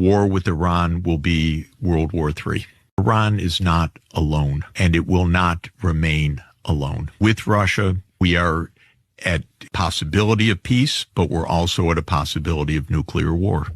war with Iran will be World War III. Iran is not alone, and it will not remain alone. With Russia, we are at possibility of peace, but we're also at a possibility of nuclear war.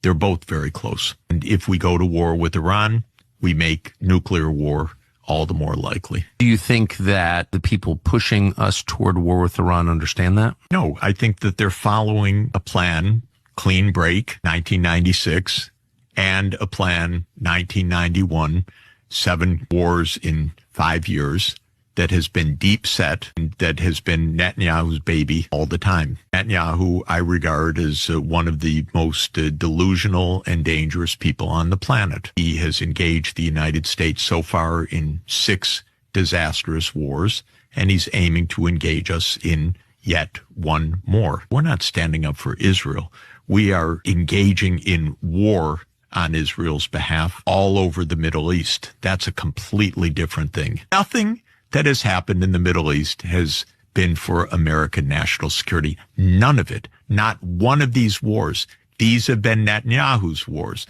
They're both very close. And if we go to war with Iran, we make nuclear war all the more likely. Do you think that the people pushing us toward war with Iran understand that? No, I think that they're following a plan, clean break, 1996, and a plan, 1991, 7 wars in 5 years, that has been deep set, and that has been Netanyahu's baby all the time. Netanyahu, I regard as one of the most delusional and dangerous people on the planet. He has engaged the United States so far in 6 disastrous wars, and he's aiming to engage us in yet one more. We're not standing up for Israel. We are engaging in war on Israel's behalf all over the Middle East. That's a completely different thing. Nothing that has happened in the Middle East has been for American national security. None of it. Not one of these wars. These have been Netanyahu's wars.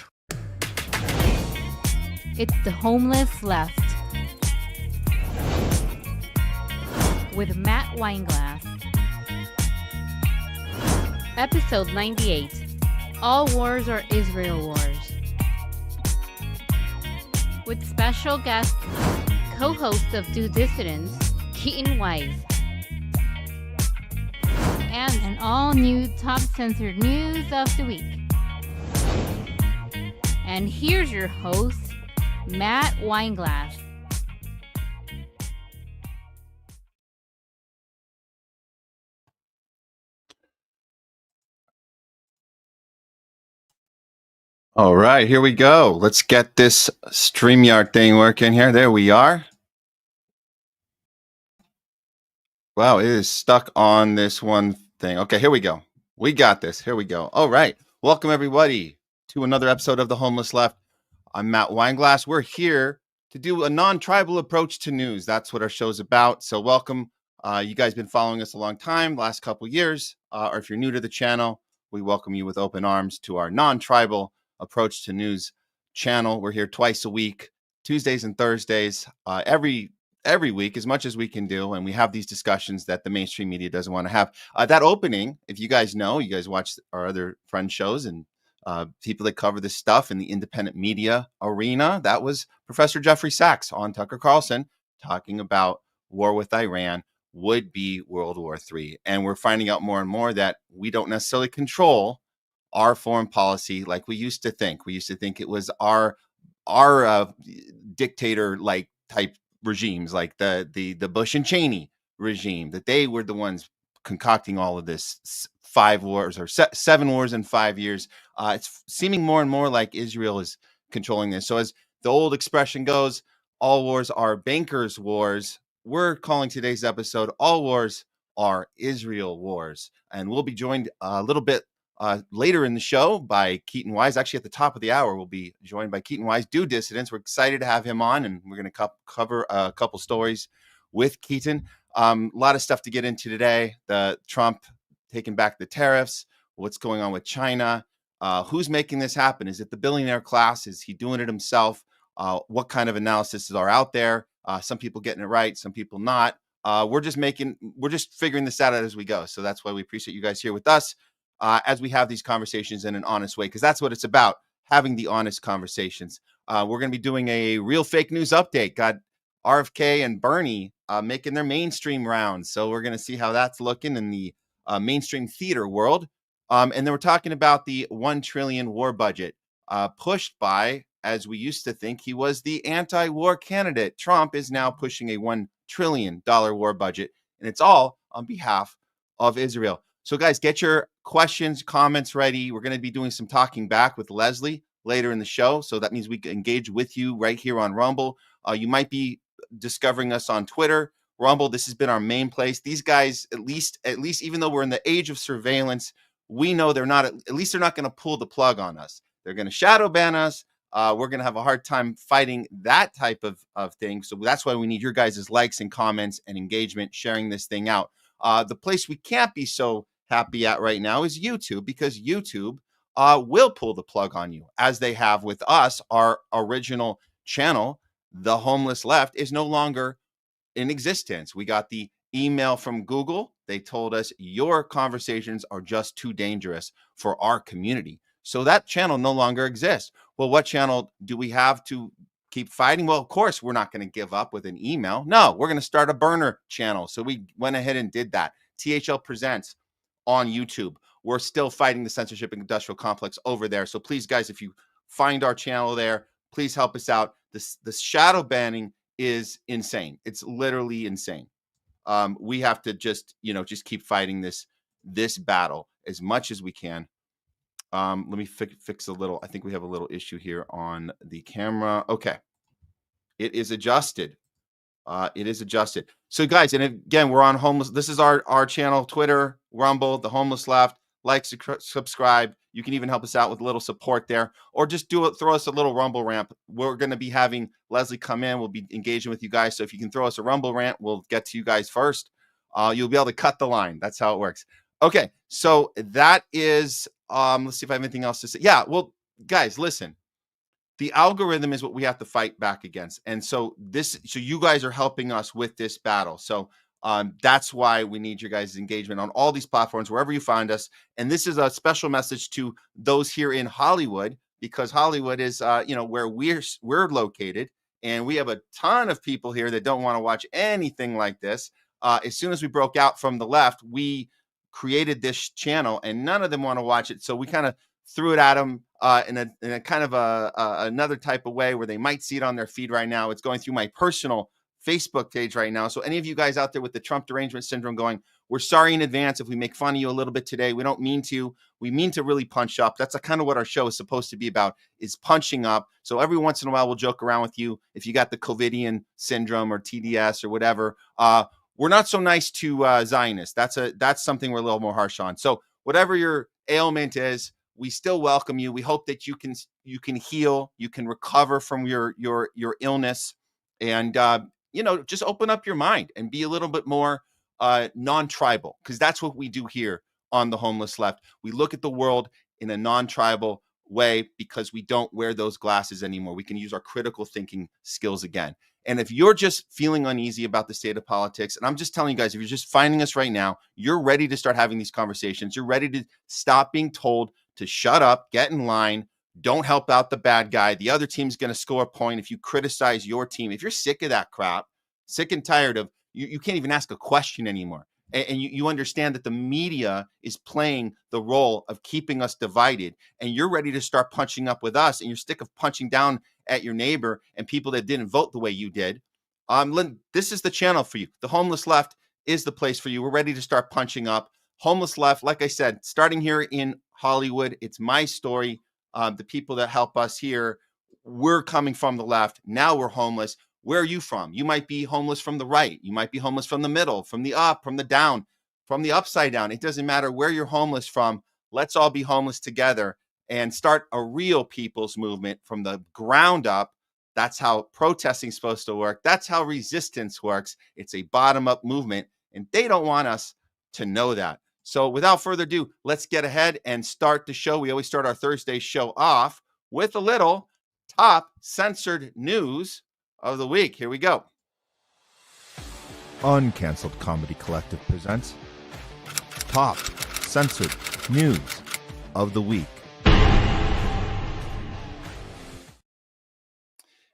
It's the Homeless Left with Matt Weinglass. Episode 98. All wars are Israel wars. With special guest, co-host of DISSIDENCE, KEATON WEISS. And an all-new top censored news of the week. And here's your host, Matt Weinglass. All right, here we go. Let's get this StreamYard thing working here. There we are. Wow, it is stuck on this one thing. Okay, here we go. We got this. Here we go. All right. Welcome, everybody, to another episode of The Homeless Left. I'm Matt Weinglass. We're here to do a non-tribal approach to news. That's what our show's about. So welcome. You guys been following us a long time, last couple years. Or if you're new to the channel, we welcome you with open arms to our non-tribal approach to news channel. We're here twice a week, Tuesdays and Thursdays, every week, as much as we can do. And we have these discussions that the mainstream media doesn't want to have. That opening, if you guys know, you guys watch our other friend shows and people that cover this stuff in the independent media arena, that was Professor Jeffrey Sachs on Tucker Carlson talking about war with Iran would be World War III. And we're finding out more and more that we don't necessarily control our foreign policy like we used to think. We used to think it was our dictator-like type regimes, like the Bush and Cheney regime, that they were the ones concocting all of this 5 wars or 7 wars in 5 years. It's seeming more and more like Israel is controlling this. So as the old expression goes, all wars are bankers' wars. We're calling today's episode, All Wars Are Israel Wars. And we'll be joined a little bit later in the show by KEATON WEISS. Actually, at the top of the hour, we'll be joined by KEATON WEISS, do Dissidents. We're excited to have him on, and we're going to cover a couple stories with KEATON. A lot of stuff to get into today. The Trump taking back the tariffs, what's going on with China, who's making this happen? Is it the billionaire class? Is he doing it himself? What kind of analysis are out there? Some people getting it right, some people not. We're just figuring this out as we go. So that's why we appreciate you guys here with us as we have these conversations in an honest way, because that's what it's about, having the honest conversations. We're going to be doing a real fake news update. Got RFK and Bernie making their mainstream rounds. So we're going to see how that's looking in the mainstream theater world. And then we're talking about the $1 trillion war budget pushed by, as we used to think, he was the anti-war candidate. Trump is now pushing a $1 trillion war budget, and it's all on behalf of Israel. So guys, get your questions, comments ready. We're going to be doing some talking back with Leslie later in the show. So that means we can engage with you right here on Rumble. You might be discovering us on Twitter. Rumble, this has been our main place. These guys, at least, even though we're in the age of surveillance, we know they're not going to pull the plug on us. They're going to shadow ban us. We're going to have a hard time fighting that type of thing. So that's why we need your guys' likes and comments and engagement, sharing this thing out. The place we can't be so happy at right now is YouTube, because YouTube will pull the plug on you, as they have with us. Our original channel, The Homeless Left, is no longer in existence. We got the email from Google. They told us your conversations are just too dangerous for our community. So that channel no longer exists. Well, what channel do we have to keep fighting? Well, of course, we're not going to give up with an email. No, we're going to start a burner channel. So we went ahead and did that. THL Presents on YouTube. We're still fighting the censorship industrial complex over there. So please, guys, if you find our channel there, please help us out. The shadow banning is insane. It's literally insane. We have to just keep fighting this battle as much as we can. Let me fix a little. I think we have a little issue here on the camera. Okay, it is adjusted. It is adjusted. So guys, and again, we're on Homeless. This is our channel, Twitter, Rumble, The Homeless Left. Like, subscribe. You can even help us out with a little support there, or just throw us a little Rumble rant. We're going to be having Leslie come in. We'll be engaging with you guys. So if you can throw us a Rumble rant, we'll get to you guys first. You'll be able to cut the line. That's how it works. Okay, so that is, let's see if I have anything else to say. Yeah, well, guys, listen. The algorithm is what we have to fight back against. And so you guys are helping us with this battle. So that's why we need your guys' engagement on all these platforms, wherever you find us. And this is a special message to those here in Hollywood, because Hollywood is, where we're located. And we have a ton of people here that don't want to watch anything like this. As soon as we broke out from the left, we created this channel and none of them want to watch it. So we kind of threw it at them in a kind of another type of way where they might see it on their feed right now. It's going through my personal Facebook page right now. So any of you guys out there with the Trump derangement syndrome going, we're sorry in advance if we make fun of you a little bit today. We don't mean to. We mean to really punch up. That's kind of what our show is supposed to be about, is punching up. So every once in a while, we'll joke around with you. If you got the COVIDian syndrome or TDS or whatever, we're not so nice to Zionists. That's something we're a little more harsh on. So whatever your ailment is, we still welcome you. We hope that you can heal, you can recover from your illness, and just open up your mind and be a little bit more non-tribal, because that's what we do here on The Homeless Left. We look at the world in a non-tribal way because we don't wear those glasses anymore. We can use our critical thinking skills again. And if you're just feeling uneasy about the state of politics, and I'm just telling you guys, if you're just finding us right now, you're ready to start having these conversations. You're ready to stop being told to shut up, get in line, don't help out the bad guy. The other team's going to score a point if you criticize your team. If you're sick of that crap, sick and tired of, you can't even ask a question anymore. And you understand that the media is playing the role of keeping us divided, and you're ready to start punching up with us, and you're sick of punching down at your neighbor and people that didn't vote the way you did. This is the channel for you. The Homeless Left is the place for you. We're ready to start punching up. Homeless Left, like I said, starting here in Hollywood. It's my story. The people that help us here, we're coming from the left. Now we're homeless. Where are you from? You might be homeless from the right. You might be homeless from the middle, from the up, from the down, from the upside down. It doesn't matter where you're homeless from. Let's all be homeless together and start a real people's movement from the ground up. That's how protesting is supposed to work. That's how resistance works. It's a bottom-up movement, and they don't want us to know that. So without further ado, let's get ahead and start the show. We always start our Thursday show off with a little top censored news of the week. Here we go. Uncanceled Comedy Collective presents Top Censored News of the Week.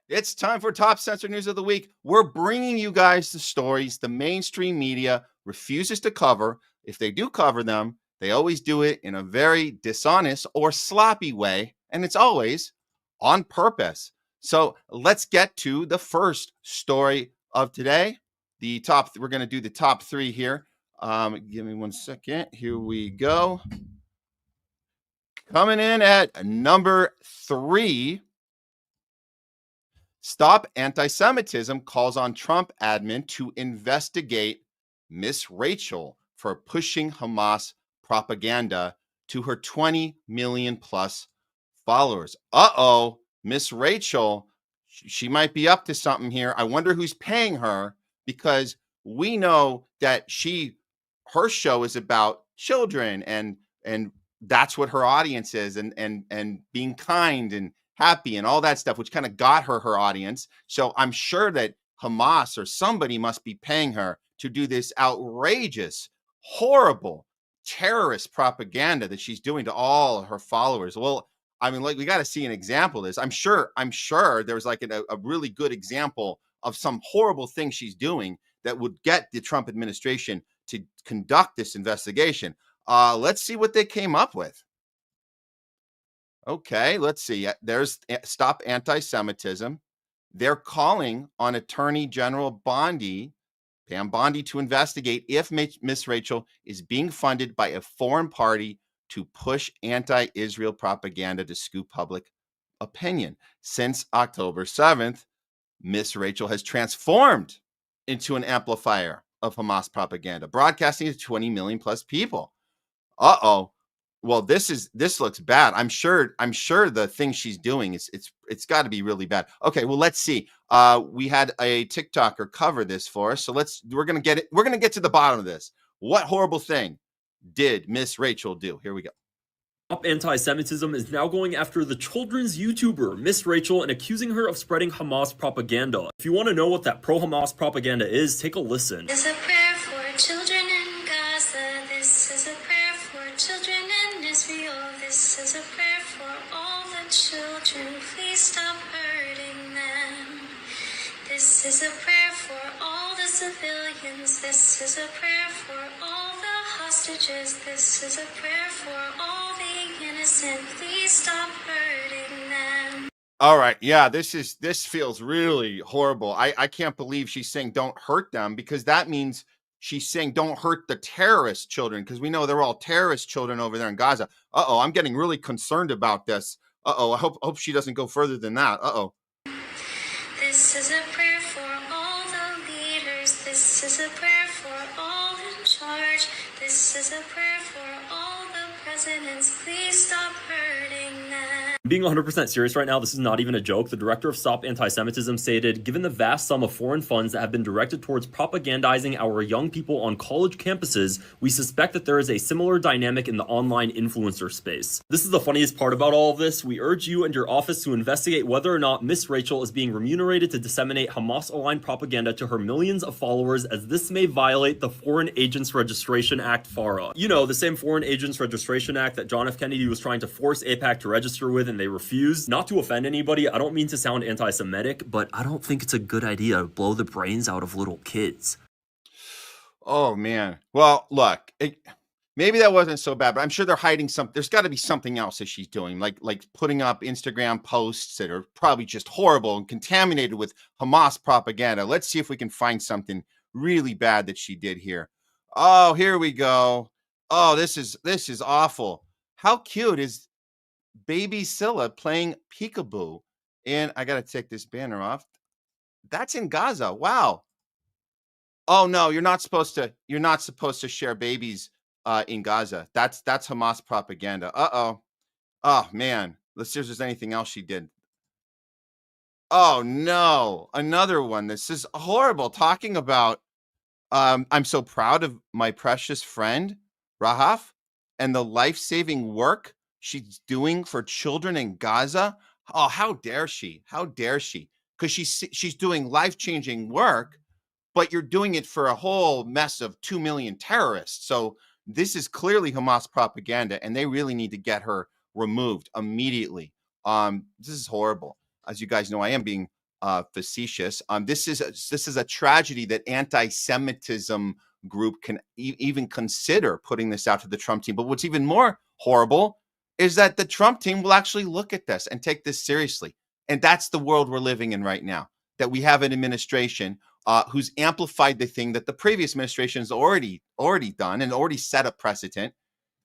It's time for Top Censored News of the Week. We're bringing you guys the stories the mainstream media refuses to cover. If they do cover them, they always do it in a very dishonest or sloppy way, and it's always on purpose. So let's get to the first story of today. We're going to do the top three here. Give me 1 second. Here we go. Coming in at number 3. Stop Anti-Semitism calls on Trump admin to investigate Miss Rachel for pushing Hamas propaganda to her 20 million plus followers. Uh-oh, Miss Rachel, she might be up to something here. I wonder who's paying her, because we know that her show is about children and that's what her audience is, and being kind and happy and all that stuff, which kind of got her audience. So I'm sure that Hamas or somebody must be paying her to do this outrageous, horrible, terrorist propaganda that she's doing to all her followers. Well, I mean, like, we got to see an example of this. I'm sure there's like a really good example of some horrible thing she's doing that would get the Trump administration to conduct this investigation. Let's see what they came up with. Okay, let's see. There's Stop Anti-Semitism. They're calling on Attorney General Bondi, Pam Bondi, to investigate if Miss Rachel is being funded by a foreign party to push anti-Israel propaganda to scoop public opinion. Since October 7th, Miss Rachel has transformed into an amplifier of Hamas propaganda, broadcasting to 20 million plus people. Uh-oh. Well, this looks bad. I'm sure the thing she's doing it's got to be really bad. Okay, well, let's see. We had a TikToker cover this for us, so we're gonna get to the bottom of this. What horrible thing did Miss Rachel do? Here we go. Stop Anti-Semitism is now going after the children's YouTuber, Miss Rachel, and accusing her of spreading Hamas propaganda. If you want to know what that pro-Hamas propaganda is, take a listen. This is a prayer for children in Gaza. This is a prayer for children in Israel. This is a prayer for all the children. Please stop hurting them. This is a prayer for all the civilians. This is a prayer for all the hostages. This is a prayer for all the innocent. Please stop hurting them. All right. Yeah, this feels really horrible. I can't believe she's saying don't hurt them, because that means she's saying don't hurt the terrorist children, because we know they're all terrorist children over there in Gaza. Uh-oh, I'm getting really concerned about this. Uh-oh, I hope she doesn't go further than that. Uh-oh. This is a prayer for all the leaders. This is a prayer for all in charge. This is a prayer for all the presidents. Please stop hurting them. Being 100% serious right now, this is not even a joke. The director of Stop Anti-Semitism stated, given the vast sum of foreign funds that have been directed towards propagandizing our young people on college campuses, we suspect that there is a similar dynamic in the online influencer space. This is the funniest part about all of this. We urge you and your office to investigate whether or not Miss Rachel is being remunerated to disseminate Hamas-aligned propaganda to her millions of followers, as this may violate the Foreign Agents Registration Act, FARA. You know, the same Foreign Agents Registration Act that John F. Kennedy was trying to force AIPAC to register with, and they refused. Not to offend anybody, I don't mean to sound anti-Semitic, but I don't think it's a good idea to blow the brains out of little kids. Oh, man. Well, look, maybe that wasn't so bad, but I'm sure they're hiding something. There's got to be something else that she's doing, like putting up Instagram posts that are probably just horrible and contaminated with Hamas propaganda. Let's see if we can find something really bad that she did here. Oh, here we go. Oh, this is awful. How cute is baby Scylla playing peekaboo? And I got to take this banner off. That's in Gaza. Wow. Oh no, you're not supposed to share babies in Gaza. That's Hamas propaganda. Uh-oh. Oh man. Let's see if there's anything else she did. Oh no, another one. This is horrible. Talking about I'm so proud of my precious friend Rahaf and the life-saving work she's doing for children in Gaza. Oh, how dare she? How dare she? Because she's doing life-changing work, but you're doing it for a whole mess of 2 million terrorists. So this is clearly Hamas propaganda, and they really need to get her removed immediately. This is horrible. As you guys know, I am being facetious. This is a tragedy that anti-Semitism group can even consider putting this out to the Trump team. But what's even more horrible is that the Trump team will actually look at this and take this seriously. And that's the world we're living in right now, that we have an administration who's amplified the thing that the previous administration has already done and already set a precedent,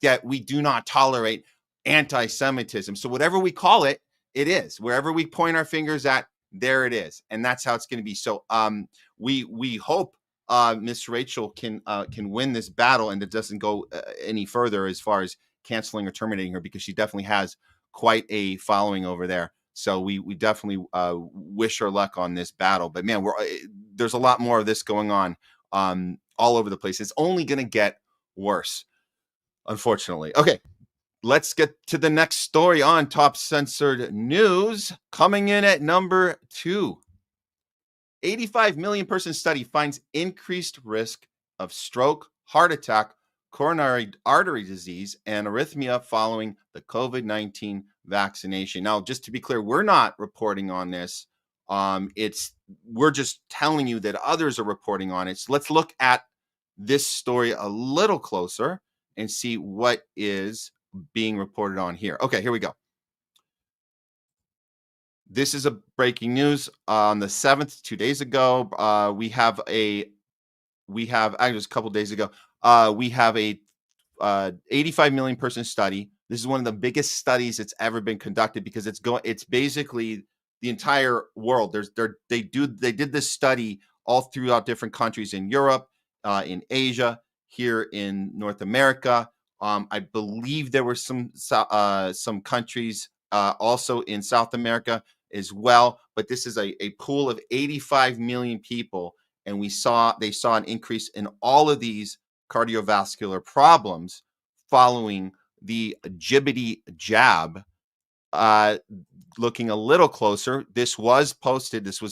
that we do not tolerate anti-Semitism. So whatever we call it, it is. Wherever we point our fingers at, there it is. And that's how it's going to be. So we hope Miss Rachel can win this battle, and it doesn't go any further as far as canceling or terminating her, because she definitely has quite a following over there. So we definitely wish her luck on this battle. But man, there's a lot more of this going on all over the place. It's only going to get worse, unfortunately. Okay, let's get to the next story on Top Censored News. Coming in at number 2. 85 million person study finds increased risk of stroke, heart attack, coronary artery disease, and arrhythmia following the COVID-19 vaccination. Now, just to be clear, we're not reporting on this. We're just telling you that others are reporting on it. So let's look at this story a little closer and see what is being reported on here. Okay, here we go. This is a breaking news on the 7th, 2 days ago. We have actually it was a couple days ago. We have a 85 million person study. This is one of the biggest studies that's ever been conducted because it's basically the entire world. They did this study all throughout different countries in Europe, in Asia, here in North America. I believe there were some countries also in South America as well, but this is a pool of 85 million people, and they saw an increase in all of these cardiovascular problems following the Gibbity jab. Looking a little closer, this was posted. This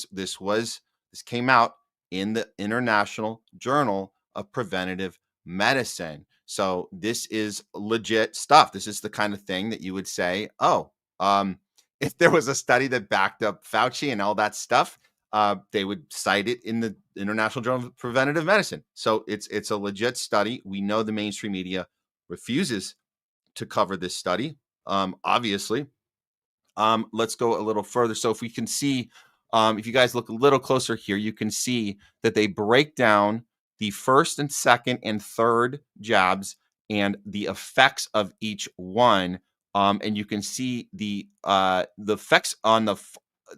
came out in the International Journal of Preventive Medicine. So this is legit stuff. This is the kind of thing that you would say, if there was a study that backed up Fauci and all that stuff, they would cite it in the International Journal of Preventive Medicine. So it's a legit study. We know the mainstream media refuses to cover this study, obviously. Let's go a little further. So if we can see, if you guys look a little closer here, you can see that they break down the first and second and third jabs and the effects of each one. And you can see the effects on the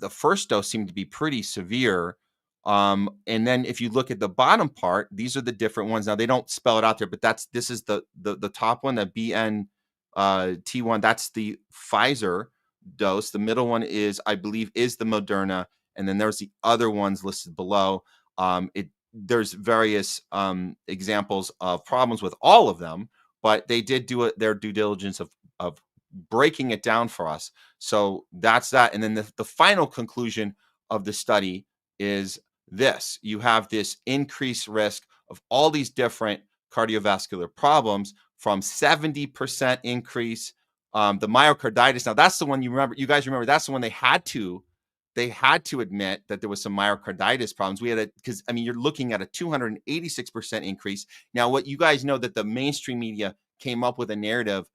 first dose seem to be pretty severe. And then if you look at the bottom part, these are the different ones. Now they don't spell it out there, but this is the top one, the BNT1. That's the Pfizer dose. The middle one I believe is the Moderna, and then there's the other ones listed below. There's various examples of problems with all of them, but they did do their due diligence of breaking it down for us. So that's that. And then the final conclusion of the study is this. You have this increased risk of all these different cardiovascular problems, from 70% increase. The myocarditis. Now that's the one you guys remember, that's the one they had to admit that there was some myocarditis problems. Because you're looking at a 286% increase. Now, what you guys know, that the mainstream media came up with a narrative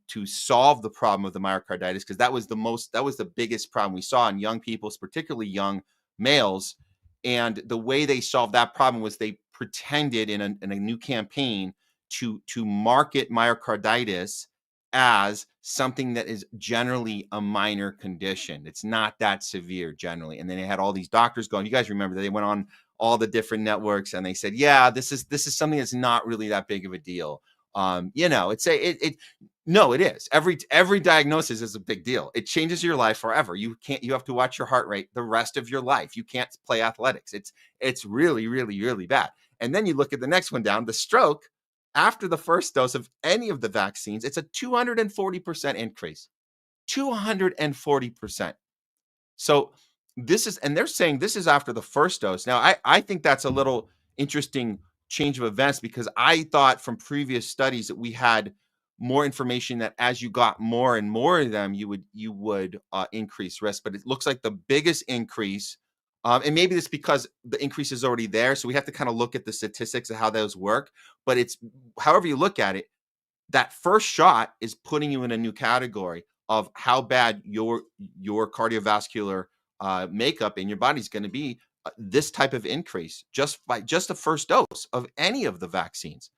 to solve the problem of the myocarditis, because that was the biggest problem we saw in young people, particularly young males. And the way they solved that problem was they pretended in a new campaign to market myocarditis as something that is generally a minor condition. It's not that severe generally. And then they had all these doctors going. You guys remember that they went on all the different networks and they said, yeah, this is something that's not really that big of a deal. No, it is. Every diagnosis is a big deal. It changes your life forever. You have to watch your heart rate the rest of your life. You can't play athletics. It's really, really, really bad. And then you look at the next one down, the stroke. After the first dose of any of the vaccines, it's a 240% increase. 240%. So they're saying this is after the first dose. Now, I think that's a little interesting change of events, because I thought from previous studies that we had more information that as you got more and more of them, you would increase risk. But it looks like the biggest increase, and maybe it's because the increase is already there, so we have to kind of look at the statistics of how those work. But it's however you look at it, that first shot is putting you in a new category of how bad your cardiovascular makeup in your body is going to be. This type of increase just the first dose of any of the vaccines.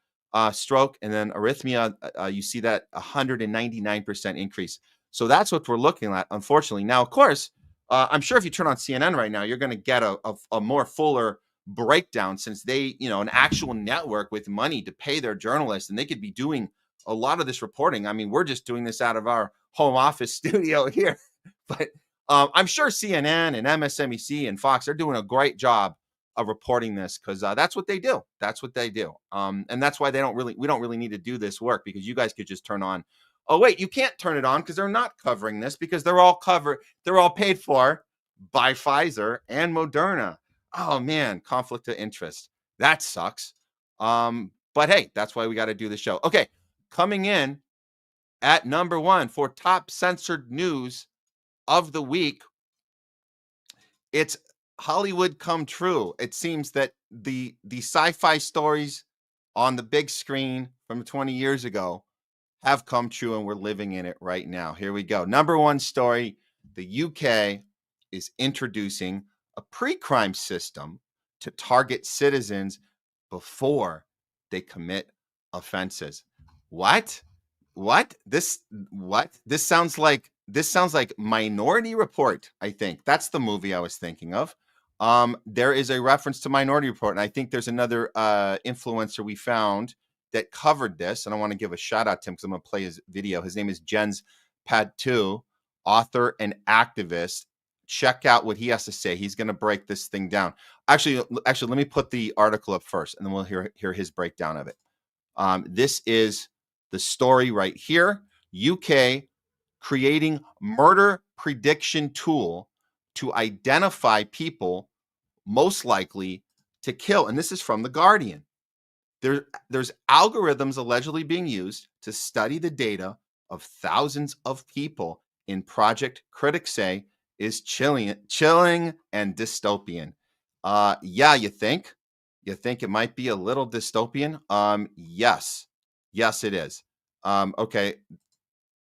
Stroke and then arrhythmia, you see that 199% increase. So that's what we're looking at, unfortunately. Now, of course, I'm sure if you turn on CNN right now, you're going to get a more fuller breakdown, since they, an actual network with money to pay their journalists, and they could be doing a lot of this reporting. We're just doing this out of our home office studio here, but I'm sure CNN and MSNBC and Fox are doing a great job of reporting this, because that's what they do. And that's why we don't really need to do this work, because you guys could just turn on Oh wait, you can't turn it on because they're not covering this because they're all paid for by Pfizer and Moderna. Oh man, conflict of interest. That sucks. But hey, that's why we got to do the show. Okay, coming in at number 1 for top censored news of the week, it's Hollywood come true. It seems that the sci-fi stories on the big screen from 20 years ago have come true, and we're living in it right now. Here we go. Number 1 story, the UK is introducing a pre-crime system to target citizens before they commit offenses. What? This sounds like Minority Report. I think that's the movie I was thinking of. There is a reference to Minority Report, and I think there's another influencer we found that covered this, and I want to give a shout out to him because I'm going to play his video. His name is Jens Patu, author and activist. Check out what he has to say. He's going to break this thing down. Actually, let me put the article up first, and then we'll hear his breakdown of it. This is the story right here. UK creating murder prediction tool to identify people most likely to kill. And this is from The Guardian. There's algorithms allegedly being used to study the data of thousands of people in project critics say is chilling and dystopian. Yeah, you think it might be a little dystopian? Yes, it is. Okay.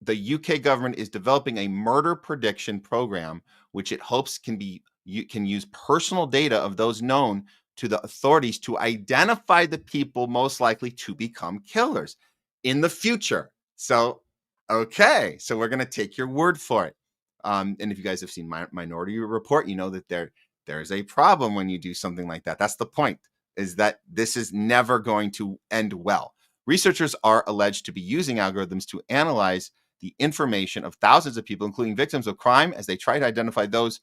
The UK government is developing a murder prediction program, which it hopes can use personal data of those known to the authorities to identify the people most likely to become killers in the future. So, okay, so we're going to take your word for it. And if you guys have seen Minority Report, you know that there's a problem when you do something like that. That's the point, is that this is never going to end well. Researchers are alleged to be using algorithms to analyze the information of thousands of people, including victims of crime, as they try to identify those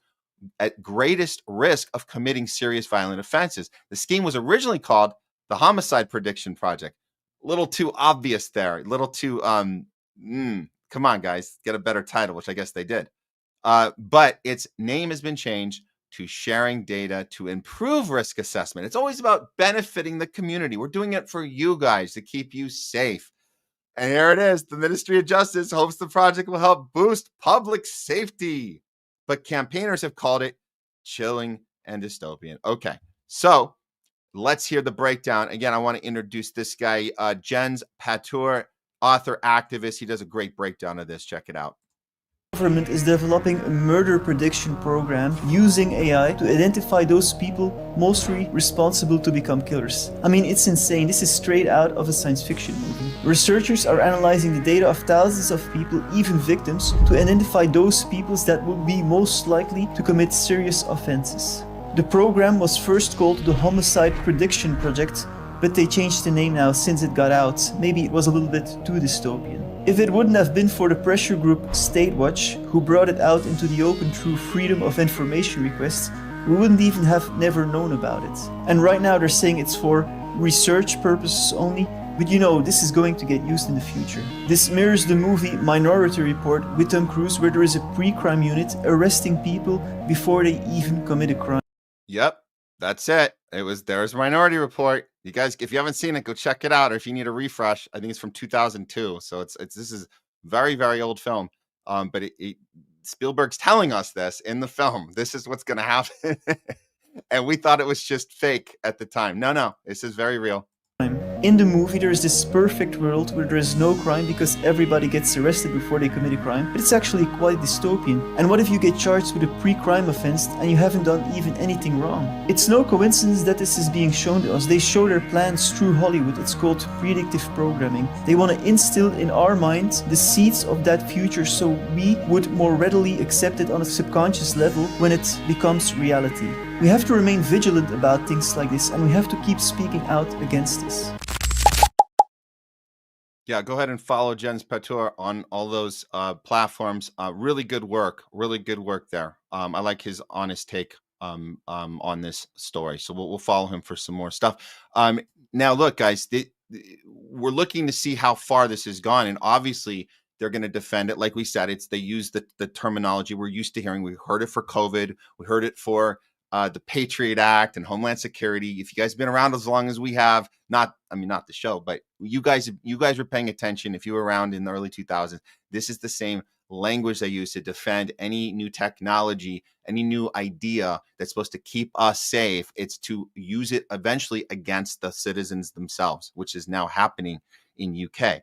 at greatest risk of committing serious violent offenses. The scheme was originally called the Homicide Prediction Project. A little too obvious there. A little too, come on, guys, get a better title, which I guess they did. But its name has been changed to Sharing Data to Improve Risk Assessment. It's always about benefiting the community. We're doing it for you guys to keep you safe. And here it is. The Ministry of Justice hopes the project will help boost public safety. But campaigners have called it chilling and dystopian. Okay, so let's hear the breakdown. Again, I want to introduce this guy, Jens Patu, author, activist. He does a great breakdown of this. Check it out. The government is developing a murder prediction program using AI to identify those people mostly responsible to become killers. I mean, it's insane. This is straight out of a science fiction movie. Researchers are analyzing the data of thousands of people, even victims, to identify those people that would be most likely to commit serious offenses. The program was first called the Homicide Prediction Project, but they changed the name now since it got out. Maybe it was a little bit too dystopian. If it wouldn't have been for the pressure group Statewatch, who brought it out into the open through Freedom of Information requests, we wouldn't even have never known about it. And right now they're saying it's for research purposes only, but you know, this is going to get used in the future. This mirrors the movie Minority Report with Tom Cruise, where there is a pre-crime unit arresting people before they even commit a crime. Yep, that's it. There's Minority Report. You guys, if you haven't seen it, go check it out. Or if you need a refresh, I think it's from 2002. So this is very, very old film. But Spielberg's telling us this in the film. This is what's going to happen. And we thought it was just fake at the time. No, this is very real. In the movie, there is this perfect world where there is no crime because everybody gets arrested before they commit a crime, but it's actually quite dystopian. And what if you get charged with a pre-crime offense and you haven't done even anything wrong? It's no coincidence that this is being shown to us. They show their plans through Hollywood. It's called predictive programming. They want to instill in our mind the seeds of that future so we would more readily accept it on a subconscious level when it becomes reality. We have to remain vigilant about things like this, and we have to keep speaking out against this. Yeah, go ahead and follow Jens Patu on all those platforms. Really good work there. I like his honest take on this story. So we'll follow him for some more stuff. Now, look, guys, we're looking to see how far this has gone, and obviously They're going to defend it. Like we said, they use the terminology we're used to hearing. We heard it for COVID. We heard it for the Patriot Act and Homeland Security. If you guys have been around as long as we have, not the show, but you guys were paying attention. If you were around in the early 2000s, this is the same language they use to defend any new technology, any new idea that's supposed to keep us safe. It's to use it eventually against the citizens themselves, which is now happening in UK.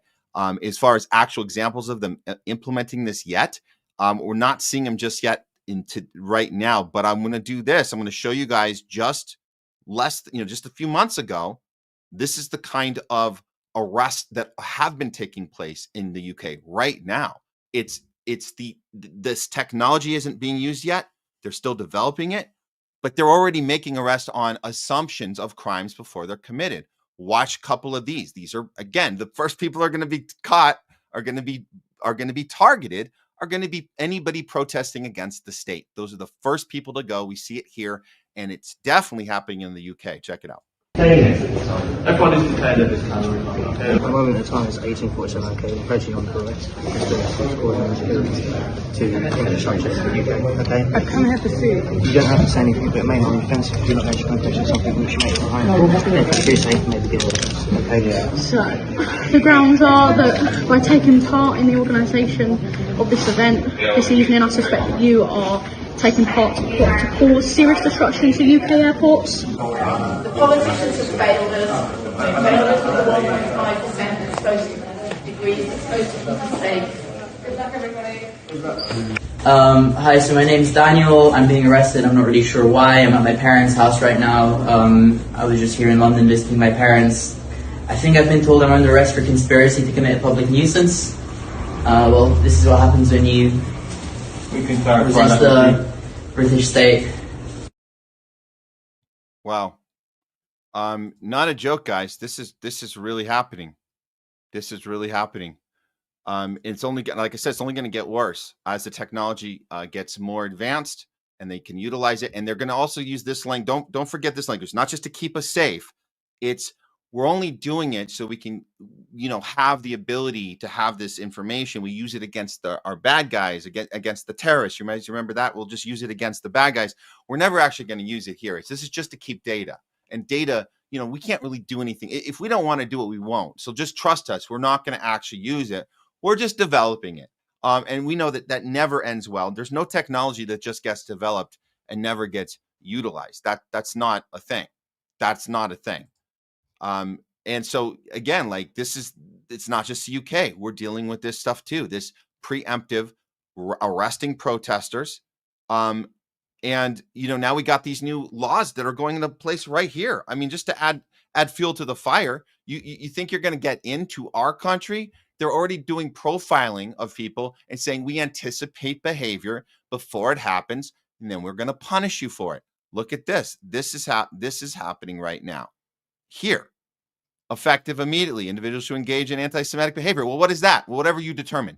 As far as actual examples of them implementing this yet, we're not seeing them just yet into right now, but I'm going to do this. I'm going to show you guys just a few months ago, this is the kind of arrests that have been taking place in the UK right now. This technology isn't being used yet. They're still developing it, but they're already making arrests on assumptions of crimes before they're committed. Watch a couple of these. These are, again, the first people are going to be caught, are going to be targeted, are going to be anybody protesting against the state. Those are the first people to go. We see it here, and it's definitely happening in the UK. Check it out. Everyone is declared at this time. At the moment, the time is 1847. Okay, approaching on the arrest. To infrastructure to the UK. Okay. I can't have to say. You don't have to say anything, but it may not be offensive. Do not mention confession. Something which you make behind. If you're safe, maybe give it. Okay. Yeah. So, the grounds are that by taking part in the organisation of this event this evening, I suspect that you are taking part to cause serious disruption to UK airports. The politicians have failed us. They've failed us with the 1.5% explosive degrees explosive safe. Good luck, everybody. Hi, so my name's Daniel. I'm being arrested. I'm not really sure why. I'm at my parents' house right now. I was just here in London visiting my parents. I think I've been told I'm under arrest for conspiracy to commit a public nuisance. Well, this is what happens when you resist the British state. Wow. Not a joke, guys. This is really happening. This is really happening. It's only, like I said, it's only going to get worse as the technology gets more advanced, and they can utilize it. And they're going to also use this language. Don't forget this language, not just to keep us safe. We're only doing it so we can, have the ability to have this information. We use it against our bad guys, against the terrorists. You might remember that. We'll just use it against the bad guys. We're never actually going to use it here. This is just to keep data. And data, we can't really do anything. If we don't want to do it, we won't. So just trust us. We're not going to actually use it. We're just developing it. And we know that never ends well. There's no technology that just gets developed and never gets utilized. That's not a thing. That's not a thing. And so again, it's not just the UK. We're dealing with this stuff too. This preemptive arresting protesters. And now we got these new laws that are going into place right here. I mean, just to add fuel to the fire, you think you're going to get into our country? They're already doing profiling of people and saying we anticipate behavior before it happens, and then we're going to punish you for it. Look at this. This is happening right now. Here, effective immediately, individuals who engage in anti-Semitic behavior. Well, what is that? Well, whatever you determine,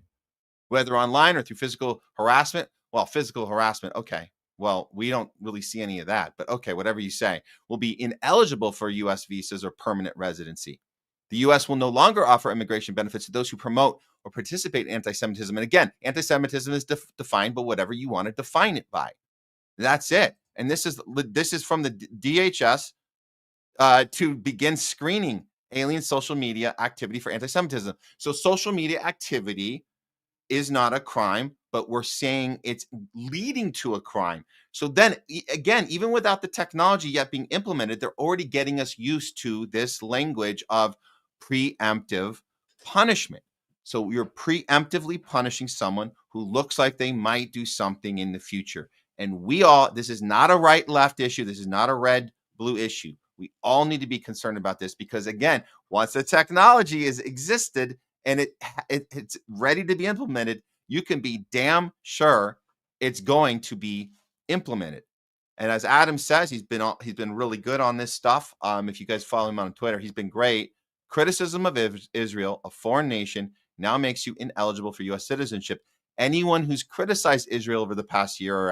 whether online or through physical harassment. Well, physical harassment, okay. Well, we don't really see any of that, but okay, whatever you say, will be ineligible for U.S. visas or permanent residency. The U.S. will no longer offer immigration benefits to those who promote or participate in anti-Semitism. And again, anti-Semitism is defined by whatever you want to define it by. That's it. And this is from the DHS. To begin screening alien social media activity for anti-Semitism. So social media activity is not a crime, but we're saying it's leading to a crime. So then again, even without the technology yet being implemented, they're already getting us used to this language of preemptive punishment. So you're preemptively punishing someone who looks like they might do something in the future. And this is not a right-left issue. This is not a red-blue issue. We all need to be concerned about this because, again, once the technology is existed and it's ready to be implemented, you can be damn sure it's going to be implemented. And as Adam says, he's been really good on this stuff. If you guys follow him on Twitter, he's been great. Criticism of Israel, a foreign nation, now makes you ineligible for U.S. citizenship. Anyone who's criticized Israel over the past year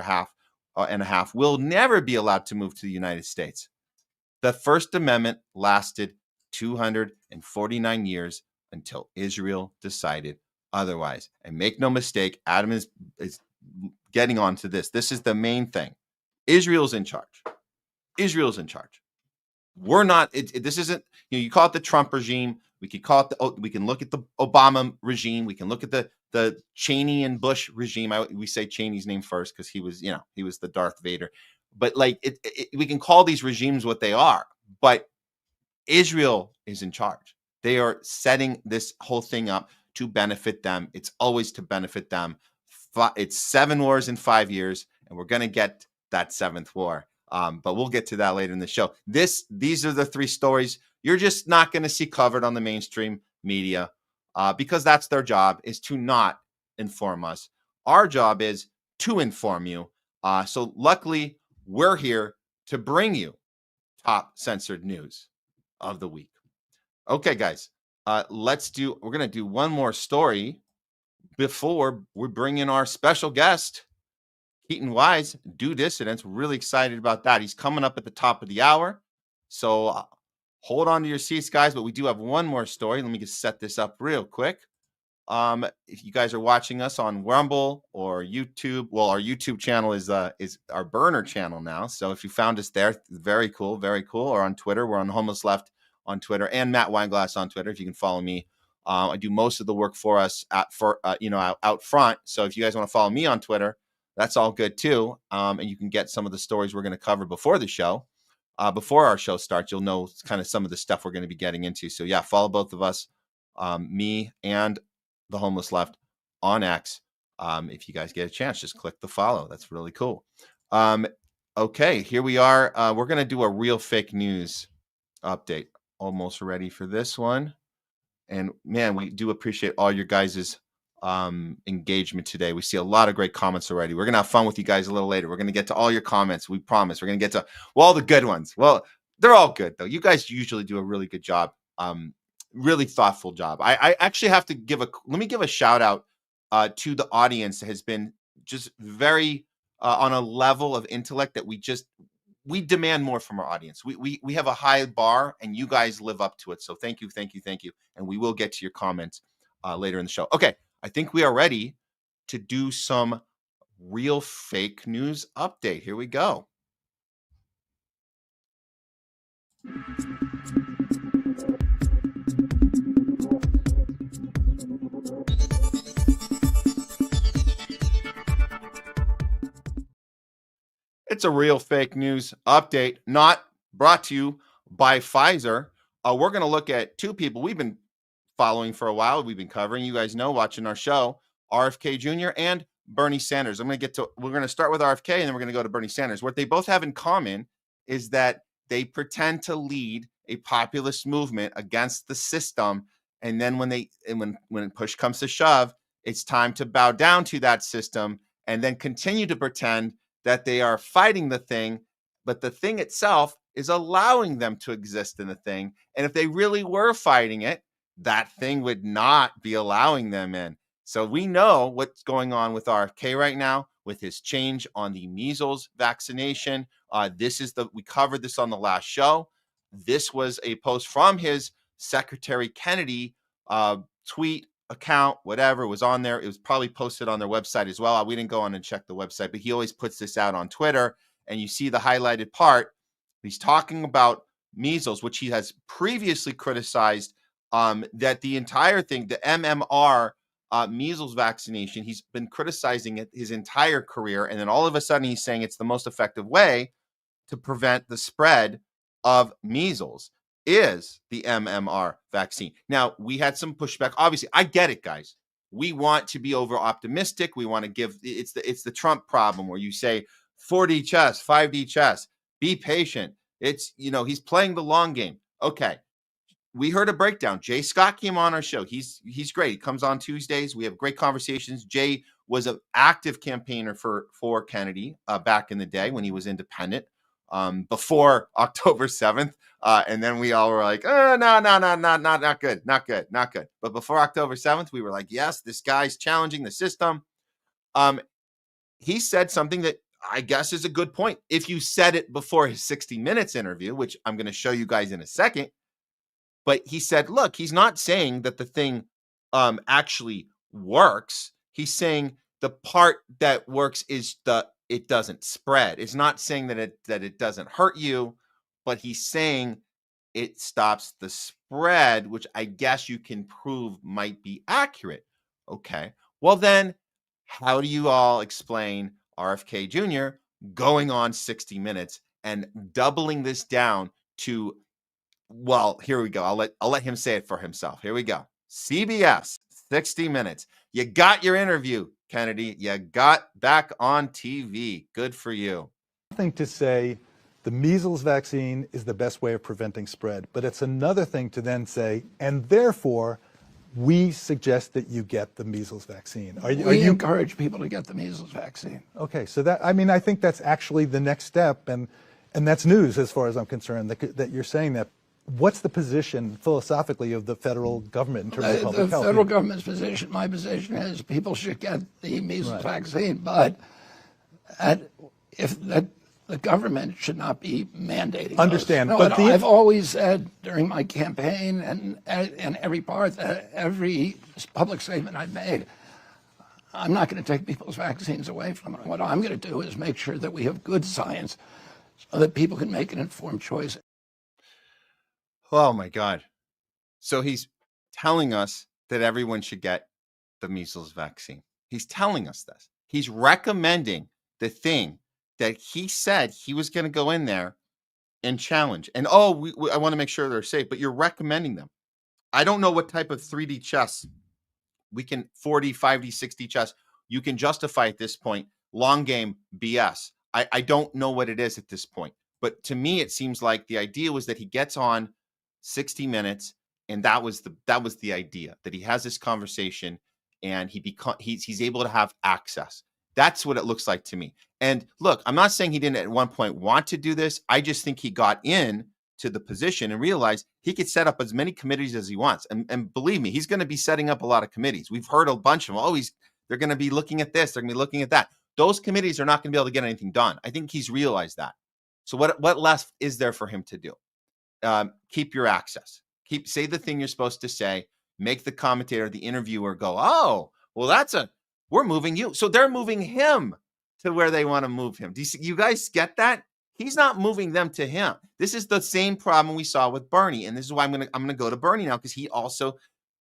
and a half will never be allowed to move to the United States. The First Amendment lasted 249 years until Israel decided otherwise. And make no mistake, Adam is getting onto this. This is the main thing. Israel's in charge. Israel's in charge. We're not. This isn't. You call it the Trump regime. We could call it we can look at the Obama regime. We can look at the Cheney and Bush regime. We say Cheney's name first because he was the Darth Vader. But like we can call these regimes what they are. But Israel is in charge. They are setting this whole thing up to benefit them. It's always to benefit them. It's 7 wars in 5 years, and we're going to get that 7th war. But we'll get to that later in the show. These are the 3 stories you're just not going to see covered on the mainstream media because that's their job, is to not inform us. Our job is to inform you. So luckily, we're here to bring you top censored news of the week. Okay, guys, we're going to do one more story before we bring in our special guest, KEATON WEISS, do Dissidence. We're really excited about that. He's coming up at the top of the hour. So hold on to your seats, guys. But we do have one more story. Let me just set this up real quick. If you guys are watching us on Rumble or YouTube, well, our YouTube channel is our burner channel now. So if you found us there, very cool, very cool. Or on Twitter, we're on Homeless Left on Twitter and Matt Weinglass on Twitter. If you can follow me, I do most of the work for us out front. So if you guys want to follow me on Twitter, that's all good too. And you can get some of the stories we're going to cover before the show. Before our show starts, you'll know kind of some of the stuff we're going to be getting into. So yeah, follow both of us, me and the Homeless Left on X. If you guys get a chance, just click the follow. That's really cool. Okay, here we are. We're going to do a real fake news update. Almost ready for this one. And man, we do appreciate all your guys' engagement today. We see a lot of great comments already. We're going to have fun with you guys a little later. We're going to get to all your comments. We promise. We're going to get to all the good ones. Well, they're all good, though. You guys usually do a really good job. Really thoughtful job. I actually have to let me give a shout out to the audience that has been just very on a level of intellect that we demand more from our audience. We have a high bar and you guys live up to it. So thank you. And we will get to your comments later in the show. Okay. I think we are ready to do some real fake news update. Here we go. It's a real fake news update, not brought to you by Pfizer. We're going to look at 2 people we've been following for a while. We've been covering, you guys know, watching our show, RFK Jr. and Bernie Sanders. We're going to start with RFK and then we're going to go to Bernie Sanders. What they both have in common is that they pretend to lead a populist movement against the system. And then when push comes to shove, it's time to bow down to that system and then continue to pretend that they are fighting the thing, but the thing itself is allowing them to exist in the thing. And if they really were fighting it, that thing would not be allowing them in. So we know what's going on with RFK right now with his change on the measles vaccination. We covered this on the last show. This was a post from his Secretary Kennedy tweet account, whatever was on there. It was probably posted on their website as well. We didn't go on and check the website, but he always puts this out on Twitter. And you see the highlighted part. He's talking about measles, which he has previously criticized. That the entire thing, the MMR measles vaccination, he's been criticizing it his entire career. And then all of a sudden he's saying it's the most effective way to prevent the spread of measles is the MMR vaccine. Now, we had some pushback. Obviously, I get it, guys. We want to be over optimistic. We want to give, it's the Trump problem where you say 4D chess, 5D chess, be patient. It's, he's playing the long game. Okay. We heard a breakdown. Jay Scott came on our show. He's great. He comes on Tuesdays. We have great conversations. Jay was an active campaigner for Kennedy back in the day when he was independent before October 7th. And then we all were like, oh, no, not good. But before October 7th, we were like, yes, this guy's challenging the system. He said something that I guess is a good point. If you said it before his 60 Minutes interview, which I'm going to show you guys in a second. But he said, look, he's not saying that the thing actually works. He's saying the part that works is it doesn't spread. It's not saying that it doesn't hurt you, but he's saying it stops the spread, which I guess you can prove might be accurate. Okay. Well, then how do you all explain RFK Jr. going on 60 Minutes and doubling this down to, well, here we go. I'll let him say it for himself. Here we go. CBS, 60 Minutes. You got your interview, Kennedy. You got back on TV. Good for you. Thing to say the measles vaccine is the best way of preventing spread, but it's another thing to then say, and therefore, we suggest that you get the measles vaccine. We encourage people to get the measles vaccine. Okay, so that, I mean, I think that's actually the next step, and that's news as far as I'm concerned, that you're saying that. What's the position philosophically of the federal government in terms of public health? The federal government's position, my position is people should get the measles vaccine, but the government should not be mandating. Understand, but I've always said during my campaign and every part, every public statement I've made, I'm not going to take people's vaccines away from them. What I'm going to do is make sure that we have good science so that people can make an informed choice. Oh my God. So he's telling us that everyone should get the measles vaccine. He's telling us this. He's recommending the thing that he said he was going to go in there and challenge. And I want to make sure they're safe, but you're recommending them. I don't know what type of 3D chess we can 4D, 5D, 6D chess you can justify at this point. Long game BS. I don't know what it is at this point. But to me, it seems like the idea was that he gets on 60 Minutes, and that was the idea, that he has this conversation and he's able to have access. That's what it looks like to me. And look, I'm not saying he didn't at one point want to do this. I just think he got in to the position and realized he could set up as many committees as he wants. And believe me, he's going to be setting up a lot of committees. We've heard a bunch of them. They're going to be looking at this. They're going to be looking at that. Those committees are not going to be able to get anything done. I think he's realized that. So what less is there for him to do? Keep your access. Say the thing you're supposed to say. Make the commentator, the interviewer go, oh, well, we're moving you. So they're moving him to where they want to move him. Do you guys get that? He's not moving them to him. This is the same problem we saw with Bernie. And this is why I'm gonna go to Bernie now, because he also,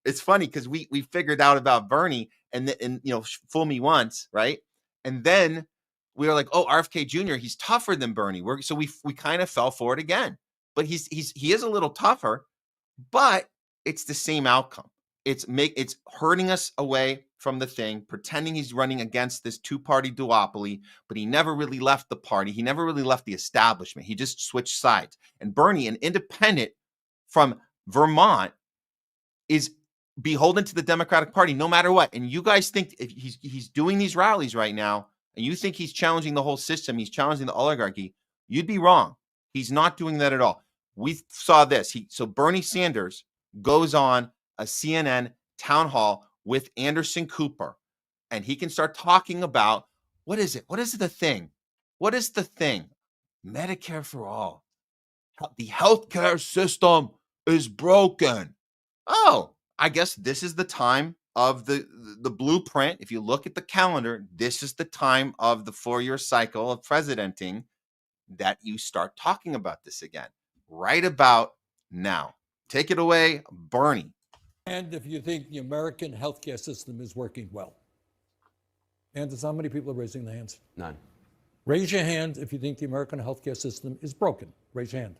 it's funny because we figured out about Bernie and fool me once, right? And then we were like, oh, RFK Jr., he's tougher than Bernie. So we kind of fell for it again. But he is a little tougher, but it's the same outcome. It's hurting us away from the thing, pretending he's running against this two-party duopoly, but he never really left the party. He never really left the establishment. He just switched sides. And Bernie, an independent from Vermont, is beholden to the Democratic Party no matter what. And you guys think if he's doing these rallies right now, and you think he's challenging the whole system, he's challenging the oligarchy, you'd be wrong. He's not doing that at all. We saw this. So Bernie Sanders goes on a CNN town hall with Anderson Cooper, and he can start talking about, what is it? What is the thing? What is the thing? Medicare for all. The healthcare system is broken. Oh, I guess this is the time of the blueprint. If you look at the calendar, this is the time of the 4-year cycle of presidenting that you start talking about this again. Right about now. Take it away, Bernie. And if you think the American healthcare system is working well. And how many people are raising their hands? None. Raise your hand if you think the American healthcare system is broken. Raise your hand.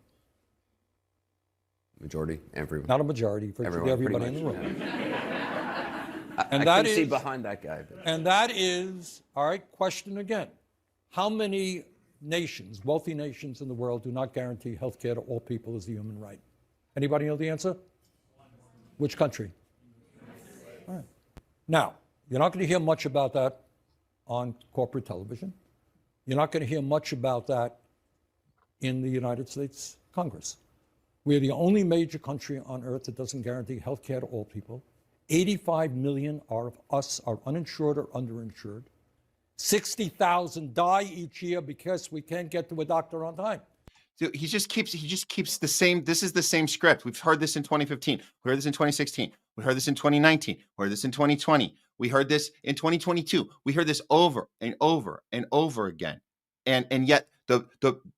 Majority, everyone. Not a majority, for everybody in the room. I can see behind that guy. But. And that is, all right, question again. How many nations, wealthy nations in the world, do not guarantee health care to all people as a human right? Anybody know the answer? Which country? All right. Now, you're not going to hear much about that on corporate television. You're not going to hear much about that in the United States Congress. We're the only major country on earth that doesn't guarantee health care to all people. 85 million of us are uninsured or underinsured. 60,000 die each year because we can't get to a doctor on time. So he just keeps the same. This is the same script. We've heard this in 2015. We heard this in 2016. We heard this in 2019. We heard this in 2020. We heard this in 2022. We heard this over and over and over again. And yet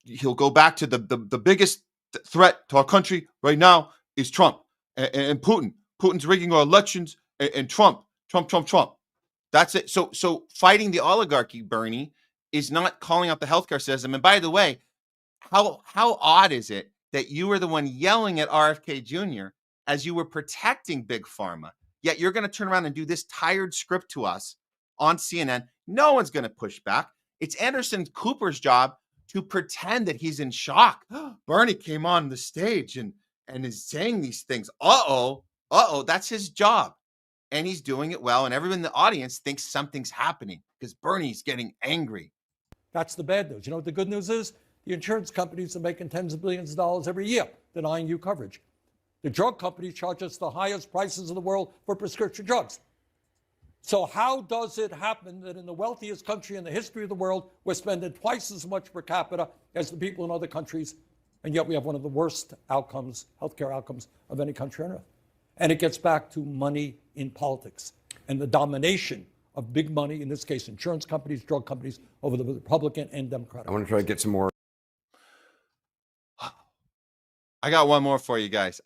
he'll go back to the biggest threat to our country right now is Trump and Putin. Putin's rigging our elections and Trump. That's it. So fighting the oligarchy, Bernie, is not calling out the healthcare system. And by the way, how odd is it that you were the one yelling at RFK Jr. as you were protecting Big Pharma, yet you're going to turn around and do this tired script to us on CNN? No one's going to push back. It's Anderson Cooper's job to pretend that he's in shock. Bernie came on the stage and is saying these things. That's his job. And he's doing it well. And everyone in the audience thinks something's happening because Bernie's getting angry. That's the bad news. You know what the good news is? The insurance companies are making tens of billions of dollars every year denying you coverage. The drug companies charge us the highest prices in the world for prescription drugs. So how does it happen that in the wealthiest country in the history of the world, we're spending twice as much per capita as the people in other countries, and yet we have one of the worst outcomes, healthcare outcomes, of any country on earth? And it gets back to money in politics and the domination of big money, in this case, insurance companies, drug companies, over the Republican and Democratic. I want to try to get some more. I got one more for you guys.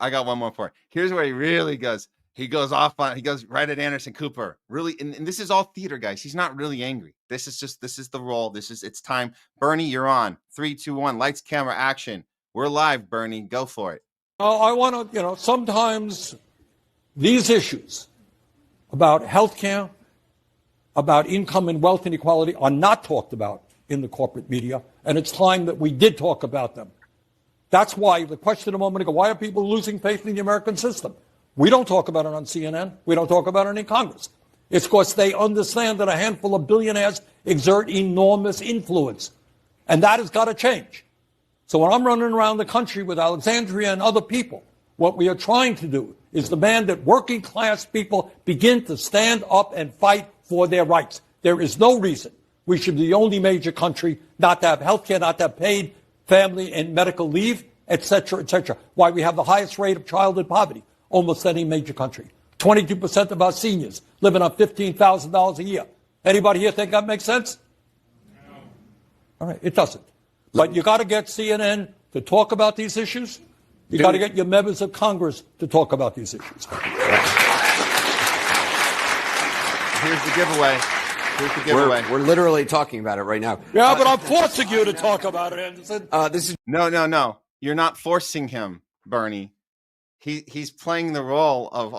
Here's where he really goes. He goes right at Anderson Cooper. Really, and this is all theater, guys. He's not really angry. This is the role. It's time. Bernie, you're on. 3, 2, 1. Lights, camera, action. We're live, Bernie. Go for it. I want to, sometimes these issues about health care, about income and wealth inequality are not talked about in the corporate media, and it's time that we did talk about them. That's why the question a moment ago, why are people losing faith in the American system? We don't talk about it on CNN. We don't talk about it in Congress. It's because they understand that a handful of billionaires exert enormous influence, and that has got to change. So when I'm running around the country with Alexandria and other people, what we are trying to do is demand that working class people begin to stand up and fight for their rights. There is no reason we should be the only major country not to have health care, not to have paid family and medical leave, et cetera, et cetera. Why we have the highest rate of childhood poverty almost any major country. 22% of our seniors living on $15,000 a year. Anybody here think that makes sense? No. All right, it doesn't. But you got to get CNN to talk about these issues. You got to get your members of Congress to talk about these issues. Here's the giveaway. We're literally talking about it right now. Yeah, but I'm forcing you to talk about it, Anderson. This is No. You're not forcing him, Bernie. He's playing the role of,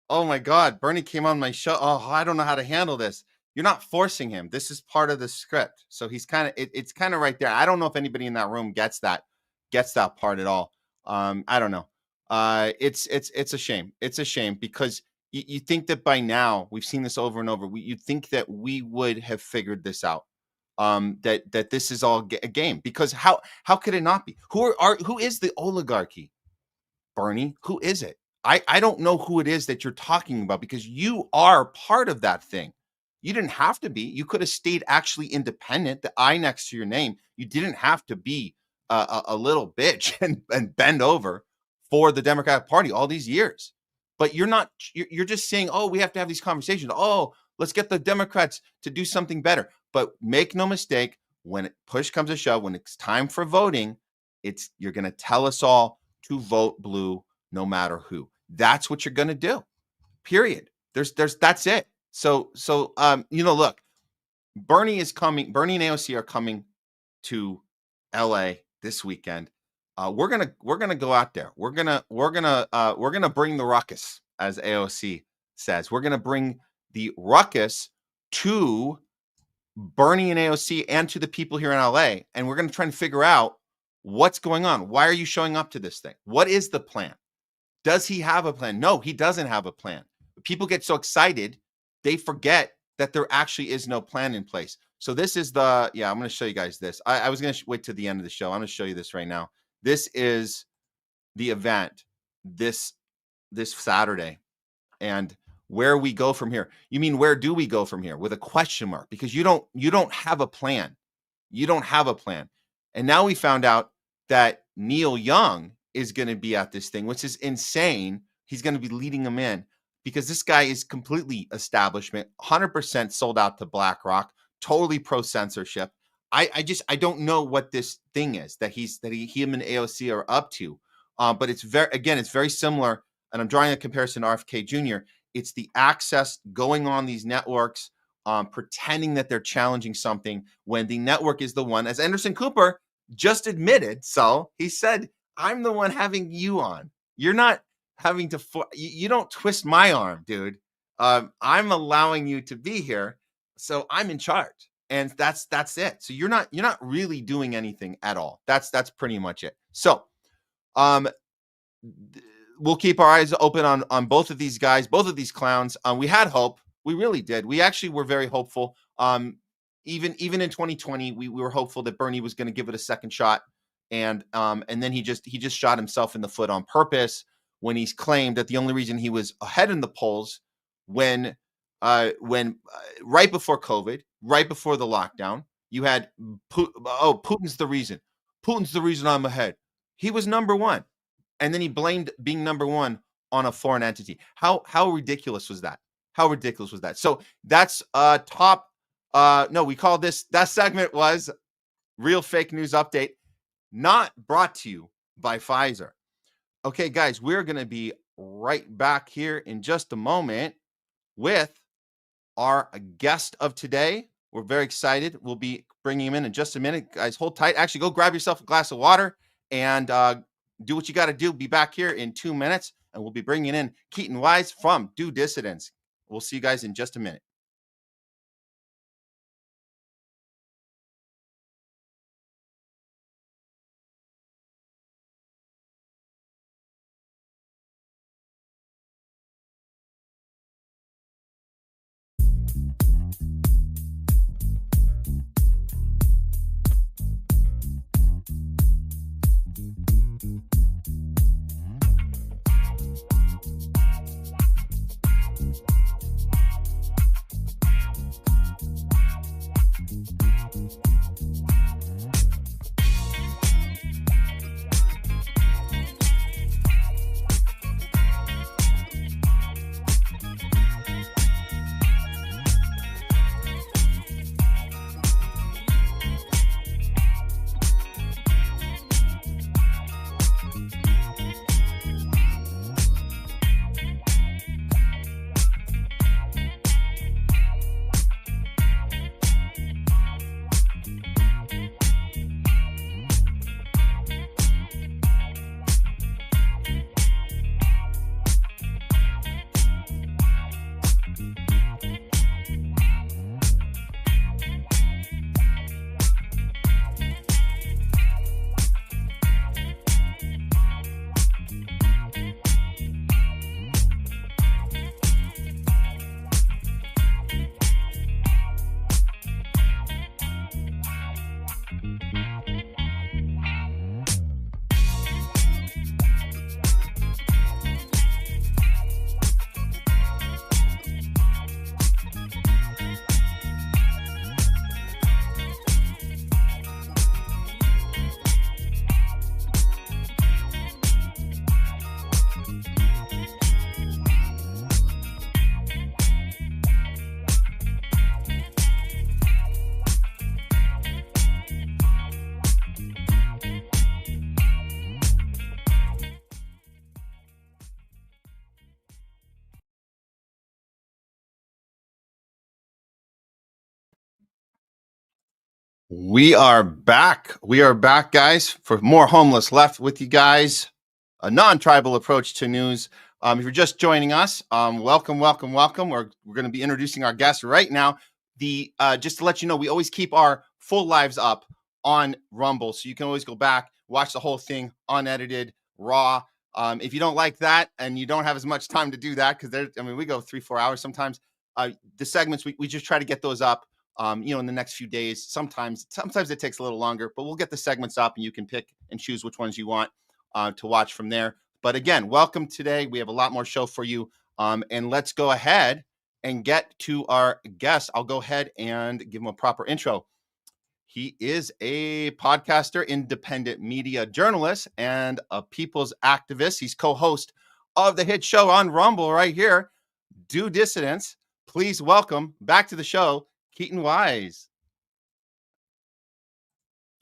oh my God, Bernie came on my show. Oh, I don't know how to handle this. You're not forcing him. This is part of the script. So he's it's kind of right there. I don't know if anybody in that room gets that part at all. I don't know. It's a shame. It's a shame because you think that by now, we've seen this over and over. You'd think that we would have figured this out. That this is all a game, because how could it not be? Who is the oligarchy, Bernie? Who is it? I don't know who it is that you're talking about, because you are part of that thing. You didn't have to be. You could have stayed actually independent, the I next to your name. You didn't have to be a little bitch and bend over for the Democratic Party all these years. But you're not. You're just saying, oh, we have to have these conversations. Oh, let's get the Democrats to do something better. But make no mistake, when push comes to shove, when it's time for voting, you're going to tell us all to vote blue no matter who. That's what you're going to do. Period. That's it. So look, Bernie is coming. Bernie and AOC are coming to LA this weekend. We're gonna go out there. We're gonna bring the ruckus, as AOC says. We're gonna bring the ruckus to Bernie and AOC and to the people here in LA, and we're gonna try and figure out what's going on. Why are you showing up to this thing? What is the plan? Does he have a plan? No, he doesn't have a plan. People get so excited, they forget that there actually is no plan in place. So this is I'm going to show you guys this. I was going to wait to the end of the show. I'm going to show you this right now. This is the event this Saturday, and where we go from here. You mean, where do we go from here? With a question mark, because you don't have a plan. You don't have a plan. And now we found out that Neil Young is going to be at this thing, which is insane. He's going to be leading them in. because this guy is completely establishment, 100% sold out to BlackRock, totally pro censorship. I don't know what this thing is that him and AOC are up to. But it's very similar. And I'm drawing a comparison to RFK Jr. It's the access going on these networks, pretending that they're challenging something when the network is the one, as Anderson Cooper just admitted. So he said, I'm the one having you on. You're not having to, you don't twist my arm, dude. I'm allowing you to be here. So I'm in charge. And that's it. So you're not really doing anything at all. That's pretty much it. So we'll keep our eyes open on both of these guys, both of these clowns. We had hope. We really did. We actually were very hopeful. Even in 2020, we were hopeful that Bernie was going to give it a second shot. And then he just shot himself in the foot on purpose when he's claimed that the only reason he was ahead in the polls when right before COVID, right before the lockdown, you had Putin's the reason. Putin's the reason I'm ahead. He was number one. And then he blamed being number one on a foreign entity. How ridiculous was that? How ridiculous was that? So that's top. No, we call this, that segment was Real Fake News Update, not brought to you by Pfizer. Okay, guys, we're going to be right back here in just a moment with our guest of today. We're very excited. We'll be bringing him in just a minute. Guys, hold tight. Actually, go grab yourself a glass of water and do what you got to do. Be back here in 2 minutes, and we'll be bringing in KEATON Wise from Do Dissidence. We'll see you guys in just a minute. We are back. We are back, guys, for more Homeless Left with you guys. A non-tribal approach to news. If you're just joining us, welcome. We're going to be introducing our guest right now. Just to let you know, we always keep our full lives up on Rumble, so you can always go back, watch the whole thing, unedited, raw. If you don't like that and you don't have as much time to do that, because we go 3-4 hours sometimes. The segments we just try to get those up. In the next few days. Sometimes it takes a little longer, but we'll get the segments up and you can pick and choose which ones you want to watch from there. But again, welcome today. We have a lot more show for you. And let's go ahead and get to our guest. I'll go ahead and give him a proper intro. He is a podcaster, independent media journalist, and a people's activist. He's co-host of the hit show on Rumble right here. Do Dissidence. Please welcome back to the show, Keaton Wise.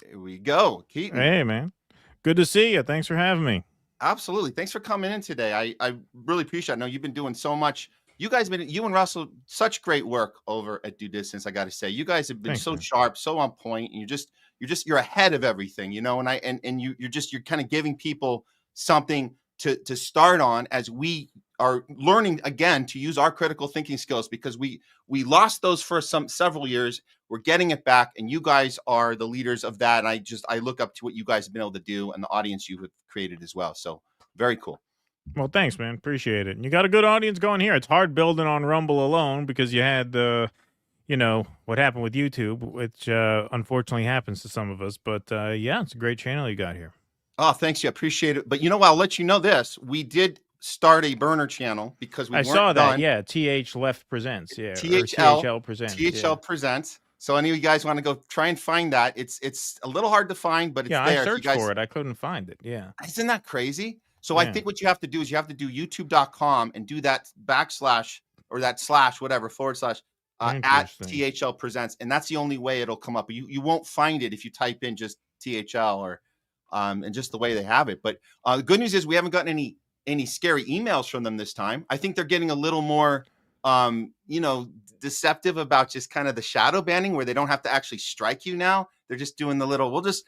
There we go, Keaton. Hey, man. Good to see you. Thanks for having me. Absolutely. Thanks for coming in today. I really appreciate it. I know you've been doing so much. You and Russell, such great work over at Do Distance. I got to say, you guys have been Thanks, so man. sharp, so on point, and you're ahead of everything, you know. And you're kind of giving people something to start on as we are learning again to use our critical thinking skills, because we lost those for several years. We're getting it back, and you guys are the leaders of that. And I look up to what you guys have been able to do and the audience you have created as well. So very cool. Well, thanks, man. Appreciate it. And you got a good audience going here. It's hard building on Rumble alone because you had the, what happened with YouTube, which unfortunately happens to some of us. But yeah, it's a great channel you got here. Oh, thanks. You appreciate it. But I'll let you know this. We did start a burner channel because we I weren't saw that. done. Yeah, TH Left Presents. Yeah, THL Presents. THL Presents. So any of you guys want to go try and find that? It's a little hard to find, but it's there. I searched for it. I couldn't find it. Yeah. Isn't that crazy? So I think what you have to do is you have to do youtube.com and do that / or that / whatever / at THL Presents. And that's the only way it'll come up. You won't find it if you type in just THL or and just the way they have it. But the good news is we haven't gotten any scary emails from them this time. I think they're getting a little more deceptive about just kind of the shadow banning, where they don't have to actually strike you now. They're just doing the little, we'll just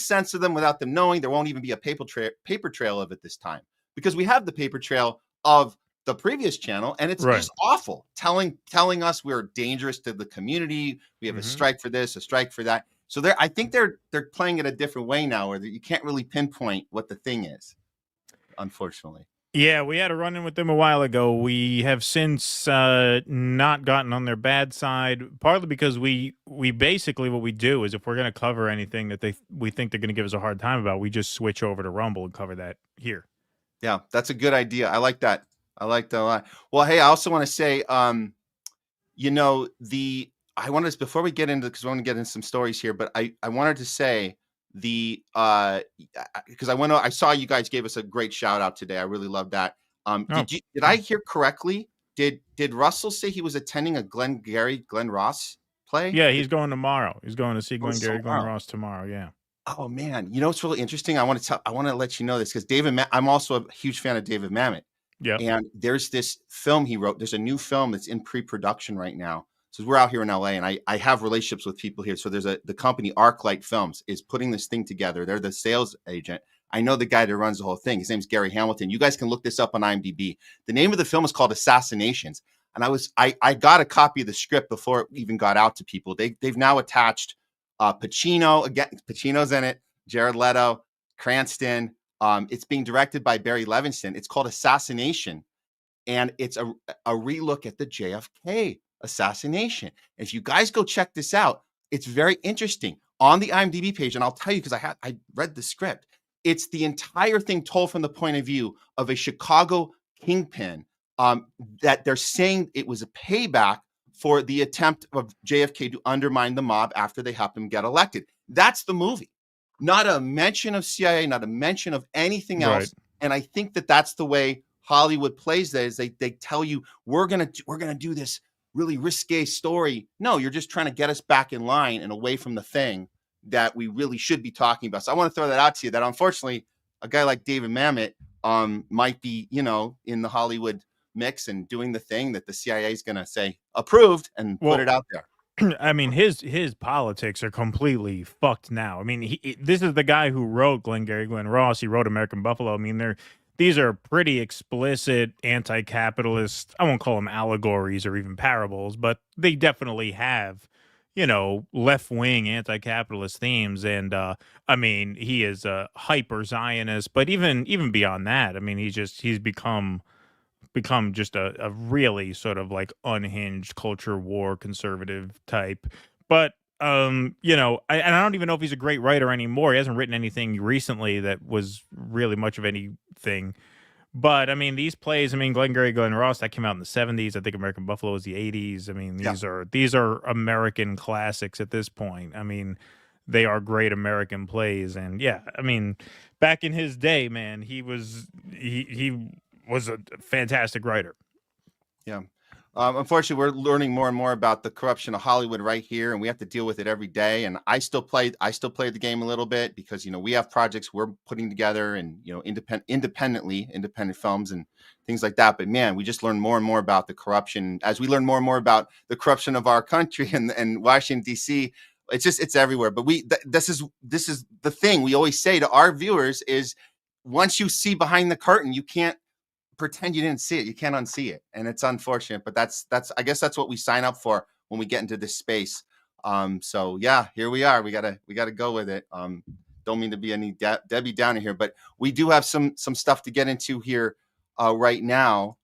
censor them without them knowing. There won't even be a paper trail of it this time, because we have the paper trail of the previous channel, and it's just awful, telling us we're dangerous to the community. We have a strike for this, a strike for that. So I think they're playing it a different way now, where you can't really pinpoint what the thing is, unfortunately. Yeah, we had a run-in with them a while ago. We have since not gotten on their bad side, partly because we basically, what we do is if we're going to cover anything that we think they're going to give us a hard time about, we just switch over to Rumble and cover that here. Yeah, that's a good idea. I like that. I like that a lot. Well, hey, I also want to say, I wanted to, before we get into, because we want to get into some stories here, but I wanted to say because I saw you guys gave us a great shout out today. I really love that. Did I hear correctly? Did Russell say he was attending a Glenn Ross play? Yeah, he's going tomorrow. He's going to see Glenn Ross tomorrow. Yeah. Oh man, it's really interesting. I want to let you know this because I'm also a huge fan of David Mamet. Yeah. And there's this film he wrote. There's a new film that's in pre-production right now. So we're out here in LA, and I have relationships with people here. So there's the company ArcLight Films is putting this thing together. They're the sales agent. I know the guy that runs the whole thing. His name's Gary Hamilton. You guys can look this up on IMDb. The name of the film is called Assassinations. And I got a copy of the script before it even got out to people. They've now attached Pacino. Again, Pacino's in it. Jared Leto, Cranston. It's being directed by Barry Levinson. It's called Assassination. And it's a relook at the JFK assassination. If you guys go check this out, it's very interesting on the IMDb page. And I'll tell you, because I read the script, it's the entire thing told from the point of view of a Chicago kingpin, that they're saying it was a payback for the attempt of JFK to undermine the mob after they helped him get elected. That's the movie. Not a mention of CIA, not a mention of anything else. Right. And I think that's the way Hollywood plays that, is they tell you we're gonna do this really risque story. No, you're just trying to get us back in line and away from the thing that we really should be talking about. So I want to throw that out to you, that unfortunately a guy like David Mamet might be, in the Hollywood mix and doing the thing that the CIA is going to say approved and put it out there. I mean, his politics are completely fucked now. I mean, this is the guy who wrote Glenn Ross. He wrote American Buffalo. I mean, these are pretty explicit anti-capitalist, I won't call them allegories or even parables, but they definitely have, left-wing anti-capitalist themes. And I mean, he is a hyper Zionist, but even beyond that, I mean, he's become just a really sort of like unhinged culture war conservative type. But I don't even know if he's a great writer anymore. He hasn't written anything recently that was really much of anything. But I mean, these plays, Glenn Ross, that came out in the 70s. I think American Buffalo was the 80s. I mean, these are American classics at this point. I mean, they are great American plays. And yeah, I mean, back in his day, man, he was a fantastic writer. Yeah. Unfortunately, we're learning more and more about the corruption of Hollywood right here, and we have to deal with it every day. And I still play the game a little bit because, we have projects we're putting together and, independent films and things like that. But man, we just learn more and more about the corruption as we learn more and more about the corruption of our country and Washington, D.C. It's everywhere. But this is the thing we always say to our viewers is once you see behind the curtain, you can't pretend you didn't see it. You can't unsee it, and it's unfortunate, but that's I guess that's what we sign up for when we get into this space. So yeah, here we are. We gotta go with it. Don't mean to be any Debbie Downer here, but we do have some stuff to get into here right now.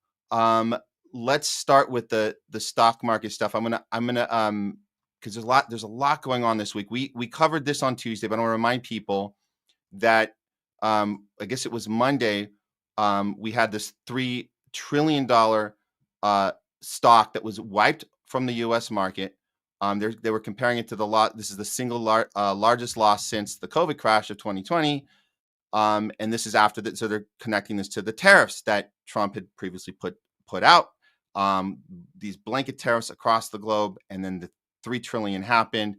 Let's start with the stock market stuff. I'm gonna because there's a lot going on this week. We covered this on Tuesday, but I want to remind people that I guess it was Monday. We had this $3 trillion stock that was wiped from the U.S. market. They were comparing it to this is the single largest loss since the COVID crash of 2020. And this is after that. So they're connecting this to the tariffs that Trump had previously put out. These blanket tariffs across the globe. And then the $3 trillion happened.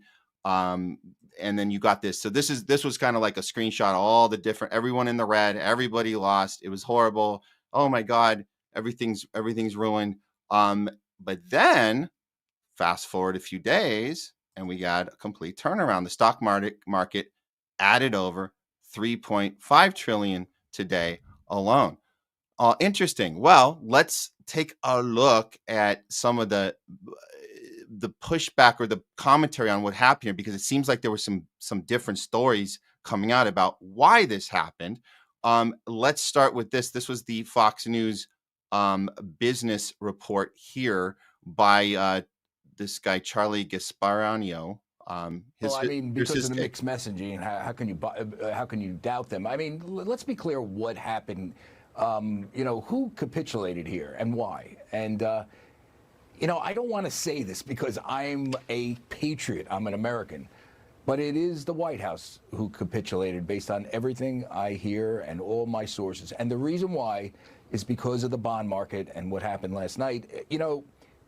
And then you got this. So this was kind of like a screenshot of all the different, everyone in the red, everybody lost. It was horrible. Oh my God, everything's ruined. But then fast forward a few days and we got a complete turnaround. The stock market added over 3.5 trillion today alone. Interesting. Well, let's take a look at some of the pushback or the commentary on what happened here, because it seems like there were some different stories coming out about why this happened. Let's start with this. This was the Fox News business report here by this guy, Charlie Gasparino. Because of the mixed messaging, how can you doubt them? I mean, let's be clear what happened. Who capitulated here and why? And I don't want to say this because I'm a patriot. I'm an American. But it is the White House who capitulated based on everything I hear and all my sources. And the reason why is because of the bond market and what happened last night.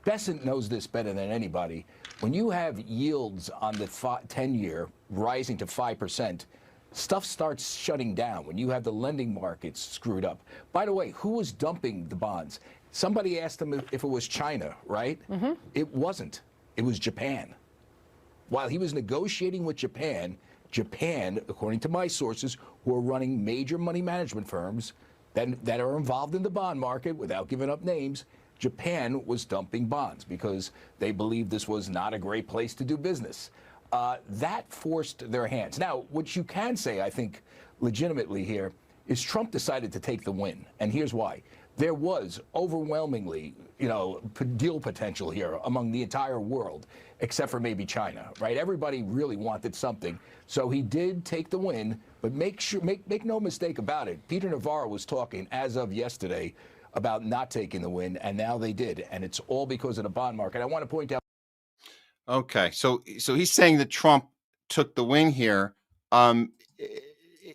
Bessent knows this better than anybody. When you have yields on the 10-year rising to 5%, stuff starts shutting down. When you have the lending markets screwed up. By the way, who was dumping the bonds? Somebody asked him if it was China, right? Mm-hmm. It wasn't. It was Japan. While he was negotiating with Japan, according to my sources, who are running major money management firms that are involved in the bond market, without giving up names, Japan was dumping bonds because they believed this was not a great place to do business. That forced their hands. Now, what you can say, I think, legitimately here, is Trump decided to take the win. And here's why. There was overwhelmingly, deal potential here among the entire world, except for maybe China, right? Everybody really wanted something. So he did take the win, but make no mistake about it. Peter Navarro was talking as of yesterday about not taking the win, and now they did. And it's all because of the bond market. I want to point out. Okay. So he's saying that Trump took the win here.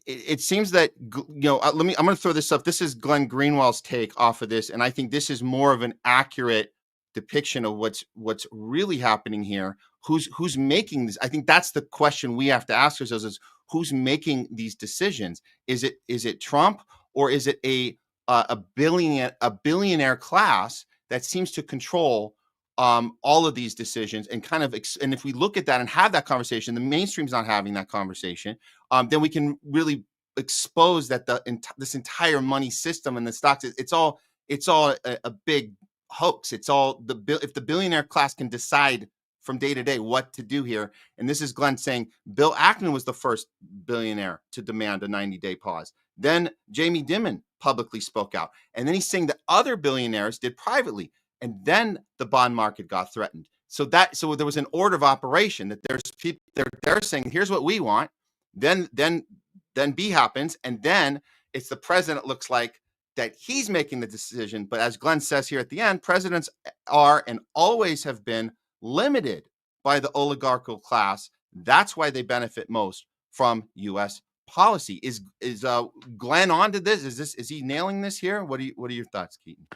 It seems that, I'm going to throw this up. This is Glenn Greenwald's take off of this. And I think this is more of an accurate depiction of what's really happening here. Who's making this? I think that's the question we have to ask ourselves is who's making these decisions? Is it Trump, or is it a billionaire class that seems to control all of these decisions and and if we look at that and have that conversation, the mainstream's not having that conversation, then we can really expose that this entire money system and the stocks, it's all a big hoax. It's all if the billionaire class can decide from day to day what to do here. And this is Glenn saying Bill Ackman was the first billionaire to demand a 90-day pause. Then Jamie Dimon publicly spoke out. And then he's saying that other billionaires did privately. And then the bond market got threatened. So there was an order of operation that there's people they're saying, here's what we want. Then B happens. And then it's the president, looks like, that he's making the decision. But as Glenn says here at the end, presidents are and always have been limited by the oligarchical class. That's why they benefit most from U.S. policy. Is Glenn onto this? Is he nailing this here? What are your thoughts, Keaton?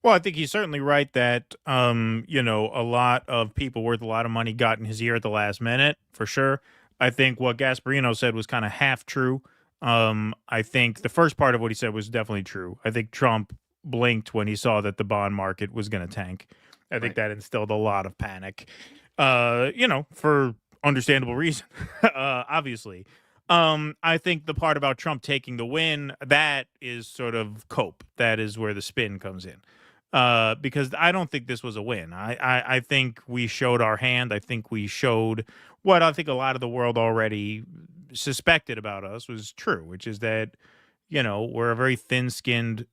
Well, I think he's certainly right that, a lot of people worth a lot of money got in his ear at the last minute, for sure. I think what Gasparino said was kind of half true. I think the first part of what he said was definitely true. I think Trump blinked when he saw that the bond market was going to tank. I think that instilled a lot of panic, for understandable reason, obviously. I think the part about Trump taking the win, that is sort of cope. That is where the spin comes in. Because I don't think this was a win. I think we showed our hand. I think we showed what I think a lot of the world already suspected about us was true, which is that, we're a very thin-skinned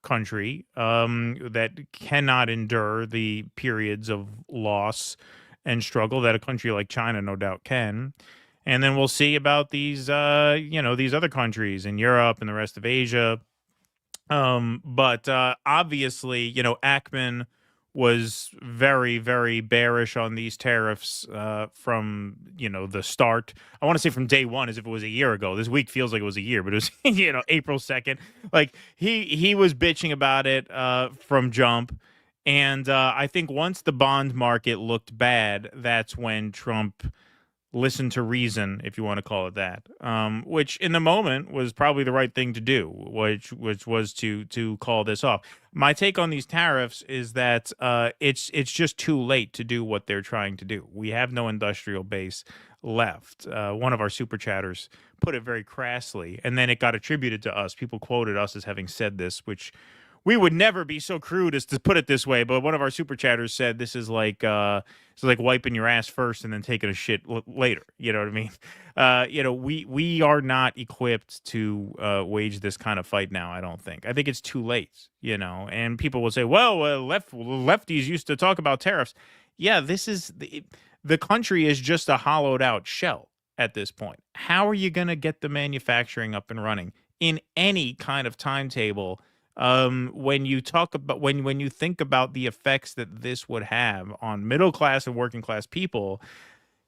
country that cannot endure the periods of loss and struggle that a country like China no doubt can. And then we'll see about these, these other countries in Europe and the rest of Asia. But obviously, Ackman was very, very bearish on these tariffs from, the start. I want to say from day one, as if it was a year ago. This week feels like it was a year, but it was, April 2nd. Like he was bitching about it from jump. And I think once the bond market looked bad, that's when Trump listened to reason, if you want to call it that, which in the moment was probably the right thing to do, which was to call this off. My take on these tariffs is that it's just too late to do what they're trying to do. We have no industrial base left. One of our super chatters put it very crassly, and then it got attributed to us. People quoted us as having said this, which we would never be so crude as to put it this way, but one of our super chatters said this is like wiping your ass first and then taking a shit later. You know what I mean? We are not equipped to wage this kind of fight now. I don't think. I think it's too late. And people will say, "Well, lefties used to talk about tariffs." Yeah, this is the country is just a hollowed out shell at this point. How are you going to get the manufacturing up and running in any kind of timetable? When you talk about when you think about the effects that this would have on middle class and working class people,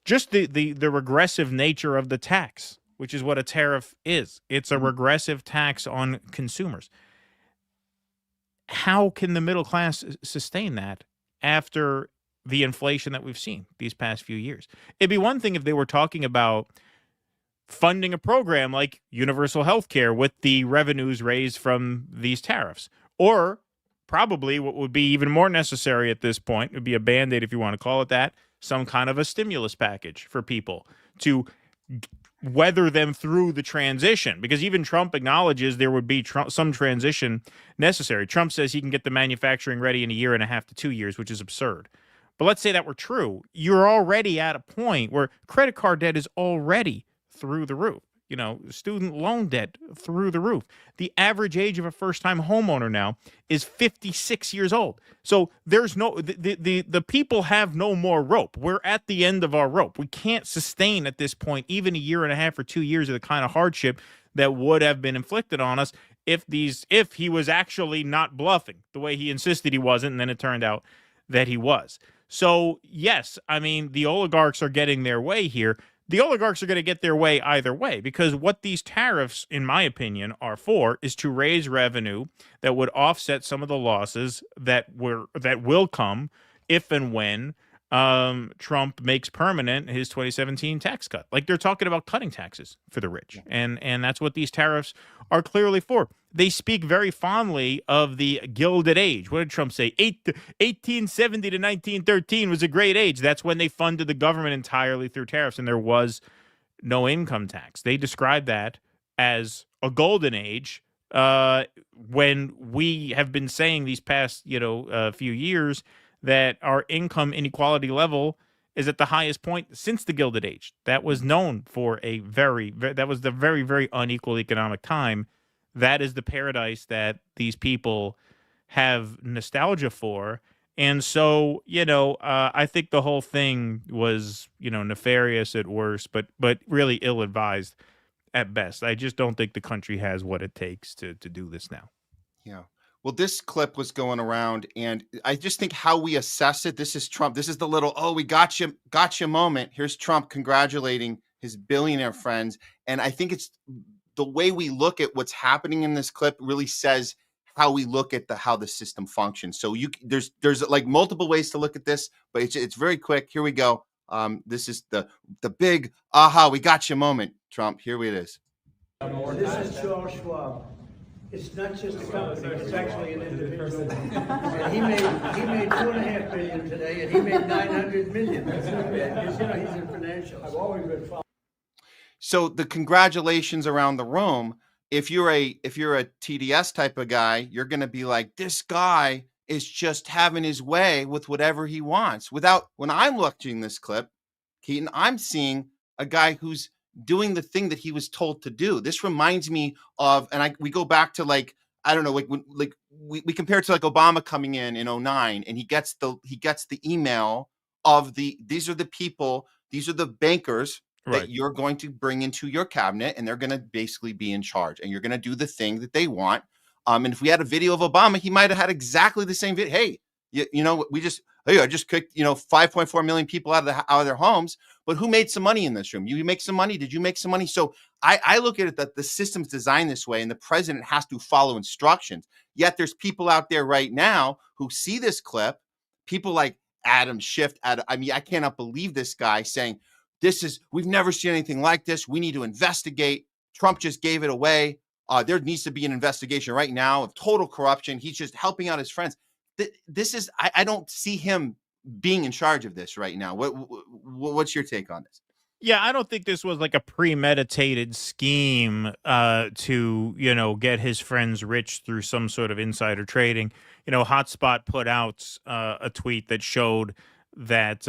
just the regressive nature of the tax, which is what a tariff is. It's a regressive tax on consumers. How can the middle class sustain that after the inflation that we've seen these past few years? It'd be one thing if they were talking about funding a program like universal health care with the revenues raised from these tariffs. Or probably what would be even more necessary at this point would be a Band-Aid, if you want to call it that, some kind of a stimulus package for people to weather them through the transition. Because even Trump acknowledges there would be some transition necessary. Trump says he can get the manufacturing ready in 1.5 to 2 years, which is absurd. But let's say that were true. You're already at a point where credit card debt is already through the roof, student loan debt through the roof. The average age of a first-time homeowner now is 56 years old. So there's the people have no more rope. We're at the end of our rope. We can't sustain at this point even 1.5 or 2 years of the kind of hardship that would have been inflicted on us if he was actually not bluffing the way he insisted he wasn't, and then it turned out that he was. So yes, I mean, the oligarchs are getting their way here. The oligarchs are going to get their way either way, because what these tariffs, in my opinion, are for is to raise revenue that would offset some of the losses that will come if and when Trump makes permanent his 2017 tax cut. Like, they're talking about cutting taxes for the rich, and that's what these tariffs are clearly for. They speak very fondly of the Gilded Age. What did Trump say? 1870 to 1913 was a great age. That's when they funded the government entirely through tariffs, and there was no income tax. They described that as a golden age when we have been saying these past few years that our income inequality level is at the highest point since the Gilded Age. That was known for that was the very, very unequal economic time. That is the paradise that these people have nostalgia for. And so, I think the whole thing was, nefarious at worst, but really ill-advised at best. I just don't think the country has what it takes to do this now. Yeah. Well, this clip was going around, and I just think how we assess it, this is Trump. This is the little, we got you moment. Here's Trump congratulating his billionaire friends. And I think it's the way we look at what's happening in this clip really says how we look at how the system functions. So there's like multiple ways to look at this, but it's very quick. Here we go. This is the big aha, we got you moment, Trump. Here it is. This is Charles Schwab. It's not just a company, it's actually an individual. And he made $2.5 billion today, and he made $900 million. That's not bad. He's in financials. I've always been following. So the congratulations around the room. If you're a TDS type of guy, you're going to be like, this guy is just having his way with whatever he wants. When I'm watching this clip, Keaton, I'm seeing a guy who's doing the thing that he was told to do. This reminds me of, and we go back to like, I don't know, we compare it to like Obama coming in 2009, and he gets the email of these are the people, these are the bankers that you're going to bring into your cabinet, and they're going to basically be in charge, and you're going to do the thing that they want. And if we had a video of Obama, he might have had exactly the same video. Hey, I just kicked 5.4 million people out of their homes, but who made some money in this room? You make some money? Did you make some money? So I look at it that the system's designed this way, and the president has to follow instructions. Yet there's people out there right now who see this clip, people like Adam Schiff. I cannot believe this guy saying, we've never seen anything like this. We need to investigate. Trump just gave it away. There needs to be an investigation right now of total corruption. He's just helping out his friends. I don't see him being in charge of this right now. What's your take on this? Yeah, I don't think this was like a premeditated scheme to, get his friends rich through some sort of insider trading. Hotspot put out a tweet that showed that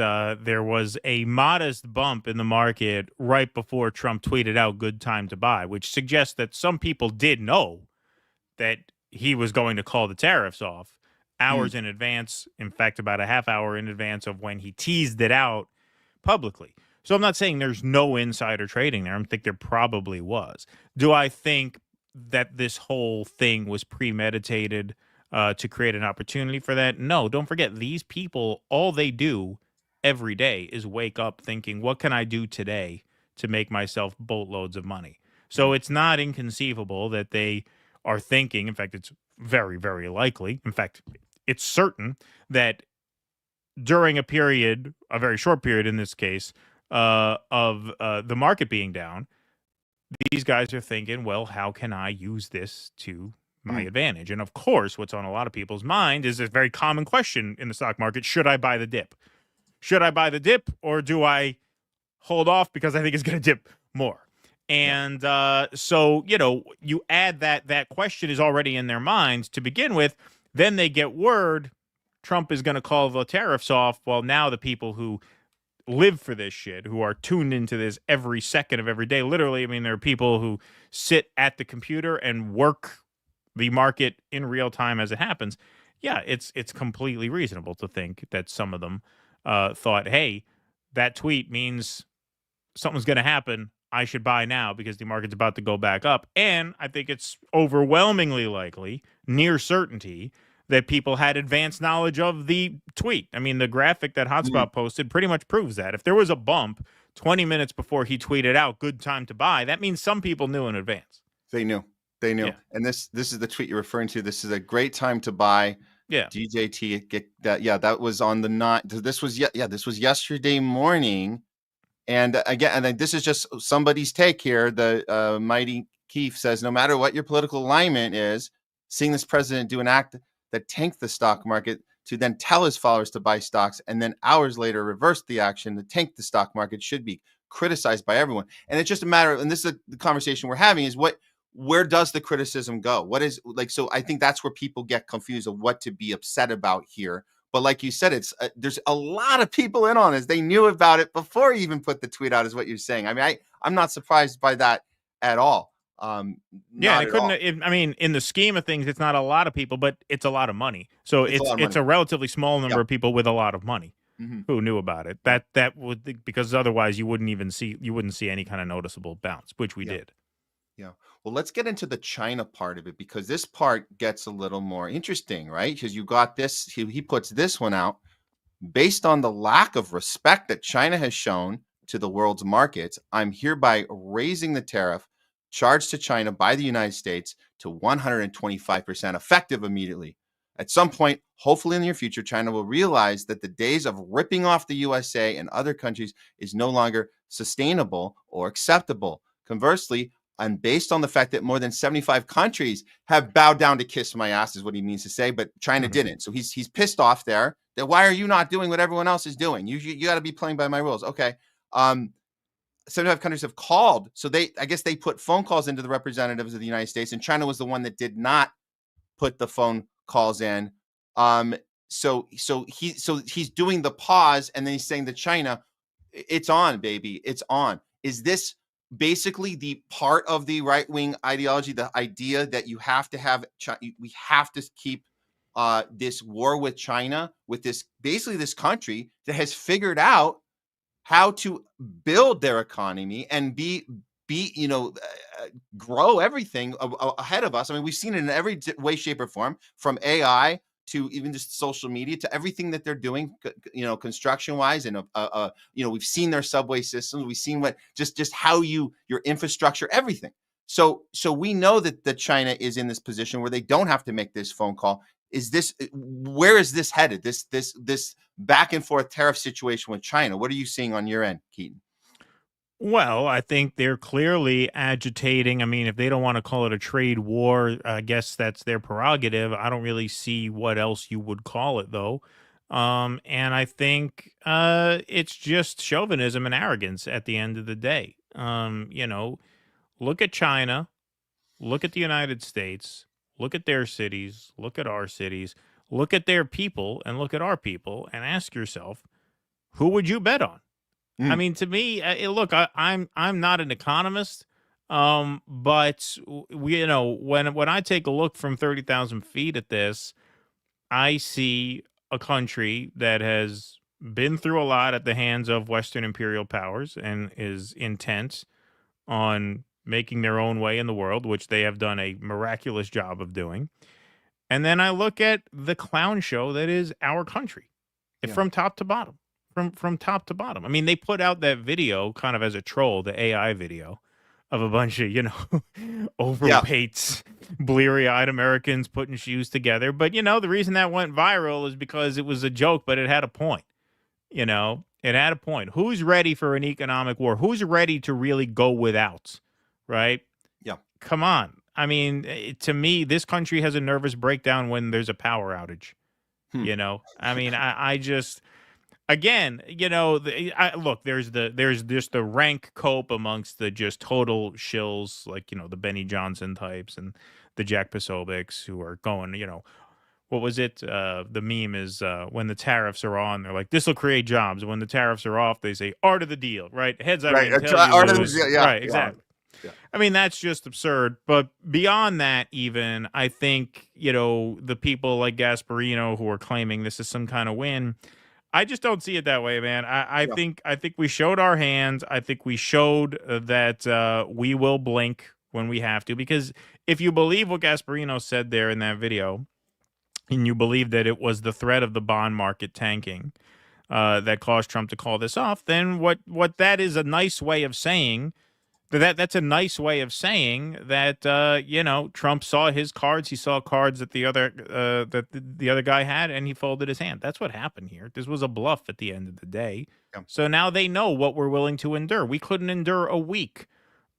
there was a modest bump in the market right before Trump tweeted out "good time to buy," which suggests that some people did know that he was going to call the tariffs off hours in advance. In fact, about a half hour in advance of when he teased it out publicly. So I'm not saying there's no insider trading there. I think there probably was. Do I think that this whole thing was premeditated to create an opportunity for that? No. Don't forget, these people, all they do every day is wake up thinking, what can I do today to make myself boatloads of money? So it's not inconceivable that they are thinking, in fact, it's very, very likely, in fact, it's certain that during a period, a very short period in this case, of the market being down, these guys are thinking, well, how can I use this to my advantage? And of course, what's on a lot of people's mind is a very common question in the stock market. Should I buy the dip? Should I buy the dip, or do I hold off because I think it's going to dip more? And so, you add that question is already in their minds to begin with. Then they get word Trump is going to call the tariffs off. Well, now the people who live for this shit, who are tuned into this every second of every day, literally, there are people who sit at the computer and work the market in real time as it happens. Yeah, it's completely reasonable to think that some of them thought, hey, that tweet means something's going to happen. I should buy now because the market's about to go back up. And I think it's overwhelmingly likely, near certainty, that people had advanced knowledge of the tweet. The graphic that Hotspot posted pretty much proves that. If there was a bump 20 minutes before he tweeted out "good time to buy," that means some people knew in advance. They knew. Yeah. And this is the tweet you're referring to. This is a great time to buy. Yeah. DJT, get that. Yeah, that was on the night. This was yesterday morning. And again, and this is just somebody's take here. The Mighty Keefe says, no matter what your political alignment is, seeing this president do an act that tanked the stock market to then tell his followers to buy stocks and then hours later reverse the action that tanked the stock market should be criticized by everyone. And it's just a matter of, and this is the conversation we're having, is where does the criticism go? So I think that's where people get confused of what to be upset about here. But like you said, it's there's a lot of people in on this. They knew about it before he even put the tweet out, is what you're saying. I'm not surprised by that at all. Yeah, in the scheme of things, it's not a lot of people, but it's a lot of money. So it's a relatively small number of people with a lot of money who knew about it. That would, because otherwise you wouldn't see any kind of noticeable bounce, which we did. Yeah. Well, let's get into the China part of it, because this part gets a little more interesting, right? Because you got this, he puts this one out. Based on the lack of respect that China has shown to the world's markets, I'm hereby raising the tariff charged to China by the United States to 125% effective immediately. At some point, hopefully in the near future, China will realize that the days of ripping off the USA and other countries is no longer sustainable or acceptable. Conversely, and based on the fact that more than 75 countries have bowed down to kiss my ass is what he means to say, but China didn't. So he's pissed off there that why are you not doing what everyone else is doing? You got to be playing by my rules. Okay. 75 countries have called. So I guess they put phone calls into the representatives of the United States, and China was the one that did not put the phone calls in. So he's doing the pause, and then he's saying to China, it's on, baby, it's on. Is this basically the part of the right-wing ideology, the idea that we have to keep this war with China, with this basically this country that has figured out how to build their economy and grow everything ahead of us? I mean, we've seen it in every way, shape, or form, from AI to even just social media to everything that they're doing, construction wise. And, we've seen their subway systems. We've seen just how your infrastructure, everything. So we know that China is in this position where they don't have to make this phone call. Where is this headed? This back and forth tariff situation with China. What are you seeing on your end, Keaton? Well, I think they're clearly agitating. I mean, if they don't want to call it a trade war, I guess that's their prerogative. I don't really see what else you would call it, though. And I think it's just chauvinism and arrogance at the end of the day. Look at China, look at the United States, look at their cities, look at our cities, look at their people, and look at our people, and ask yourself, who would you bet on? I mean, to me, look, I'm not an economist, but when I take a look from 30,000 feet at this, I see a country that has been through a lot at the hands of Western imperial powers and is intent on making their own way in the world, which they have done a miraculous job of doing. And then I look at the clown show that is our country, from top to bottom. From top to bottom. I mean, they put out that video kind of as a troll, the AI video of a bunch of, overweight, bleary-eyed Americans putting shoes together. But, the reason that went viral is because it was a joke, but it had a point. It had a point. Who's ready for an economic war? Who's ready to really go without, right? Yeah. Come on. I mean, to me, this country has a nervous breakdown when there's a power outage. I mean, I just... Again, look, there's just the rank cope amongst the just total shills, like, the Benny Johnson types and the Jack Posobics who are going, what was it? The meme is when the tariffs are on, they're like, this will create jobs. When the tariffs are off, they say, art of the deal, right? Heads I win, tails you lose. Right, exactly. Yeah. I mean, that's just absurd. But beyond that, even, I think, the people like Gasparino who are claiming this is some kind of win, I just don't see it that way, man. I think we showed our hands. I think we showed that we will blink when we have to. Because if you believe what Gasparino said there in that video, and you believe that it was the threat of the bond market tanking that caused Trump to call this off, then what that is a nice way of saying that's a nice way of saying that Trump saw his cards. He saw cards that the other guy had, and he folded his hand. That's what happened here. This was a bluff at the end of the day. Yeah. So now they know what we're willing to endure. We couldn't endure a week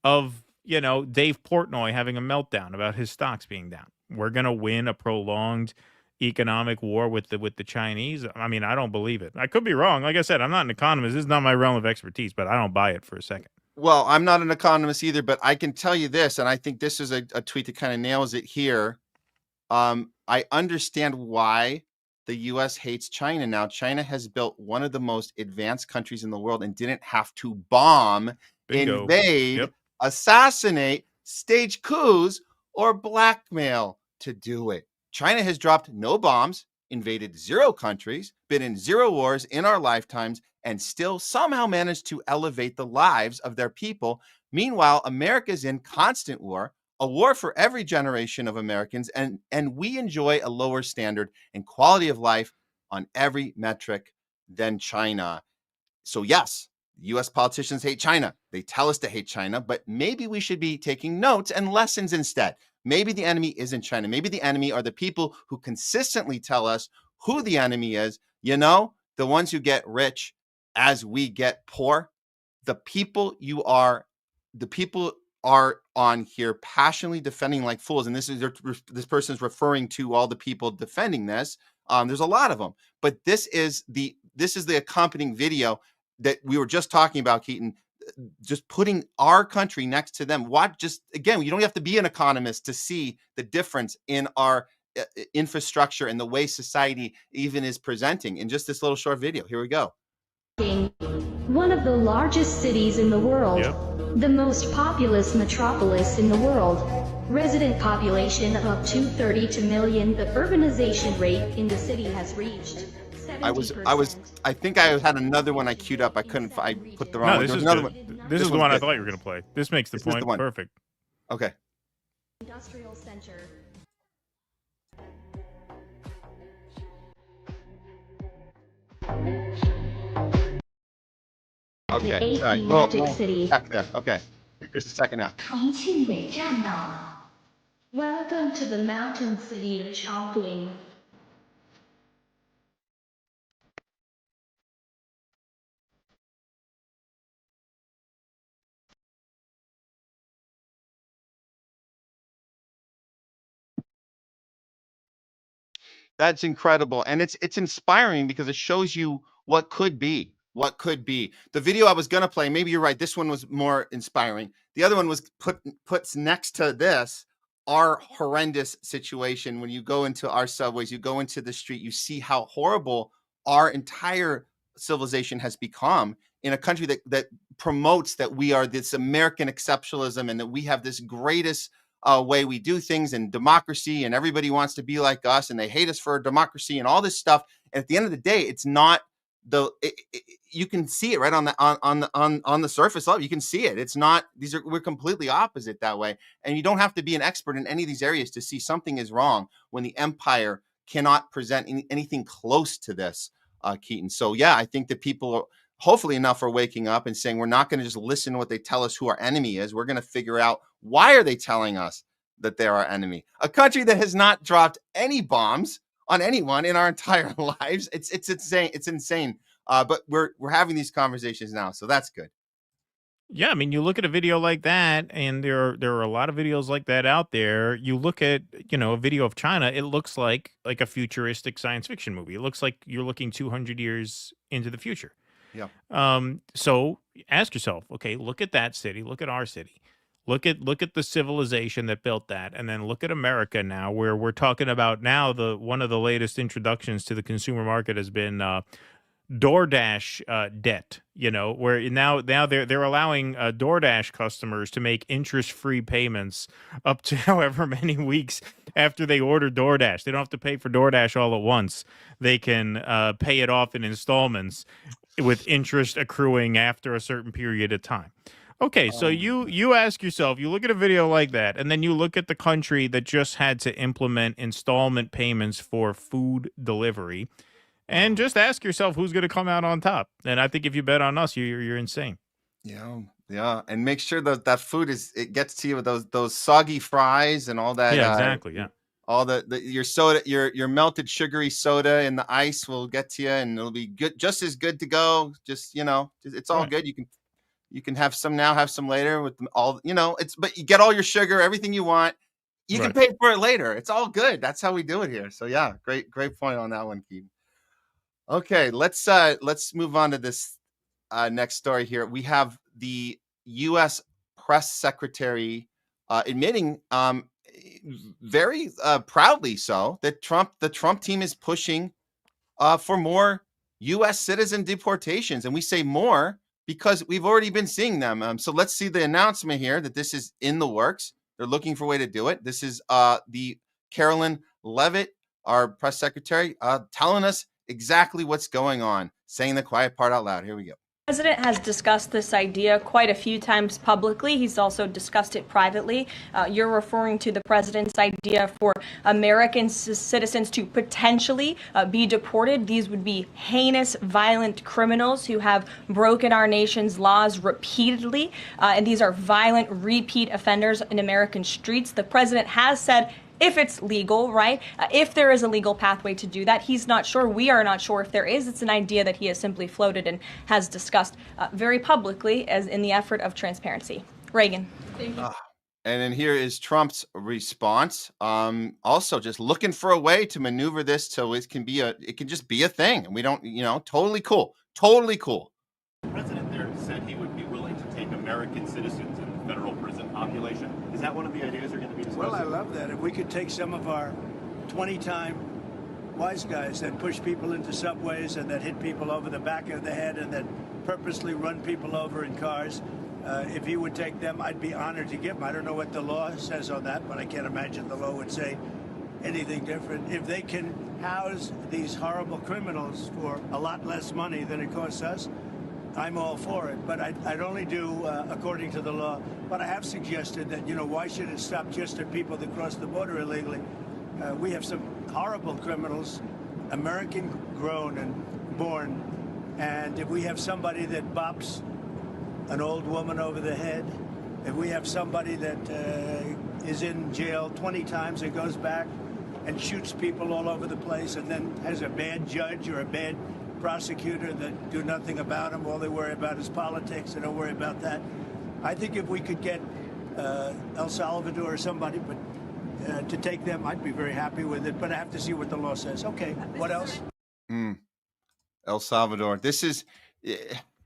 of Dave Portnoy having a meltdown about his stocks being down. We're gonna win a prolonged economic war with the Chinese. I mean, I don't believe it. I could be wrong. Like I said, I'm not an economist. This is not my realm of expertise, but I don't buy it for a second. Well, I'm not an economist either, but I can tell you this, and I think this is a tweet that kind of nails it here. I understand why the U.S. hates China now. China has built one of the most advanced countries in the world and didn't have to bomb, invade, assassinate, stage coups, or blackmail to do it. China has dropped no bombs, invaded 0 countries, been in 0 wars in our lifetimes, and still somehow managed to elevate the lives of their people. Meanwhile, America's in constant war, a war for every generation of Americans, and we enjoy a lower standard and quality of life on every metric than China. So yes, U.S. politicians hate China. They tell us to hate China, but maybe we should be taking notes and lessons instead. Maybe the enemy isn't China. Maybe the enemy are the people who consistently tell us who the enemy is. You know, the ones who get rich as we get poor. The people are on here passionately defending like fools. And this person's referring to all the people defending this. There's a lot of them, but this is the accompanying video that we were just talking about, Keaton, just putting our country next to them. Again, you don't have to be an economist to see the difference in our infrastructure and the way society even is presenting in just this little short video. Here we go. One of the largest cities in the world, the most populous metropolis in the world, resident population of up to 32 million. The urbanization rate in the city has reached 70%. I think I had another one I queued up. I put the wrong one. This is another good. one. This is the one I thought you were going to play. This makes the point perfect. Okay. Industrial center. Okay. All right. City. Back there. Okay. Here's the second half. Welcome to the mountain city of Chongqing. That's incredible. And it's inspiring because it shows you what could be. What could be. The video I was going to play, maybe you're right, this one was more inspiring. The other one was puts next to this our horrendous situation. When you go into our subways, you go into the street, you see how horrible our entire civilization has become in a country that promotes that we are this American exceptionalism and that we have this greatest way we do things and democracy, and everybody wants to be like us, and they hate us for our democracy and all this stuff. And at the end of the day, it's not you can see it right on the surface level. You can see it. It's not, we're completely opposite that way. And you don't have to be an expert in any of these areas to see something is wrong when the empire cannot present anything close to this, Keaton. So yeah, I think that people are, hopefully enough, are waking up and saying, we're not going to just listen to what they tell us who our enemy is. We're going to figure out, why are they telling us that they're our enemy? A country that has not dropped any bombs on anyone in our entire lives. It's insane. It's insane. But we're having these conversations now, so that's good. Yeah, I mean, you look at a video like that, and there are a lot of videos like that out there. You look at, a video of China, it looks like a futuristic science fiction movie. It looks like you're looking 200 years into the future. Yeah. So ask yourself, okay, look at that city, look at our city. Look at the civilization that built that, and then look at America now, where we're talking about now one of the latest introductions to the consumer market has been DoorDash debt. Where now they're allowing DoorDash customers to make interest-free payments up to however many weeks after they order DoorDash. They don't have to pay for DoorDash all at once. They can pay it off in installments with interest accruing after a certain period of time. Okay, so you ask yourself, you look at a video like that, and then you look at the country that just had to implement installment payments for food delivery, and just ask yourself who's going to come out on top. And I think if you bet on us, you're insane. Yeah, and make sure that food it gets to you with those soggy fries and all that. Yeah, exactly. Yeah, all your soda, your melted sugary soda and the ice will get to you, and it'll be good, just as good to go. Just it's all good. You can have some now, have some later with all, but you get all your sugar, everything you want. You can pay for it later. It's all good. That's how we do it here. So yeah, great point on that one, Keaton. Okay, let's move on to this next story here. We have the U.S. Press Secretary admitting very proudly so that the Trump team is pushing for more U.S. citizen deportations. And we say more because we've already been seeing them. So let's see the announcement here that this is in the works. They're looking for a way to do it. This is the Carolyn Leavitt, our press secretary, telling us exactly what's going on, saying the quiet part out loud. Here we go. The president has discussed this idea quite a few times publicly. He's also discussed it privately. You're referring to the president's idea for American citizens to potentially be deported. These would be heinous, violent criminals who have broken our nation's laws repeatedly, and these are violent repeat offenders in American streets. The president has said, if it's legal, right? If there is a legal pathway to do that, he's not sure. We are not sure if there is. It's an idea that he has simply floated and has discussed very publicly as in the effort of transparency. Reagan. And then here is Trump's response. Also, just looking for a way to maneuver this so it can just be a thing, and we don't, totally cool, totally cool. The president there said he would be willing to take American citizens in the federal prison population. Is that one of the ideas you're going to be discussing? Well, I love that. If we could take some of our 20-time wise guys that push people into subways and that hit people over the back of the head and that purposely run people over in cars, if he would take them, I'd be honored to give them. I don't know what the law says on that, but I can't imagine the law would say anything different. If they can house these horrible criminals for a lot less money than it costs us, I'm all for it, but I'd only do according to the law. But I have suggested that, why should it stop just at people that cross the border illegally? We have some horrible criminals, American grown and born, and if we have somebody that bops an old woman over the head, if we have somebody that is in jail 20 times and goes back and shoots people all over the place and then has a bad judge or a bad prosecutor that do nothing about him, all they worry about is politics, they don't worry about that. I think if we could get El Salvador or somebody to take them, I'd be very happy with it, but I have to see what the law says. Okay, what else? El Salvador. This is,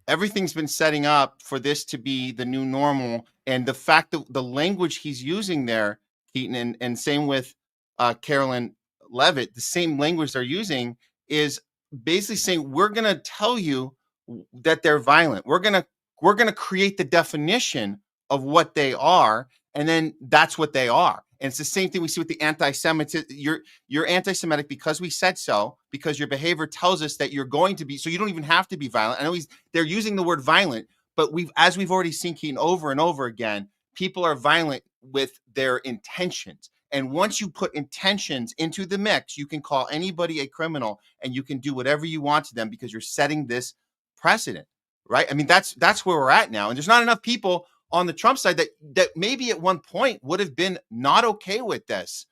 everything's been setting up for this to be the new normal, and the fact that the language he's using there, Keaton, and same with Carolyn Levitt, the same language they're using is basically saying, we're going to tell you that they're violent. We're going to create the definition of what they are, and then that's what they are. And it's the same thing we see with the anti-Semitism. You're anti-Semitic because we said so, because your behavior tells us that you're going to be, so you don't even have to be violent. I know they're using the word violent, but as we've already seen, Keaton, over and over again, people are violent with their intentions. And once you put intentions into the mix, you can call anybody a criminal and you can do whatever you want to them because you're setting this precedent, right? I mean, that's where we're at now. And there's not enough people on the Trump side that maybe at one point would have been not okay with this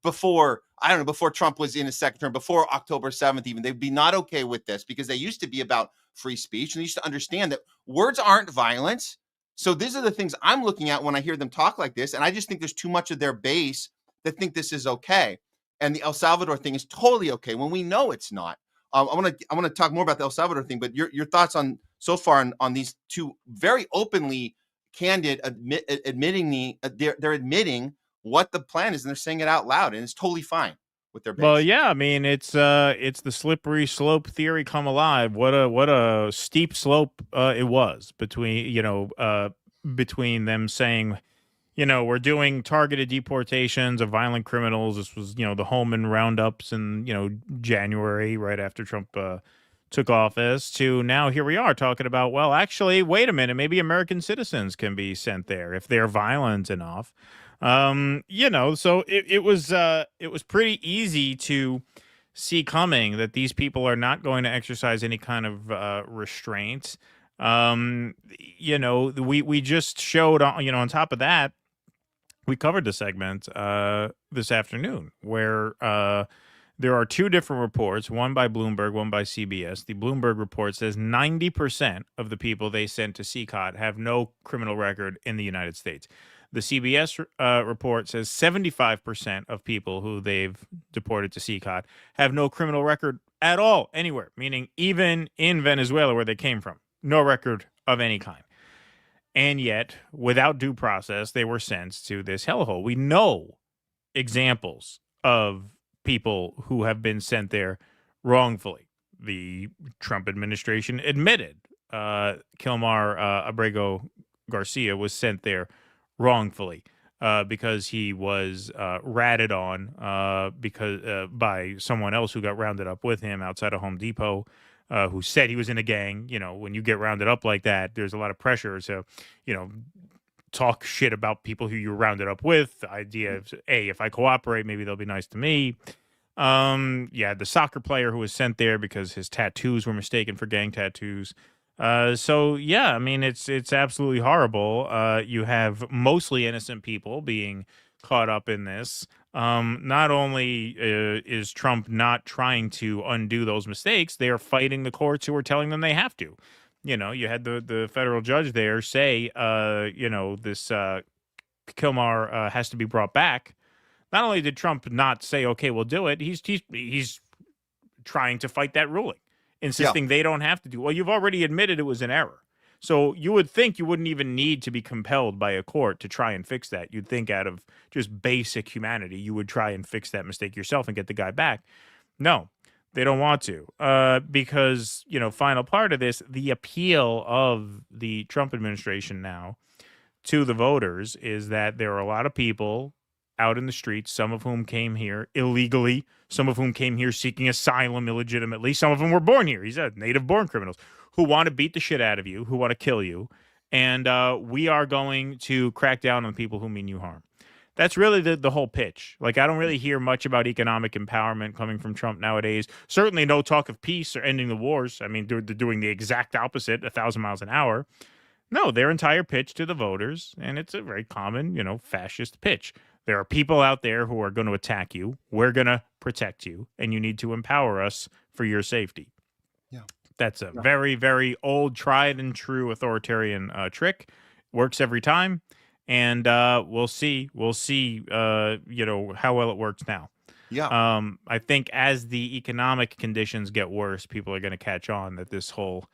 before Trump was in his second term, before October 7th even. They'd be not okay with this because they used to be about free speech, and they used to understand that words aren't violence. So these are the things I'm looking at when I hear them talk like this. And I just think there's too much of their base that think this is okay. And the El Salvador thing is totally okay when we know it's not. I want to talk more about the El Salvador thing, but your thoughts on so far on these two very openly candid admitting they're admitting what the plan is, and they're saying it out loud, and it's totally fine with their base. Well, yeah, I mean it's the slippery slope theory come alive. What a steep slope it was between them saying, we're doing targeted deportations of violent criminals. This was the Holman roundups in January, right after Trump took office, to now here we are talking about, well, actually, wait a minute, maybe American citizens can be sent there if they're violent enough. So it was pretty easy to see coming that these people are not going to exercise any kind of restraint. We just showed, on top of that, we covered the segment this afternoon where there are two different reports, one by Bloomberg, one by CBS. The Bloomberg report says 90% of the people they sent to CECOT have no criminal record in the United States. The CBS report says 75% of people who they've deported to CECOT have no criminal record at all, anywhere, meaning even in Venezuela where they came from, no record of any kind. And yet, without due process, they were sent to this hellhole. We know examples of people who have been sent there wrongfully. The Trump administration admitted Kilmar Abrego Garcia was sent there wrongfully because he was ratted on by someone else who got rounded up with him outside of Home Depot who said he was in a gang. You know, when you get rounded up like that, there's a lot of pressure. So, you know, talk shit about people who you rounded up with. The idea of, hey, if I cooperate, maybe they'll be nice to me. Yeah, the soccer player who was sent there because his tattoos were mistaken for gang tattoos. So yeah, I mean, it's absolutely horrible. You have mostly innocent people being caught up in this. Not only is Trump not trying to undo those mistakes, they are fighting the courts who are telling them they have to. You know, you had the federal judge there say, you know, this Kilmar has to be brought back. Not only did Trump not say, okay, we'll do it, he's trying to fight that ruling, insisting they don't have to do. Well, you've already admitted it was an error. So you would think you wouldn't even need to be compelled by a court to try and fix that. You'd think out of just basic humanity, you would try and fix that mistake yourself and get the guy back. No, they don't want to, because, you know, final part of this, the appeal of the Trump administration now to the voters is that there are a lot of people out in the streets, some of whom came here illegally, some of whom came here seeking asylum illegitimately, some of them were born here. He said native-born criminals who want to beat the shit out of you, who want to kill you, and we are going to crack down on people who mean you harm. That's really the whole pitch. Like, I don't really hear much about economic empowerment coming from Trump nowadays. Certainly no talk of peace or ending the wars. I mean, they're doing the exact opposite, 1,000 miles an hour. No, their entire pitch to the voters, and it's a very common, you know, fascist pitch. There are people out there who are going to attack you. We're going to protect you, and you need to empower us for your safety. Yeah. That's a very, very old, tried and true authoritarian trick. Works every time, and we'll see. We'll see, you know, how well it works now. Yeah. I think as the economic conditions get worse, people are going to catch on that this whole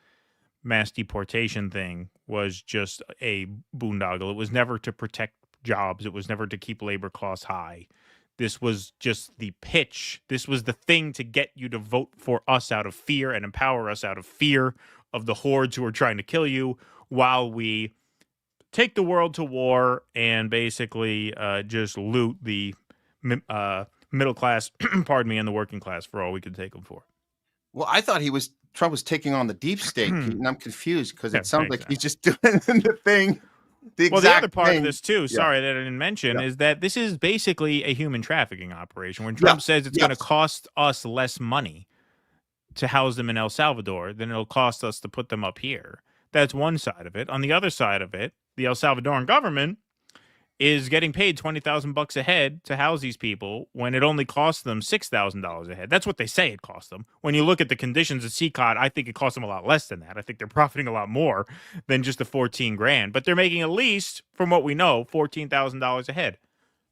mass deportation thing was just a boondoggle. It was never to protect jobs. It was never to keep labor costs high. This was just the pitch. This was the thing to get you to vote for us out of fear and empower us out of fear of the hordes who are trying to kill you, while we take the world to war and basically just loot the middle class, pardon me, and the working class for all we could take them for. Well, I thought Trump was taking on the deep state, and I'm confused because it sounds like he's just doing the thing. The other part of this too, sorry that I didn't mention, is that this is basically a human trafficking operation. When Trump says it's going to cost us less money to house them in El Salvador than it'll cost us to put them up here. That's one side of it. On the other side of it, the El Salvadoran government is getting paid $20,000 a head to house these people when it only costs them $6,000 a head. That's what they say it costs them. When you look at the conditions of CECOT, I think it costs them a lot less than that. I think they're profiting a lot more than just the $14,000, but they're making at least, from what we know, $14,000 a head.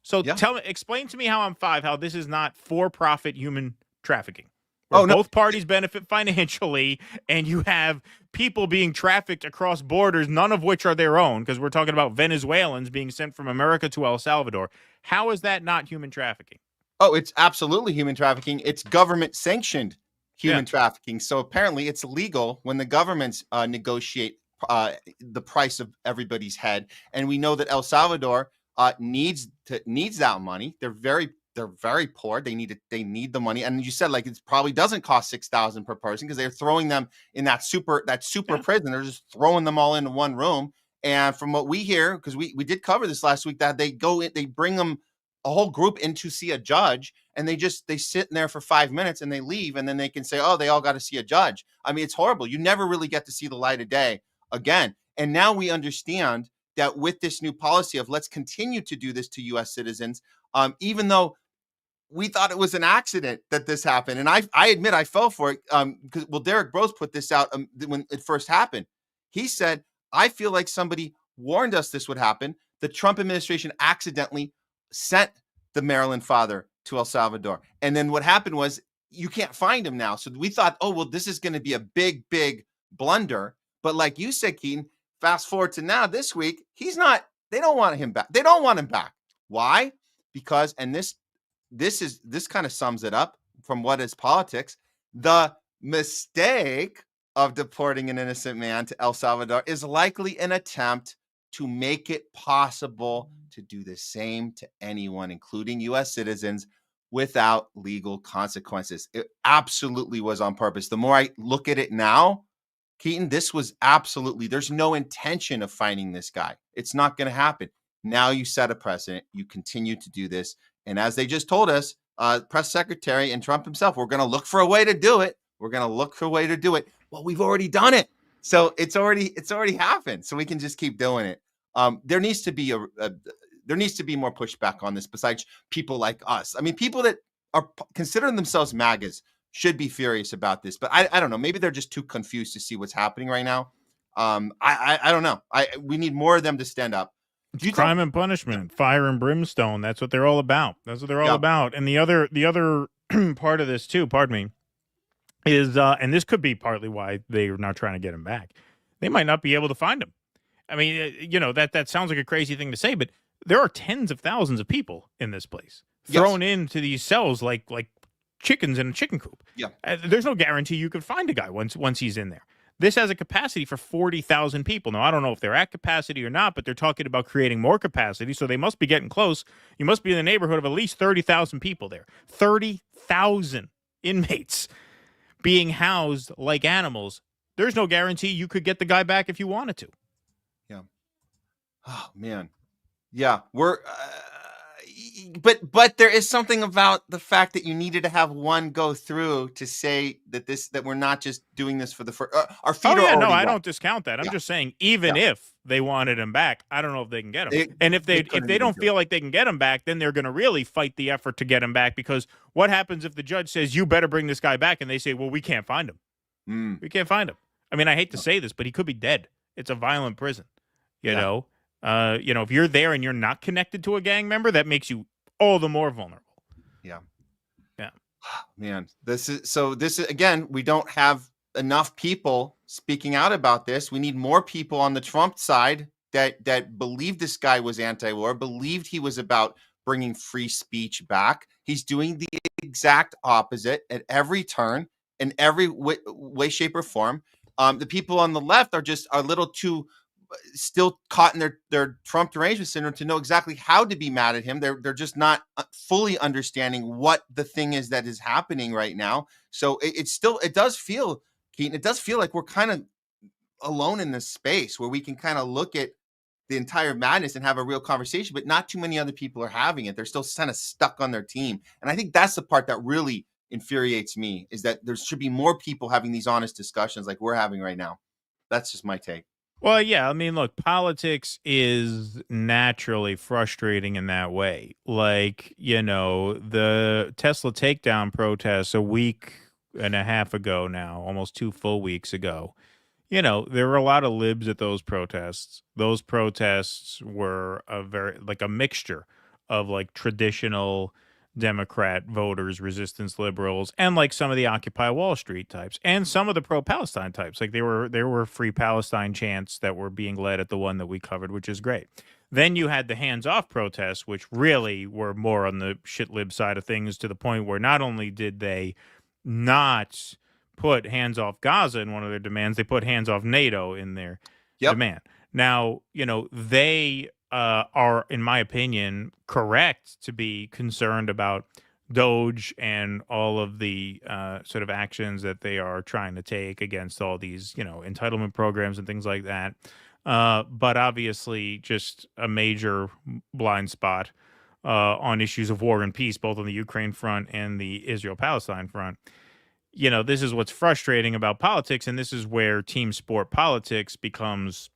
So explain to me how this is not for-profit human trafficking. Both parties benefit financially, and you have people being trafficked across borders, none of which are their own, because we're talking about Venezuelans being sent from America to El Salvador. How is that not human trafficking? Oh, it's absolutely human trafficking. It's government-sanctioned human trafficking. So apparently it's legal when the governments negotiate the price of everybody's head. And we know that El Salvador needs that money. They're very poor. They need the money. And you said, like, it probably doesn't cost $6,000 per person because they're throwing them in that super prison. They're just throwing them all into one room. And from what we hear, because we did cover this last week, that they bring them, a whole group, in to see a judge, and they sit in there for 5 minutes and they leave, and then they can say, oh, they all got to see a judge. I mean, it's horrible. You never really get to see the light of day again. And now we understand that with this new policy of let's continue to do this to U.S. citizens, even though we thought it was an accident that this happened. And I admit I fell for it because, Derek Brose put this out when it first happened. He said, I feel like somebody warned us this would happen. The Trump administration accidentally sent the Maryland father to El Salvador. And then what happened was you can't find him now. So we thought, oh, well, this is going to be a big, big blunder. But like you said, Keaton, fast forward to now this week, they don't want him back. They don't want him back. Why? Because, and this kind of sums it up from what is politics. The mistake of deporting an innocent man to El Salvador is likely an attempt to make it possible to do the same to anyone, including U.S. citizens, without legal consequences. It absolutely was on purpose. The more I look at it now, Keaton, this was absolutely, there's no intention of finding this guy. It's not going to happen. Now you set a precedent. You continue to do this. And as they just told us, Press Secretary and Trump himself, we're going to look for a way to do it. We're going to look for a way to do it. Well, we've already done it. So it's already happened. So we can just keep doing it. There needs to be there needs to be more pushback on this besides people like us. I mean, people that are considering themselves MAGAs should be furious about this, but I don't know. Maybe they're just too confused to see what's happening right now. I don't know. We need more of them to stand up. Crime and punishment, fire and brimstone. That's what they're all about. That's what they're all about. And the other part of this too, pardon me, is and this could be partly why they're not trying to get him back. They might not be able to find him. I mean, that sounds like a crazy thing to say, but there are tens of thousands of people in this place thrown into these cells like chickens in a chicken coop. Yeah. There's no guarantee you could find a guy once he's in there. This has a capacity for 40,000 people. Now, I don't know if they're at capacity or not, but they're talking about creating more capacity, so they must be getting close. You must be in the neighborhood of at least 30,000 people there. 30,000 inmates being housed like animals. There's no guarantee you could get the guy back if you wanted to. Yeah. Oh, man. Yeah, but there is something about the fact that you needed to have one go through to say that we're not just doing this for the first. Our feet are already I don't discount that. I'm just saying, even if they wanted him back, I don't know if they can get him. And if they don't feel like they can get him back, then they're going to really fight the effort to get him back. Because what happens if the judge says you better bring this guy back, and they say, well, we can't find him. We can't find him. I mean, I hate to say this, but he could be dead. It's a violent prison. You know, if you're there and you're not connected to a gang member, that makes you all the more vulnerable. Yeah. Yeah. Man, this is again, we don't have enough people speaking out about this. We need more people on the Trump side that believed this guy was anti-war, believed he was about bringing free speech back. He's doing the exact opposite at every turn, in every way, shape, or form. The people on the left are just a little too still caught in their Trump derangement syndrome to know exactly how to be mad at him. They're just not fully understanding what the thing is that is happening right now. So it does feel, Keaton, it does feel like we're kind of alone in this space where we can kind of look at the entire madness and have a real conversation, but not too many other people are having it. They're still kind of stuck on their team. And I think that's the part that really infuriates me, is that there should be more people having these honest discussions like we're having right now. That's just my take. Well, yeah, I mean, look, politics is naturally frustrating in that way. Like, the Tesla takedown protests a week and a half ago now, almost 2 full weeks ago, there were a lot of libs at those protests. Those protests were a mixture of like traditional Democrat voters, resistance liberals, and like some of the Occupy Wall Street types, and some of the pro-Palestine types. Like there were free Palestine chants that were being led at the one that we covered, which is great. Then you had the hands-off protests, which really were more on the shit-lib side of things, to the point where not only did they not put hands-off Gaza in one of their demands, they put hands-off NATO in their demand. Now, they are, in my opinion, correct to be concerned about Doge and all of the sort of actions that they are trying to take against all these, entitlement programs and things like that. But obviously just a major blind spot on issues of war and peace, both on the Ukraine front and the Israel-Palestine front. This is what's frustrating about politics, and this is where team sport politics becomes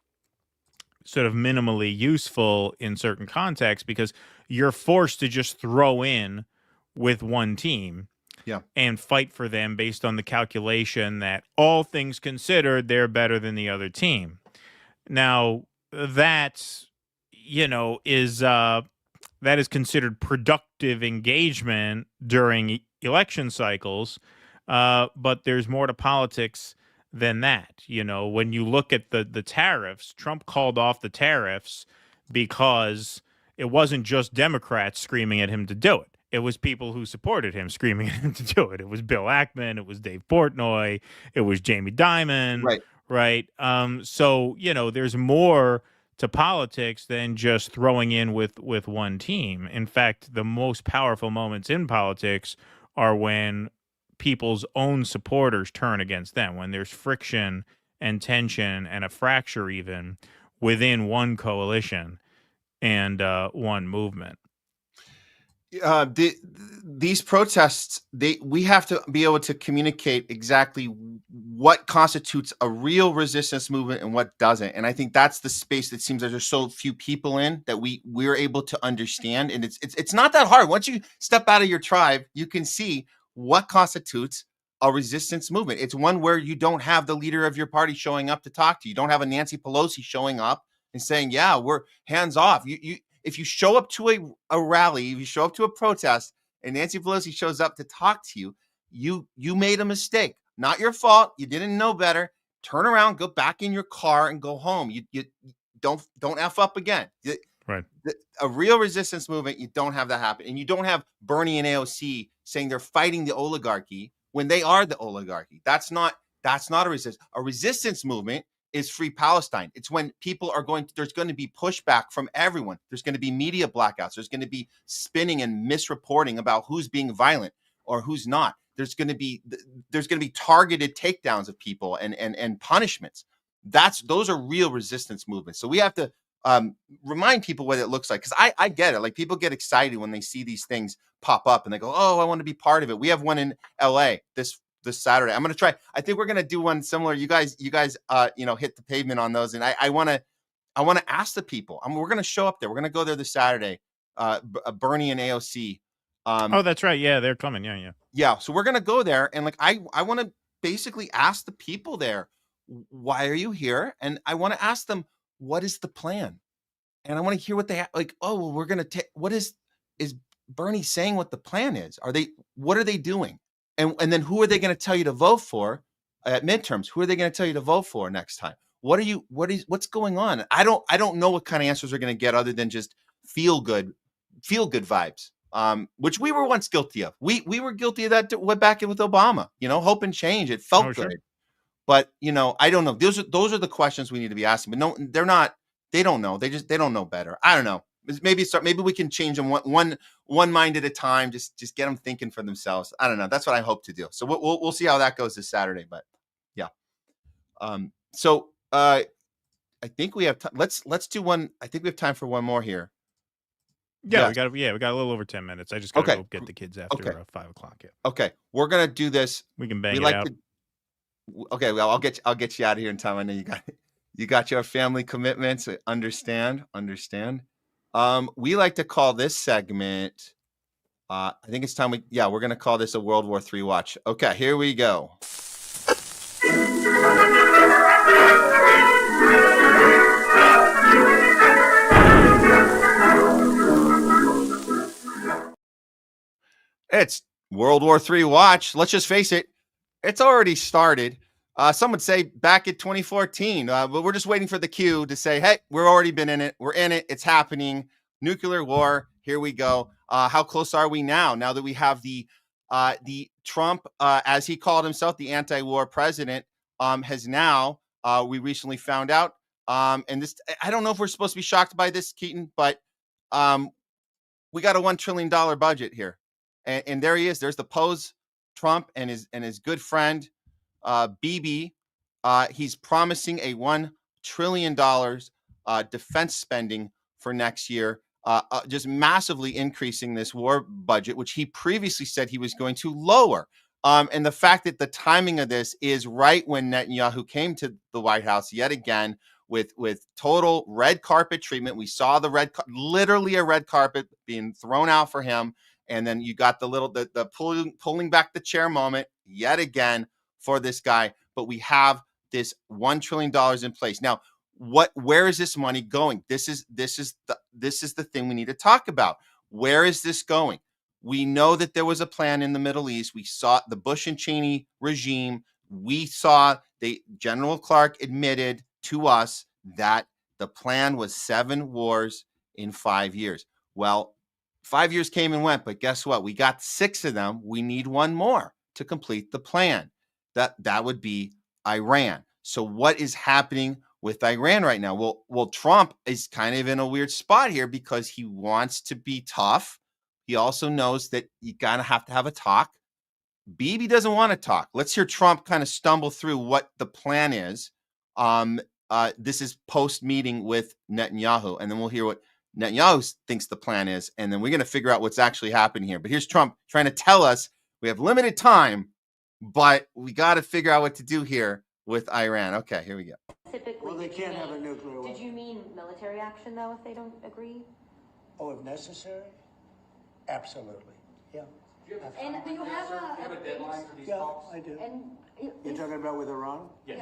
sort of minimally useful in certain contexts, because you're forced to just throw in with one team and fight for them based on the calculation that all things considered, they're better than the other team. Now, that, is considered productive engagement during election cycles, but there's more to politics than that. When you look at the tariffs, Trump called off the tariffs because it wasn't just Democrats screaming at him to do it. It was people who supported him screaming at him to do it. It was Bill Ackman. It was Dave Portnoy. It was Jamie Dimon. Right. So, there's more to politics than just throwing in with one team. In fact, the most powerful moments in politics are when people's own supporters turn against them, when there's friction and tension and a fracture even within one coalition and one movement. These protests, we have to be able to communicate exactly what constitutes a real resistance movement and what doesn't. And I think that's the space that seems like there's so few people in that we're able to understand. And it's not that hard. Once you step out of your tribe, you can see what constitutes a resistance movement. It's one where you don't have the leader of your party showing up to talk to you. You don't have a Nancy Pelosi showing up and saying, yeah, we're hands off. If you show up to a rally, if you show up to a protest and Nancy Pelosi shows up to talk to you, you made a mistake. Not your fault. You didn't know better. Turn around, go back in your car and go home. You don't F up again. Right. A real resistance movement, you don't have that happen. And you don't have Bernie and AOC saying they're fighting the oligarchy when they are the oligarchy. That's not a resistance. A resistance movement is Free Palestine. It's when people are there's going to be pushback from everyone. There's going to be media blackouts. There's going to be spinning and misreporting about who's being violent or who's not. There's going to be targeted takedowns of people and punishments. Those are real resistance movements. So we have to remind people what it looks like, because I get it. Like, people get excited when they see these things pop up and they go, oh, I want to be part of it. We have one in LA this Saturday. I'm going to try. I think we're going to do one similar. You guys, hit the pavement on those. And I want to ask the people. We're going to show up there. We're going to go there this Saturday. Bernie and AOC. Oh, that's right. Yeah, they're coming. Yeah. Yeah. So we're going to go there. And I want to basically ask the people there, why are you here? And I want to ask them, what is the plan? And I want to hear what they like. Oh, well, we're going to take, what is Bernie saying what the plan is? What are they doing? And then who are they going to tell you to vote for at midterms? Who are they going to tell you to vote for next time? What's going on? I don't know what kind of answers we're going to get other than just feel good vibes, which we were once guilty of. We were guilty of that went back in with Obama, hope and change. It felt good. Sure. But, I don't know. Those are the questions we need to be asking. But no, they're not. They don't know. They don't know better. I don't know. Maybe we can change them one mind at a time. Just get them thinking for themselves. I don't know. That's what I hope to do. So we'll see how that goes this Saturday. But yeah. So I think we have let's do one. I think we have time for one more here. Yeah, we got a little over 10 minutes. I just got to go get the kids after 5 o'clock. Yeah. Okay, we're gonna do this. We can bang it out. Okay, well, I'll get you out of here in time. I know you got your family commitments. Understand. We like to call this segment. I think it's time we're gonna call this a World War III watch. Okay, here we go. It's World War III watch. Let's just face it, it's already started. Some would say back in 2014, but we're just waiting for the cue to say, hey, we've already been in it. We're in it. It's happening. Nuclear war. Here we go. How close are we now that we have the Trump, as he called himself, the anti-war president, has now, we recently found out, and this, I don't know if we're supposed to be shocked by this, Keaton, but we got a $1 trillion budget here. And there he is. There's the pose, Trump and his good friend, Bibi. He's promising a $1 trillion defense spending for next year, just massively increasing this war budget, which he previously said he was going to lower. And the fact that the timing of this is right when Netanyahu came to the White House yet again with total red carpet treatment. We saw literally a red carpet being thrown out for him. And then you got the pulling back the chair moment yet again for this guy. But we have this $1 trillion in place. Now, where is this money going? This is the thing we need to talk about. Where is this going? We know that there was a plan in the Middle East. We saw the Bush and Cheney regime. We saw General Clark admitted to us that the plan was 7 wars in 5 years. Well, 5 years came and went, but guess what? We got 6 of them. We need 1 more to complete the plan. That would be Iran. So what is happening with Iran right now. Well, Trump is kind of in a weird spot here because he wants to be tough. He also knows that you gotta have to have a talk. Bibi doesn't want to talk. Let's hear Trump kind of stumble through what the plan is. This is post meeting with Netanyahu, and then we'll hear what Netanyahu thinks the plan is, and then we're going to figure out what's actually happening here. But here's Trump trying to tell us we have limited time, but we got to figure out what to do here with Iran. Okay, here we go. Well, they can't have a nuclear weapon. Did you mean military action, though, if they don't agree? Oh, if necessary? Absolutely. Yeah. And do you have a deadline for these talks? I do. And You're talking about with Iran? Yes.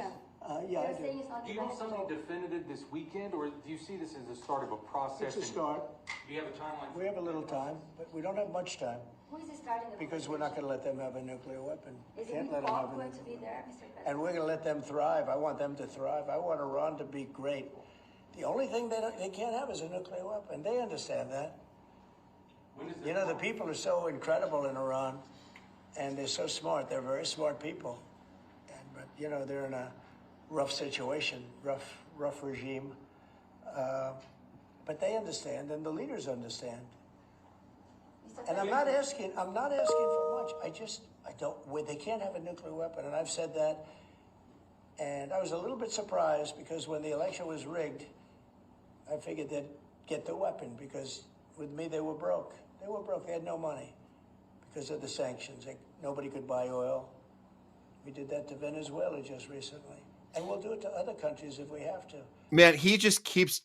Yeah, I They're saying it's not Do you want something definitive this weekend, or do you see this as the start of a process? It's a start. Do you have a timeline? We have a little time, but we don't have much time. Who is it starting the Because we're not going to let them have a nuclear weapon. Is Can't it let them have a awkward nuclear to be there, Mr. President? And we're going to let them thrive. I want them to thrive. I want Iran to be great. The only thing they can't have is a nuclear weapon. They understand that. You know, the people are so incredible in Iran, and they're so smart. They're very smart people. But, you know, they're in a rough situation, rough regime. But they understand, and the leaders understand. And I'm not asking for much. I don't. They can't have a nuclear weapon, and I've said that. And I was a little bit surprised because when the election was rigged, I figured they'd get the weapon because with me they were broke. They were broke. They had no money because of the sanctions. Nobody could buy oil. We did that to Venezuela just recently, and we'll do it to other countries if we have to. Man, he just keeps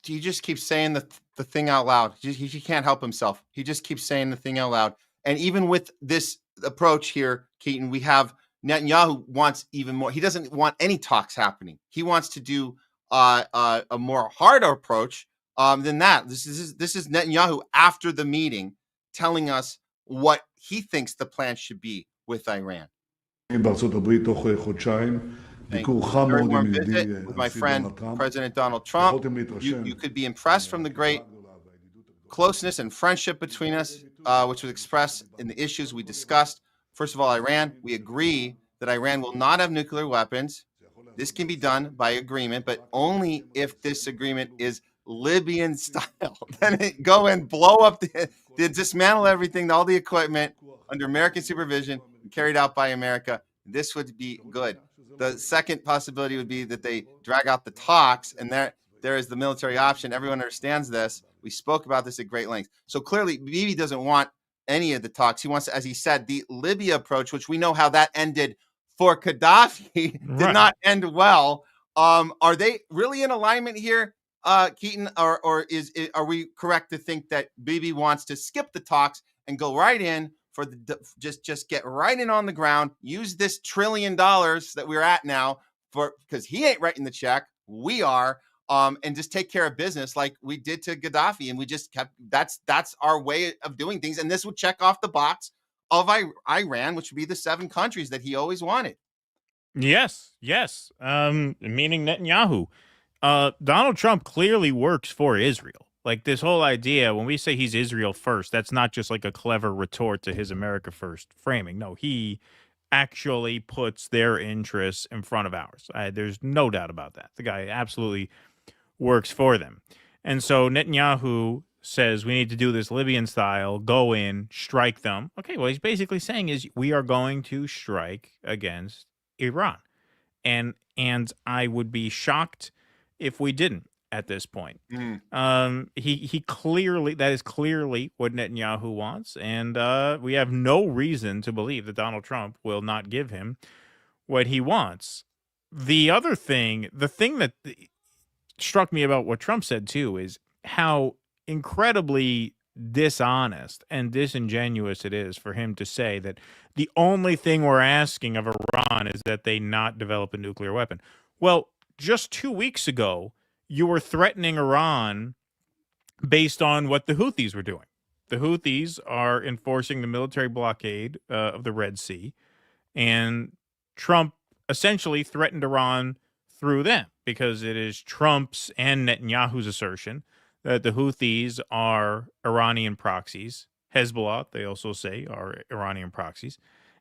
saying the thing out loud. He can't help himself. He just keeps saying the thing out loud. And even with this approach here, Keaton, we have Netanyahu wants even more. He doesn't want any talks happening. He wants to do a more harder approach than that. This is Netanyahu after the meeting telling us what he thinks the plan should be with Iran. בארצות הברית תוך חודשיים, ביקור חם מאוד עם ידידי with my friend President Donald Trump. You could be impressed from the great closeness and friendship between us, which was expressed in the issues we discussed. First of all, Iran. We agree that Iran will not have nuclear weapons. This can be done by agreement, but only if this agreement is Libyan style. Then go and blow up dismantle everything, all the equipment under American supervision, carried out by America. This would be good. The second possibility would be that they drag out the talks, and there is the military option. Everyone understands this. We spoke about this at great length. So clearly, Bibi doesn't want any of the talks. He wants, as he said, the Libya approach, which we know how that ended for Gaddafi, did not end well. Are they really in alignment here, Keaton, or are we correct to think that Bibi wants to skip the talks and go right in for just get right in on the ground, use this $1 trillion that we're at now because he ain't writing the check, we are, and just take care of business like we did to Gaddafi, and we just kept that's our way of doing things, and this would check off the box of Iran, which would be the 7 countries that he always wanted. Yes. Meaning Netanyahu. Donald Trump clearly works for Israel. Like this whole idea, when we say he's Israel first, that's not just like a clever retort to his America first framing. No, he actually puts their interests in front of ours. There's no doubt about that. The guy absolutely works for them. And so Netanyahu says we need to do this Libyan style, go in, strike them. Okay, what he's basically saying is we are going to strike against Iran. And I would be shocked if we didn't at this point. He clearly, that is clearly what Netanyahu wants, and we have no reason to believe that Donald Trump will not give him what he wants. The thing that struck me about what Trump said too is how incredibly dishonest and disingenuous it is for him to say that the only thing we're asking of Iran is that they not develop a nuclear weapon. Well, just 2 weeks ago, you were threatening Iran based on what the Houthis were doing. The Houthis are enforcing the military blockade of the Red Sea, and Trump essentially threatened Iran through them because it is Trump's and Netanyahu's assertion that the Houthis are Iranian proxies. Hezbollah, they also say, are Iranian proxies.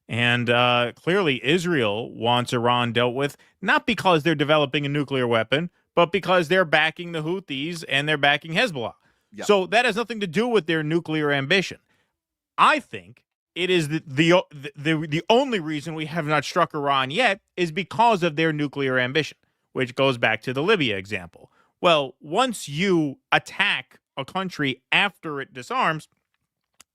And clearly Israel wants Iran dealt with, not because they're developing a nuclear weapon, but because they're backing the Houthis and they're backing Hezbollah. Yep. So that has nothing to do with their nuclear ambition. I think it is the only reason we have not struck Iran yet is because of their nuclear ambition, which goes back to the Libya example. Well, once you attack a country after it disarms,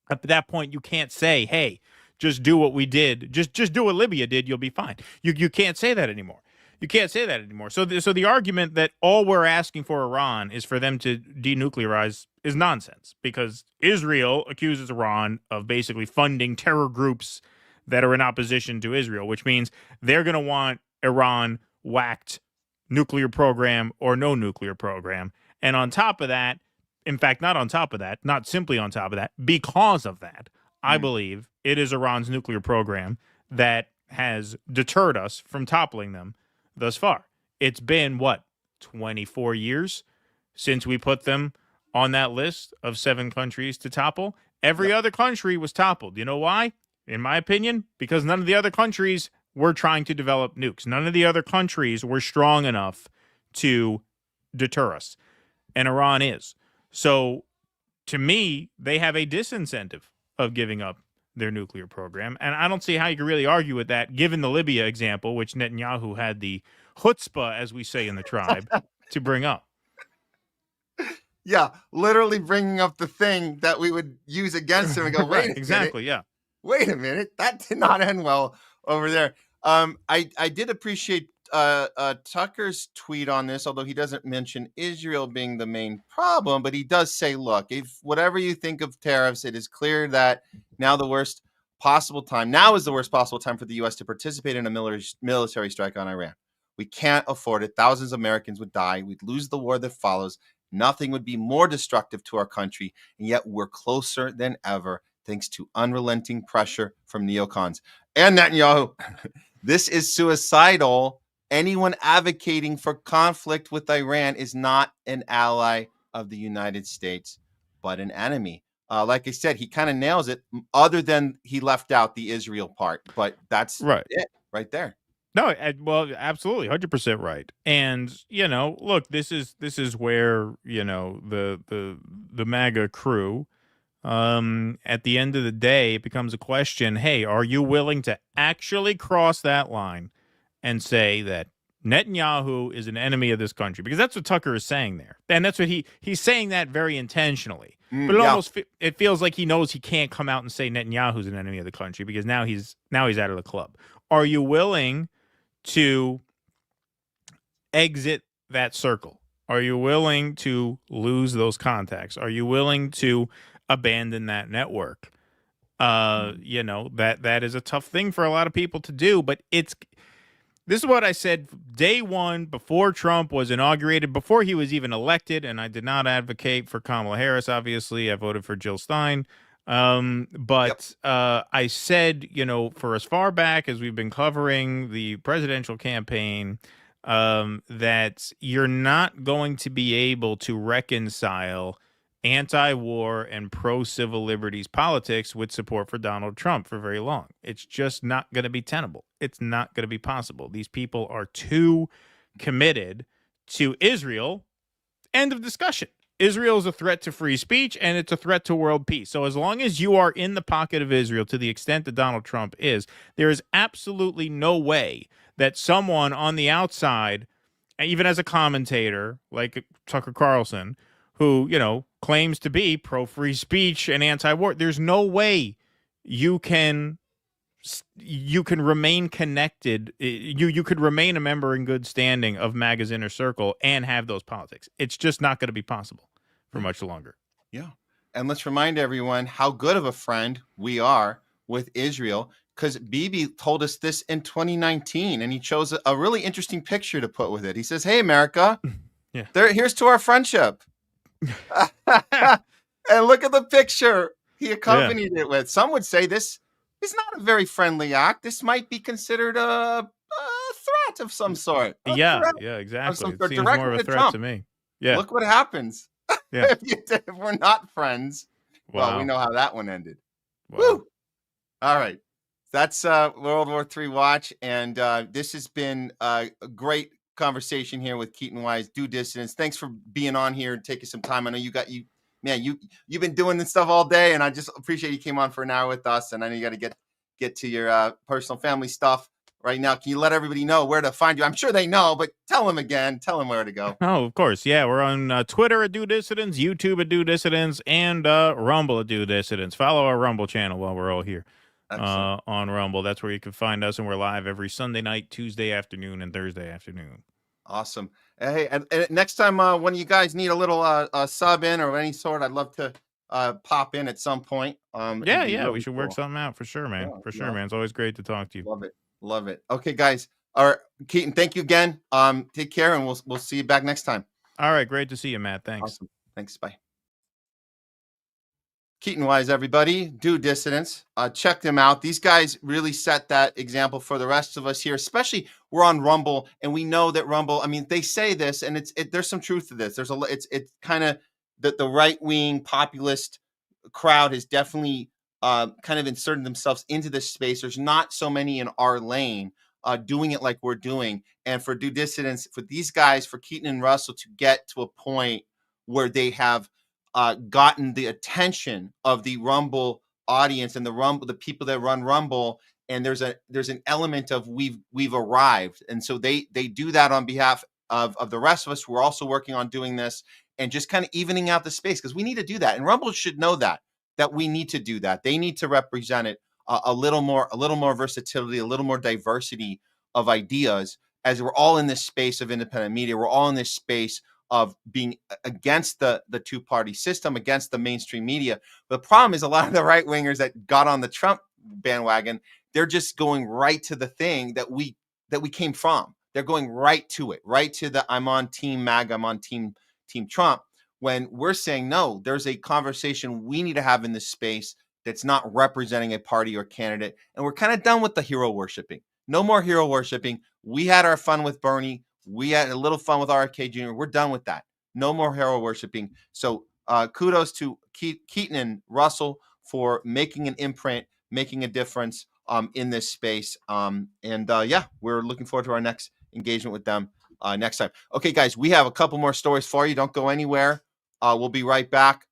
at that point you can't say, hey, just do what we did. Just do what Libya did. You'll be fine. You can't say that anymore. You can't say that anymore. So the argument that all we're asking for Iran is for them to denuclearize is nonsense, because Israel accuses Iran of basically funding terror groups that are in opposition to Israel, which means they're going to want Iran whacked, nuclear program or no nuclear program. And on top of that, in fact, not on top of that, not simply on top of that, because of that, I believe it is Iran's nuclear program that has deterred us from toppling them thus far. It's been, 24 years since we put them on that list of 7 countries to topple? Every other country was toppled. You know why? In my opinion, because none of the other countries were trying to develop nukes. None of the other countries were strong enough to deter us. And Iran is. So, to me, they have a disincentive of giving up their nuclear program. And I don't see how you can really argue with that, given the Libya example, which Netanyahu had the chutzpah, as we say in the tribe, to bring up. Yeah, literally bringing up the thing that we would use against him and go, wait exactly, yeah. Wait a minute, that did not end well over there. I did appreciate Tucker's tweet on this, although he doesn't mention Israel being the main problem, but he does say, look, if whatever you think of tariffs, it is clear that now is the worst possible time for the U.S. to participate in a military strike on Iran. We can't afford it. Thousands of Americans would die. We'd lose the war that follows. Nothing would be more destructive to our country, and yet we're closer than ever thanks to unrelenting pressure from neocons. And Netanyahu, this is suicidal. Anyone advocating for conflict with Iran is not an ally of the United States, but an enemy. Like I said, he kind of nails it, other than he left out the Israel part. But that's it right there. No, well, absolutely, 100% right. And look, this is where the MAGA crew. At the end of the day, it becomes a question. Hey, are you willing to actually cross that line and say that Netanyahu is an enemy of this country? Because that's what Tucker is saying there, and that's what he's saying that very intentionally. But it feels like he knows he can't come out and say Netanyahu's an enemy of the country, because now he's out of the club. Are you willing to exit that circle? Are you willing to lose those contacts? Are you willing to abandon that network? That is a tough thing for a lot of people to do, but this is what I said day one, before Trump was inaugurated, before he was even elected, and I did not advocate for Kamala Harris, obviously. I voted for Jill Stein. I said, for as far back as we've been covering the presidential campaign, that you're not going to be able to reconcile anti-war and pro-civil liberties politics with support for Donald Trump for very long. It's just not going to be tenable. It's not going to be possible. These people are too committed to Israel. End of discussion. Israel is a threat to free speech, and it's a threat to world peace. So as long as you are in the pocket of Israel to the extent that Donald Trump is, there is absolutely no way that someone on the outside, even as a commentator like Tucker Carlson, who, claims to be pro-free speech and anti-war, there's no way you can remain connected. You could remain a member in good standing of MAGA's inner circle and have those politics. It's just not going to be possible for much longer. Yeah. And let's remind everyone how good of a friend we are with Israel, because Bibi told us this in 2019, and he chose a really interesting picture to put with it. He says, hey, America, here's to our friendship. And look at the picture he accompanied it with. Some would say this is not a very friendly act. This might be considered a threat of some sort. Yeah, exactly. It seems more of a threat to me. Yeah. Look what happens Yeah. if we're not friends. Wow. Well, we know how that one ended. Wow. Woo! All right. That's World War III Watch. And this has been a great conversation here with Keaton Wise, Due Dissidence. Thanks for being on here and taking some time. I know you've been doing this stuff all day, and I just appreciate you came on for an hour with us. And I know you got to get to your personal family stuff right now. Can you let everybody know where to find you? I'm sure they know, but tell them again. Tell them where to go. Oh, of course. Yeah, we're on Twitter at Due Dissidence, YouTube at Due Dissidence, and Rumble at Due Dissidence. Follow our Rumble channel while we're all here on Rumble. That's where you can find us, and we're live every Sunday night, Tuesday afternoon, and Thursday afternoon. Awesome. Hey, and next time when you guys need a little sub in or any sort, I'd love to pop in at some point. Yeah, really we should work something out for sure, man. For sure, man. It's always great to talk to you. Love it. Okay, guys. All right, Keaton, thank you again. Take care, and we'll see you back next time. All right, great to see you, Matt. Thanks. Awesome. Thanks. Bye. Keaton Wise, everybody. Due Dissidence. Check them out. These guys really set that example for the rest of us here, especially we're on Rumble, and we know that Rumble, I mean, they say this, and there's some truth to this. It's kind of the right-wing populist crowd has definitely kind of inserted themselves into this space. There's not so many in our lane doing it like we're doing. And for Due Dissidence, for these guys, for Keaton and Russell to get to a point where they have gotten the attention of the Rumble audience and the people that run Rumble, and there's an element of we've arrived, and so they do that on behalf of the rest of us who are also working on doing this and just kind of evening out the space, because we need to do that, and Rumble should know that we need to do that. They need to represent it a little more versatility, a little more diversity of ideas, as we're all in this space of independent media. We're all in this space of being against the two-party system, against the mainstream media. The problem is a lot of the right-wingers that got on the Trump bandwagon, they're just going right to the thing that we came from. They're going right to it, right to the I'm on Team MAGA, I'm on Team Trump, when we're saying, no, there's a conversation we need to have in this space that's not representing a party or candidate. And we're kind of done with the hero worshiping. No more hero worshiping. We had our fun with Bernie. We had a little fun with RFK Jr. We're done with that. No more hero worshiping. So kudos to Keaton and Russell for making an imprint, making a difference in this space. Yeah, we're looking forward to our next engagement with them next time. Okay, guys, we have a couple more stories for you. Don't go anywhere. We'll be right back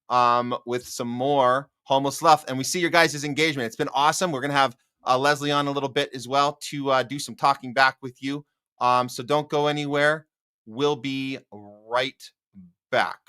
with some more Homeless Left. And we see your guys' engagement. It's been awesome. We're going to have Leslie on a little bit as well to do some talking back with you. So don't go anywhere. We'll be right back.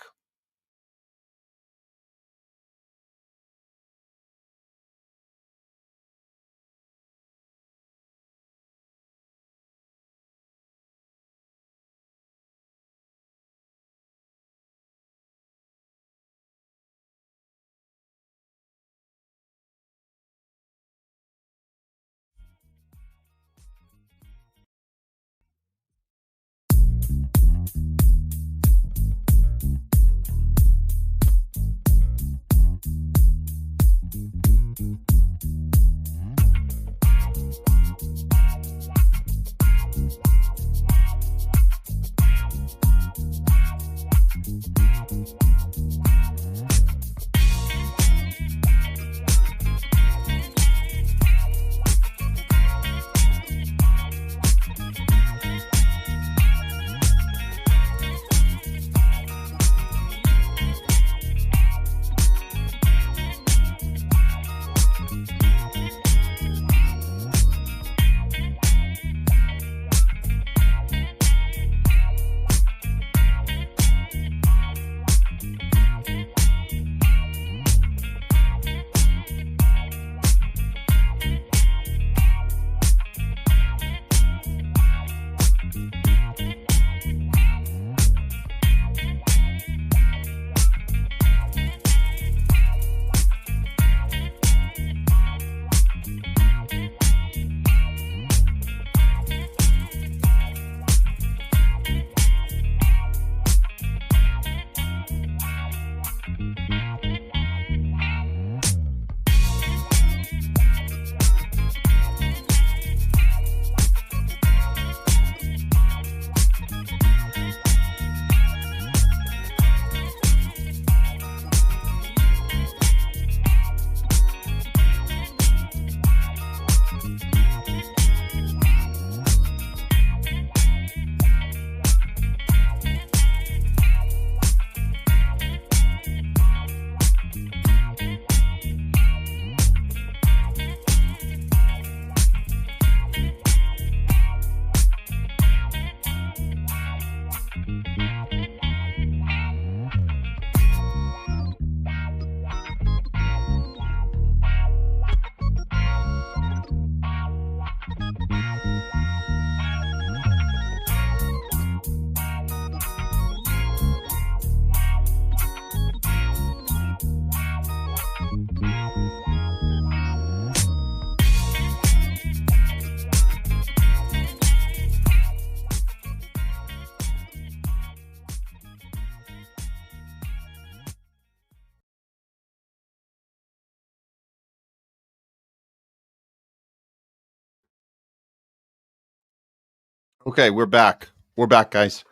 Okay, we're back. We're back, guys.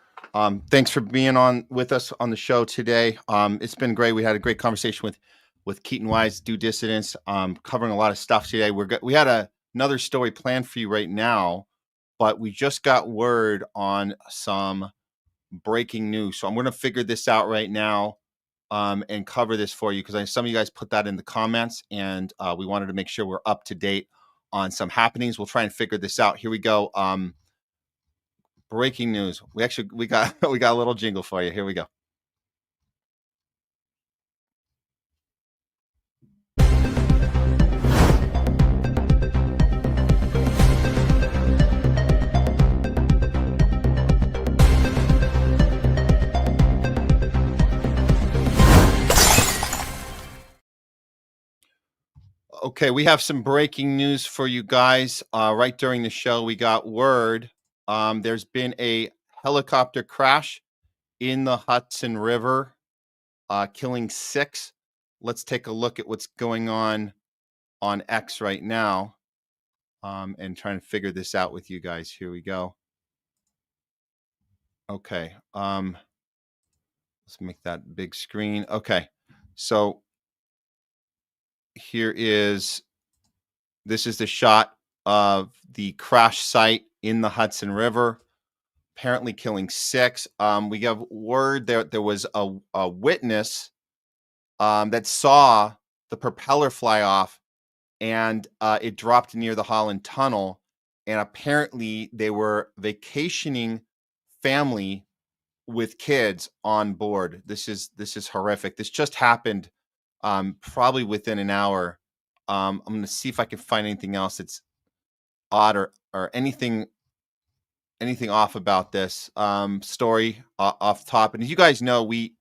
Thanks for being on with us on the show today. It's been great. We had a great conversation with KEATON WEISS, Do Dissidence, covering a lot of stuff today. We had another story planned for you right now, but we just got word on some breaking news. So I'm going to figure this out right now and cover this for you because some of you guys put that in the comments, and we wanted to make sure we're up to date on some happenings. We'll try and figure this out. Here we go. Breaking news. We got a little jingle for you. Here we go. Okay, we have some breaking news for you guys. Right during the show, we got word. There's been a helicopter crash in the Hudson River, killing 6. Let's take a look at what's going on X right now, and trying to figure this out with you guys. Here we go. Okay, let's make that big screen. Okay, so this is the shot of the crash site in the Hudson River, apparently killing 6. We have word there was a witness that saw the propeller fly off, and it dropped near the Holland Tunnel, and apparently they were vacationing family with kids on board. This is horrific. This just happened probably within an hour. I'm going to see if I can find anything else that's odd or anything off about this story off top. And as you guys know, we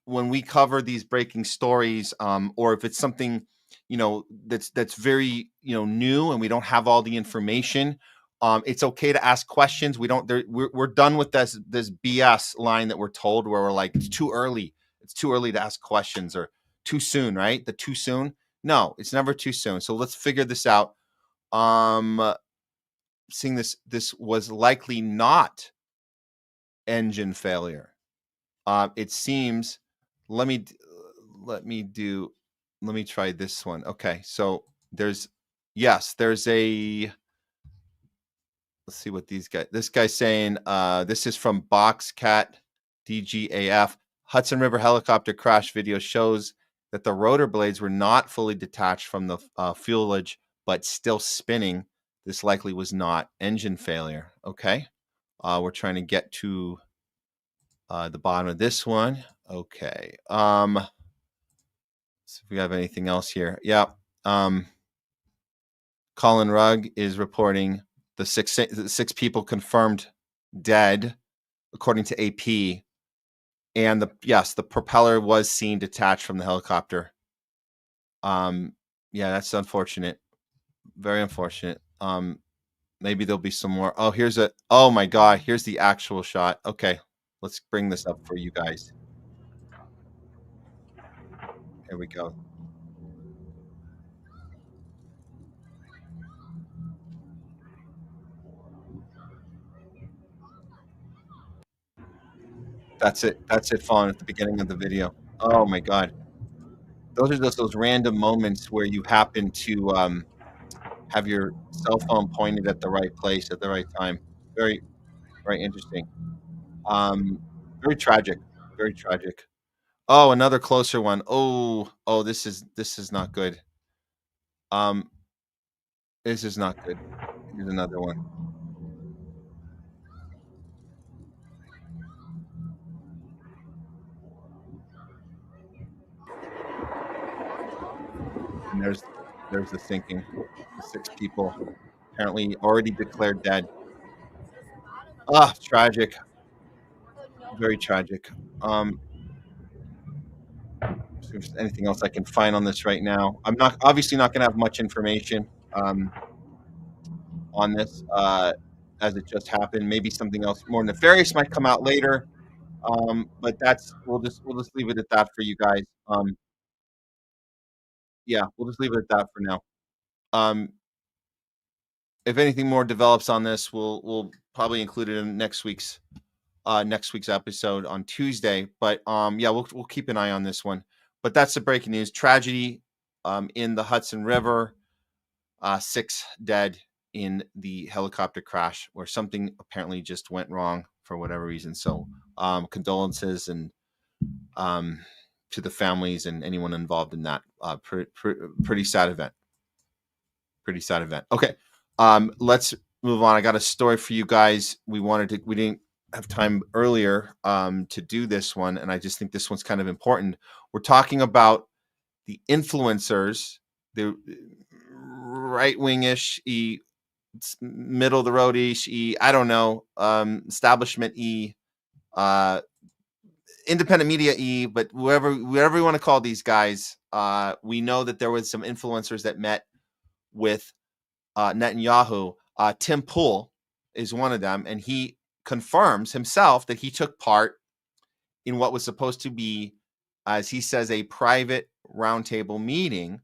when we cover these breaking stories, or if it's something that's very new and we don't have all the information, it's okay to ask questions. We're done with this BS line that we're told where we're like, it's too early to ask questions, or too soon, right? The too soon. No, it's never too soon. So let's figure this out. Seeing this was likely not engine failure. It seems. Let me try this one. Okay, so there's a. Let's see what this guy's saying. This is from Boxcat DGAF. Hudson River helicopter crash video shows that the rotor blades were not fully detached from the fuselage, but still spinning. This likely was not engine failure. Okay. We're trying to get to the bottom of this one. Okay. Let's see if we have anything else here. Yeah. Colin Rugg is reporting the six people confirmed dead, according to AP. And the propeller was seen detached from the helicopter. Yeah, that's unfortunate. Very unfortunate. Maybe there'll be some more. Oh my God, here's the actual shot. Okay, let's bring this up for you guys. Here we go. That's it falling at the beginning of the video. Oh my God. Those are just those random moments where you happen to have your cell phone pointed at the right place at the right time. Very, very interesting. Very tragic. Very tragic. Oh, another closer one. Oh, this is not good. This is not good. Here's another one. And there's the sinking. The 6 people apparently already declared dead. Ah, tragic. Very tragic. If there's anything else I can find on this right now. I'm obviously not gonna have much information on this as it just happened. Maybe something else more nefarious might come out later. But we'll just leave it at that for you guys. Yeah, we'll just leave it at that for now. if anything more develops on this, we'll probably include it in next week's episode on Tuesday. But yeah, we'll keep an eye on this one. But that's the breaking news. Tragedy in the Hudson River. 6 dead in the helicopter crash where something apparently just went wrong for whatever reason. So condolences and to the families and anyone involved in that. Pretty sad event. Pretty sad event. Okay, let's move on. I got a story for you guys. We didn't have time earlier to do this one, and I just think this one's kind of important. We're talking about the influencers, the right-wing-ish, middle of the road-ish, I don't know, establishment independent media but whatever you want to call these guys. We know that there was some influencers that met with Netanyahu. Tim Pool is one of them, and he confirms himself that he took part in what was supposed to be, as he says, a private roundtable meeting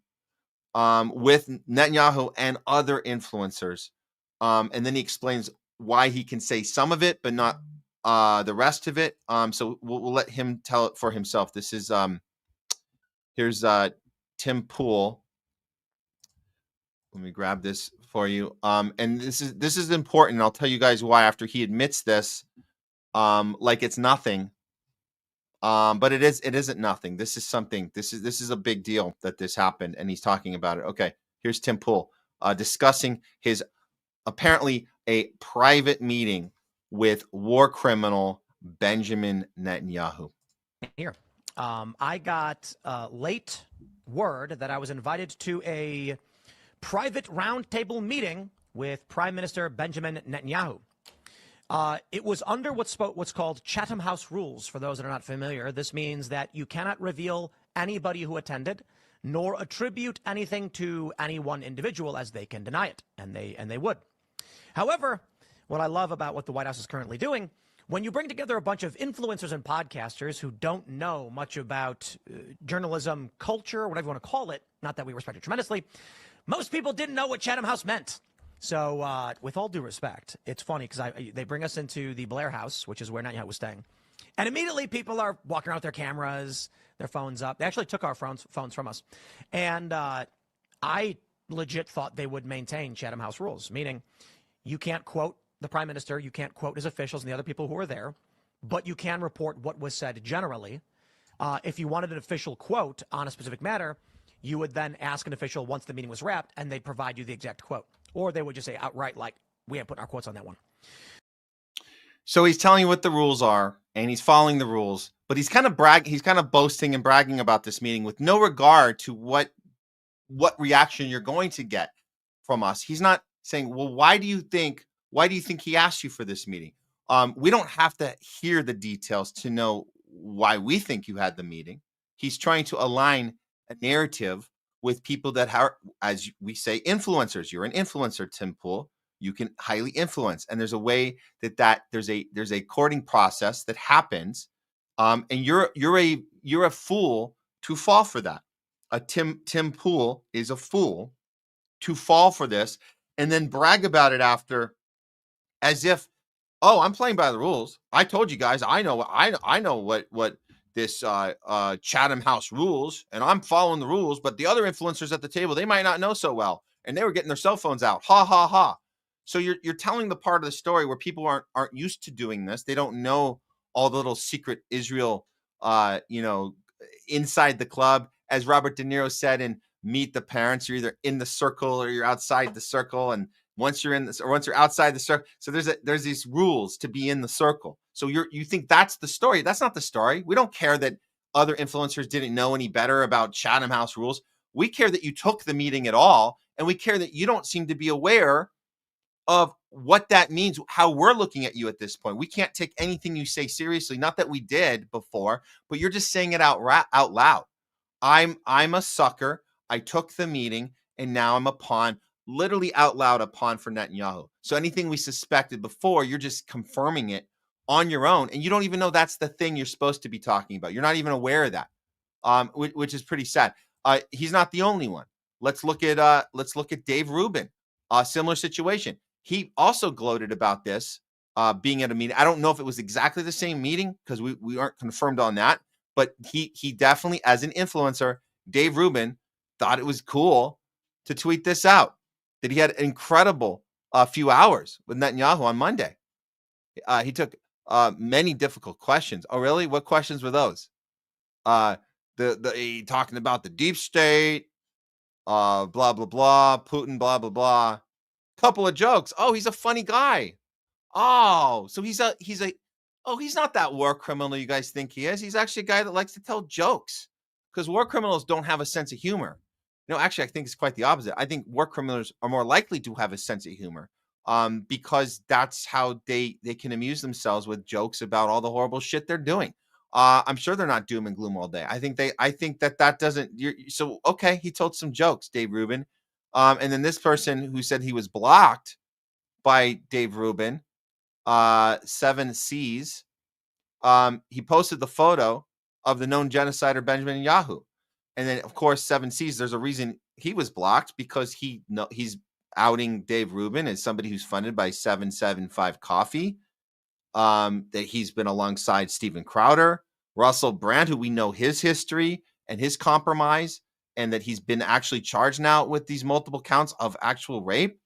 with Netanyahu and other influencers. And then he explains why he can say some of it, but not the rest of it. So we'll let him tell it for himself. This is here's Tim Pool. Let me grab this for you. And this is important. I'll tell you guys why after he admits this, like it's nothing. But it isn't nothing. This is something. This is a big deal that this happened, and he's talking about it. Okay, here's Tim Pool discussing his apparently a private meeting with war criminal Benjamin Netanyahu. Here, I got late word that I was invited to a private roundtable meeting with Prime Minister Benjamin Netanyahu. It was under what's called Chatham House rules. For those that are not familiar, this means that you cannot reveal anybody who attended, nor attribute anything to any one individual, as they can deny it, and they would. However, what I love about what the White House is currently doing, when you bring together a bunch of influencers and podcasters who don't know much about journalism culture, whatever you want to call it, not that we respect it tremendously, most people didn't know what Chatham House meant. So with all due respect, it's funny because they bring us into the Blair House, which is where Netanyahu was staying. And immediately people are walking around with their cameras, their phones up. They actually took our phones from us. And I legit thought they would maintain Chatham House rules, meaning you can't quote the prime minister, you can't quote his officials and the other people who were there, but you can report what was said generally. If you wanted an official quote on a specific matter, you would then ask an official once the meeting was wrapped, and they'd provide you the exact quote. Or they would just say outright, like, we ain't putting our quotes on that one. So he's telling you what the rules are, and he's following the rules, but he's kind of boasting and bragging about this meeting with no regard to what reaction you're going to get from us. He's not saying, well, why do you think he asked you for this meeting? We don't have to hear the details to know why we think you had the meeting. He's trying to align a narrative with people that are, as we say, influencers. You're an influencer, Tim Pool. You can highly influence, and there's a way that there's a courting process that happens, and you're a fool to fall for that. Tim Pool is a fool to fall for this, and then brag about it after, as if, oh, I'm playing by the rules. I told you guys, I know what this Chatham House rules, and I'm following the rules, but the other influencers at the table, they might not know so well, and they were getting their cell phones out. Ha ha ha. So you're telling the part of the story where people aren't used to doing this. They don't know all the little secret Israel inside the club. As Robert De Niro said in Meet the Parents, you're either in the circle or you're outside the circle, and once you're outside the circle, so there's these rules to be in the circle. So you think that's the story. That's not the story. We don't care that other influencers didn't know any better about Chatham House rules. We care that you took the meeting at all, and we care that you don't seem to be aware of what that means, how we're looking at you at this point. We can't take anything you say seriously. Not that we did before, but you're just saying it out loud. I'm a sucker. I took the meeting, and now I'm a pawn. Literally out loud, a pawn for Netanyahu. So anything we suspected before, you're just confirming it on your own, and you don't even know that's the thing you're supposed to be talking about. You're not even aware of that, which is pretty sad. He's not the only one. Let's look at Dave Rubin. Similar situation. He also gloated about this being at a meeting. I don't know if it was exactly the same meeting because we aren't confirmed on that, but he definitely, as an influencer, Dave Rubin thought it was cool to tweet this out, that he had an incredible few hours with Netanyahu on Monday. He took many difficult questions. Oh, really? What questions were those? Talking about the deep state, blah, blah, blah, Putin, blah, blah, blah. Couple of jokes. Oh, he's a funny guy. Oh, so he's not that war criminal you guys think he is. He's actually a guy that likes to tell jokes, because war criminals don't have a sense of humor. No, actually, I think it's quite the opposite. I think war criminals are more likely to have a sense of humor, because that's how they can amuse themselves with jokes about all the horrible shit they're doing. I'm sure they're not doom and gloom all day. I think that doesn't. So okay, he told some jokes, Dave Rubin, and then this person who said he was blocked by Dave Rubin, 7 C's. He posted the photo of the known genocider Benjamin Netanyahu. And then, of course, 7 C's, there's a reason he was blocked, because he's outing Dave Rubin as somebody who's funded by 775 Coffee, that he's been alongside Steven Crowder, Russell Brand, who we know his history and his compromise, and that he's been actually charged now with these multiple counts of actual rape.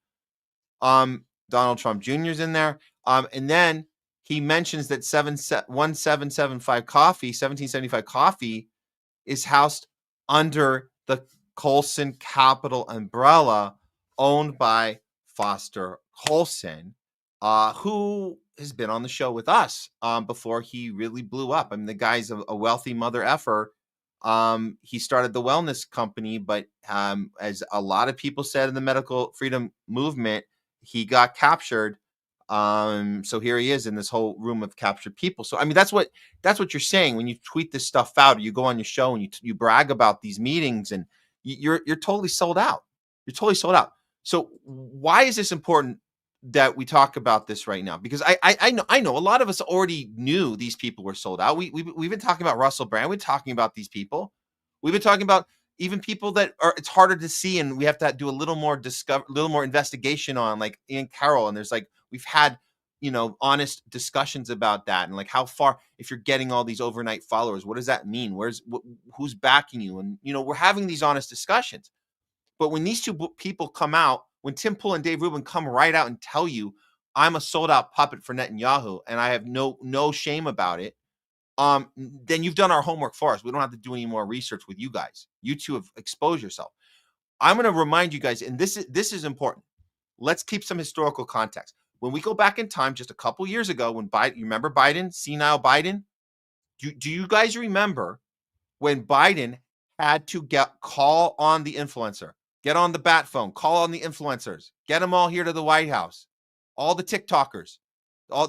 Donald Trump Jr. is in there. And then he mentions that 1775 Coffee is housed under the Colson Capital umbrella, owned by Foster Colson, who has been on the show with us before he really blew up. I mean, the guy's a wealthy mother effer. He started the wellness company, but as a lot of people said in the medical freedom movement, he got captured. So here he is in this whole room of captured people. So I mean, that's what you're saying when you tweet this stuff out, or you go on your show and you brag about these meetings, and you're totally sold out. You're totally sold out. So why is this important that we talk about this right now? Because I know a lot of us already knew these people were sold out. We've been talking about Russell Brand. We've been talking about these people. We've been talking about even people that it's harder to see, and we have to do a little more investigation on, like Ian Carroll. And there's like, we've had, honest discussions about that, and like how far, if you're getting all these overnight followers, what does that mean? Who's backing you? And we're having these honest discussions. But when these two people come out, when Tim Pool and Dave Rubin come right out and tell you, I'm a sold out puppet for Netanyahu and I have no shame about it, then you've done our homework for us. We don't have to do any more research with you guys. You two have exposed yourself. I'm going to remind you guys, and this is important. Let's keep some historical context. When we go back in time, just a couple years ago, when Biden, you remember Biden, senile Biden? Do you guys remember when Biden had to call on the influencer, get on the bat phone, call on the influencers, get them all here to the White House, all the TikTokers,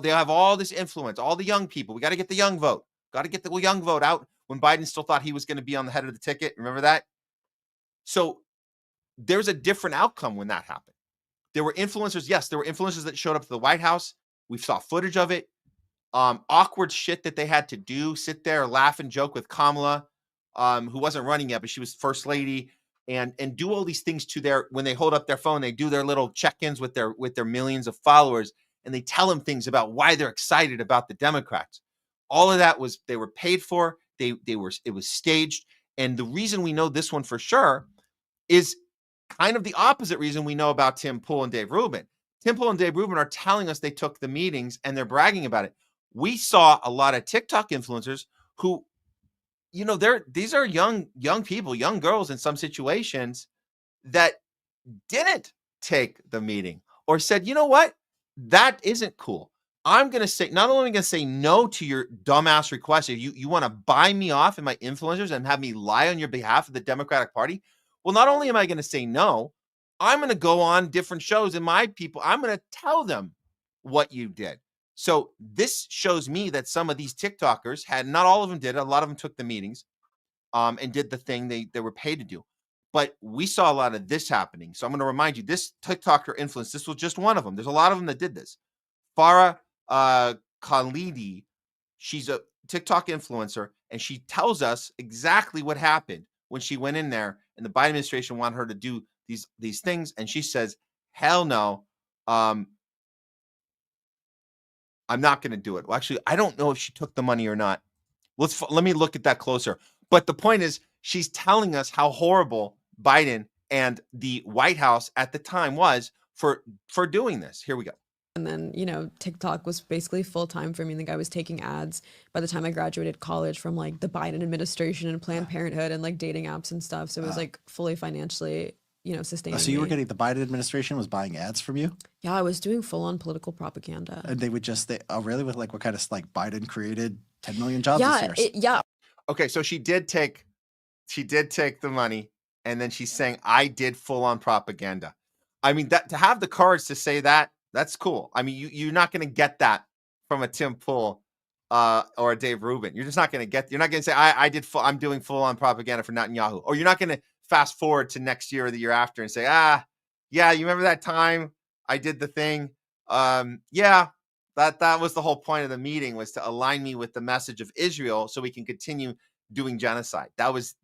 they have all this influence, all the young people. We got to get the young vote. Got to get the young vote out when Biden still thought he was going to be on the head of the ticket. Remember that? So there's a different outcome when that happened. There were influencers. Yes, there were influencers that showed up to the White House. We saw footage of it. Awkward shit that they had to do, sit there, laugh and joke with Kamala, who wasn't running yet, but she was first lady, and do all these things to when they hold up their phone, they do their little check-ins with their millions of followers, and they tell them things about why they're excited about the Democrats. All of that they were paid for. It was staged. And the reason we know this one for sure is kind of the opposite reason we know about Tim Pool and Dave Rubin. Tim Pool and Dave Rubin are telling us they took the meetings and they're bragging about it. We saw a lot of TikTok influencers who, these are young people, young girls in some situations, that didn't take the meeting or said, you know what, that isn't cool. I'm going to say, not only am I going to say no to your dumbass request, if you want to buy me off and my influencers and have me lie on your behalf of the Democratic Party, well, not only am I going to say no, I'm going to go on different shows and my people, I'm going to tell them what you did. So this shows me that some of these TikTokers had, not all of them did, a lot of them took the meetings and did the thing they were paid to do. But we saw a lot of this happening. So I'm going to remind you, this TikToker influence, this was just one of them. There's a lot of them that did this. Farah Khalidi, she's a TikTok influencer, and she tells us exactly what happened when she went in there and the Biden administration wanted her to do these things. And she says, hell no. I'm not going to do it. Well, actually, I don't know if she took the money or not. Let me look at that closer. But the point is, she's telling us how horrible Biden and the White House at the time was for doing this. Here we go. And then, you know, TikTok was basically full time for me. I think I was taking ads by the time I graduated college from like the Biden administration and Planned Parenthood and like dating apps and stuff. So it was like fully financially, you know, sustaining. So you were getting, the Biden administration was buying ads from you? Yeah, I was doing full on political propaganda. And they would just, really, with like what kind of, like Biden created 10 million jobs yeah, this year? Yeah. Okay, so she did take the money, and then she's saying, I did full on propaganda. I mean, that to have the courage to say that, that's cool. I mean, you're not going to get that from a Tim Pool or a Dave Rubin. You're just not going to get. You're not going to say I'm doing full on propaganda for Netanyahu, or you're not going to fast forward to next year or the year after and say, yeah, you remember that time I did the thing? Yeah, that was the whole point of the meeting, was to align me with the message of Israel so we can continue doing genocide. That was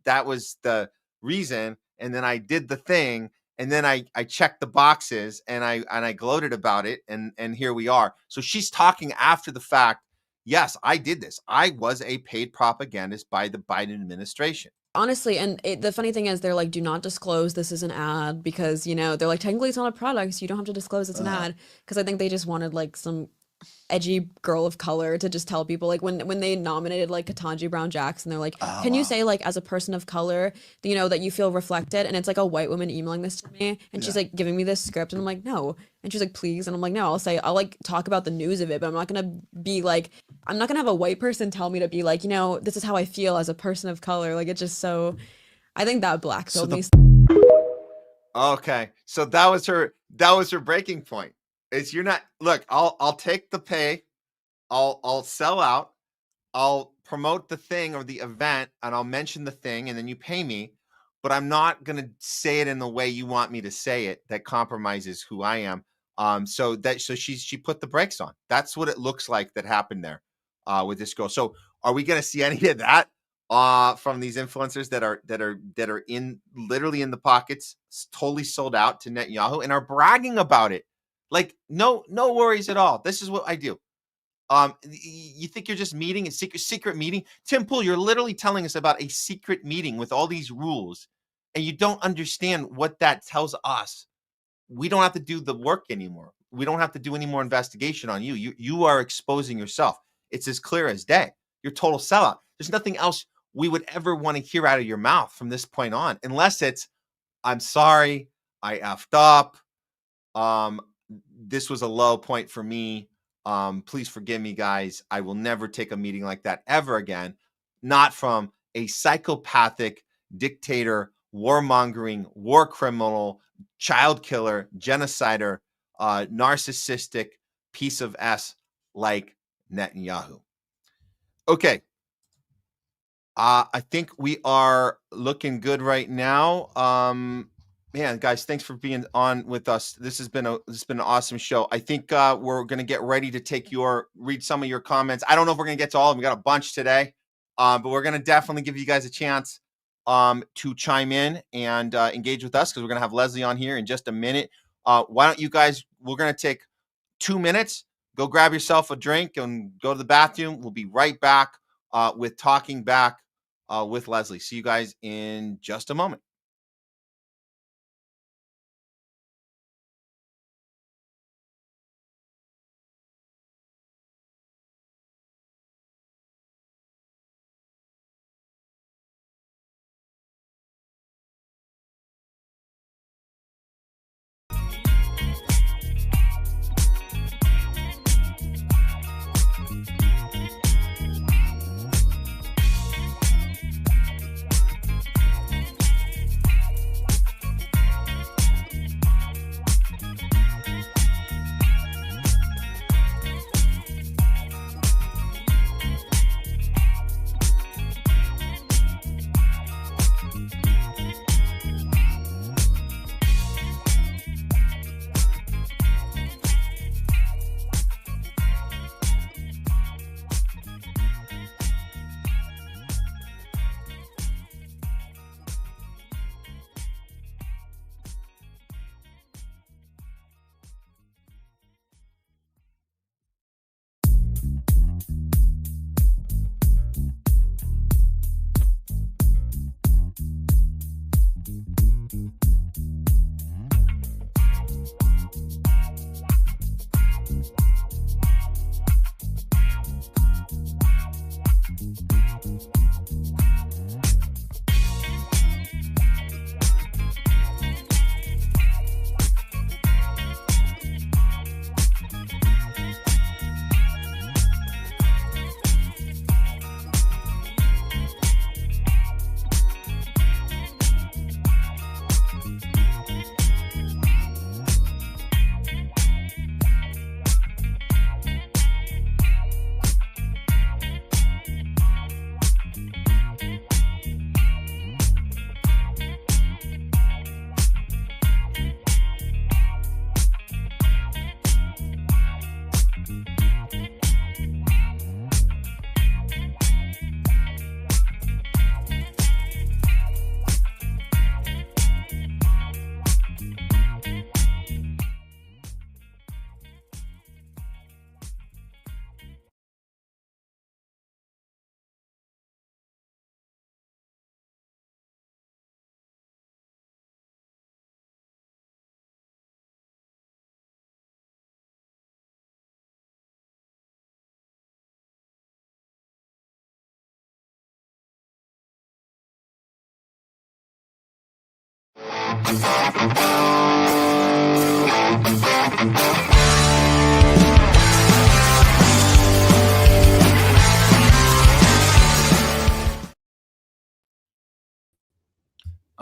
the reason. And then I did the thing. And then I checked the boxes and I gloated about it, and here we are. So she's talking after the fact. Yes, I did this. I was a paid propagandist by the Biden administration. Honestly, and the funny thing is, they're like, do not disclose this is an ad, because, you know, they're like, technically it's not a product, so you don't have to disclose it's an ad. Because I think they just wanted like some edgy girl of color to just tell people, like when they nominated like Ketanji Brown Jackson, they're like, can you say like, as a person of color, you know, that you feel reflected? And it's like a white woman emailing this to me, and she's like giving me this script, and I'm like, no. And she's like, please. And I'm like, no, I'll like talk about the news of it, but I'm not gonna be like, I'm not gonna have a white person tell me to be like, you know, this is how I feel as a person of color. Like, it's just so, I think that black pilled me. Okay, so that was her breaking point. Is you're not, look, I'll take the pay, I'll sell out, I'll promote the thing or the event, and I'll mention the thing, and then you pay me, but I'm not gonna say it in the way you want me to say it that compromises who I am. So she put the brakes on. That's what it looks like that happened there with this girl. So are we gonna see any of that from these influencers that are in literally in the pockets, totally sold out to Netanyahu, and are bragging about it? Like, no worries at all. This is what I do. You think you're just meeting a secret meeting? Tim Pool, you're literally telling us about a secret meeting with all these rules, and you don't understand what that tells us. We don't have to do the work anymore. We don't have to do any more investigation on you. You are exposing yourself. It's as clear as day. You're total sellout. There's nothing else we would ever want to hear out of your mouth from this point on, unless it's, I'm sorry, I effed up. This was a low point for me. Please forgive me, guys. I will never take a meeting like that ever again. Not from a psychopathic dictator, warmongering, war criminal, child killer, genocider, narcissistic piece of S like Netanyahu. Okay. I think we are looking good right now. Man, guys, thanks for being on with us. This has been an awesome show. I think we're going to get ready to read some of your comments. I don't know if we're going to get to all of them. We got a bunch today, but we're going to definitely give you guys a chance to chime in and engage with us, because we're going to have Leslie on here in just a minute. Why don't you guys, we're going to take 2 minutes, go grab yourself a drink and go to the bathroom. We'll be right back with Talking Back with Leslie. See you guys in just a moment.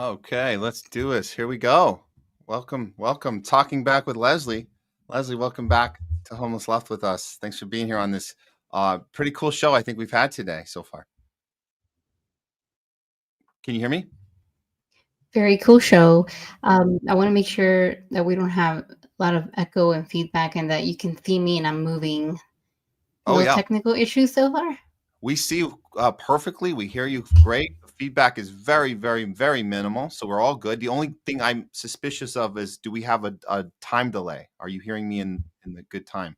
Okay, let's do this. Here we go. Welcome, welcome. Talking Back with Leslie. Leslie, welcome back to Homeless Left with us. Thanks for being here on this pretty cool show I think we've had today so far. Can you hear me? Very cool show. I want to make sure that we don't have a lot of echo and feedback and that you can see me and I'm moving. No technical issues so far? We see you perfectly. We hear you great. Feedback is very, very, very minimal. So we're all good. The only thing I'm suspicious of is, do we have a time delay? Are you hearing me in the good time?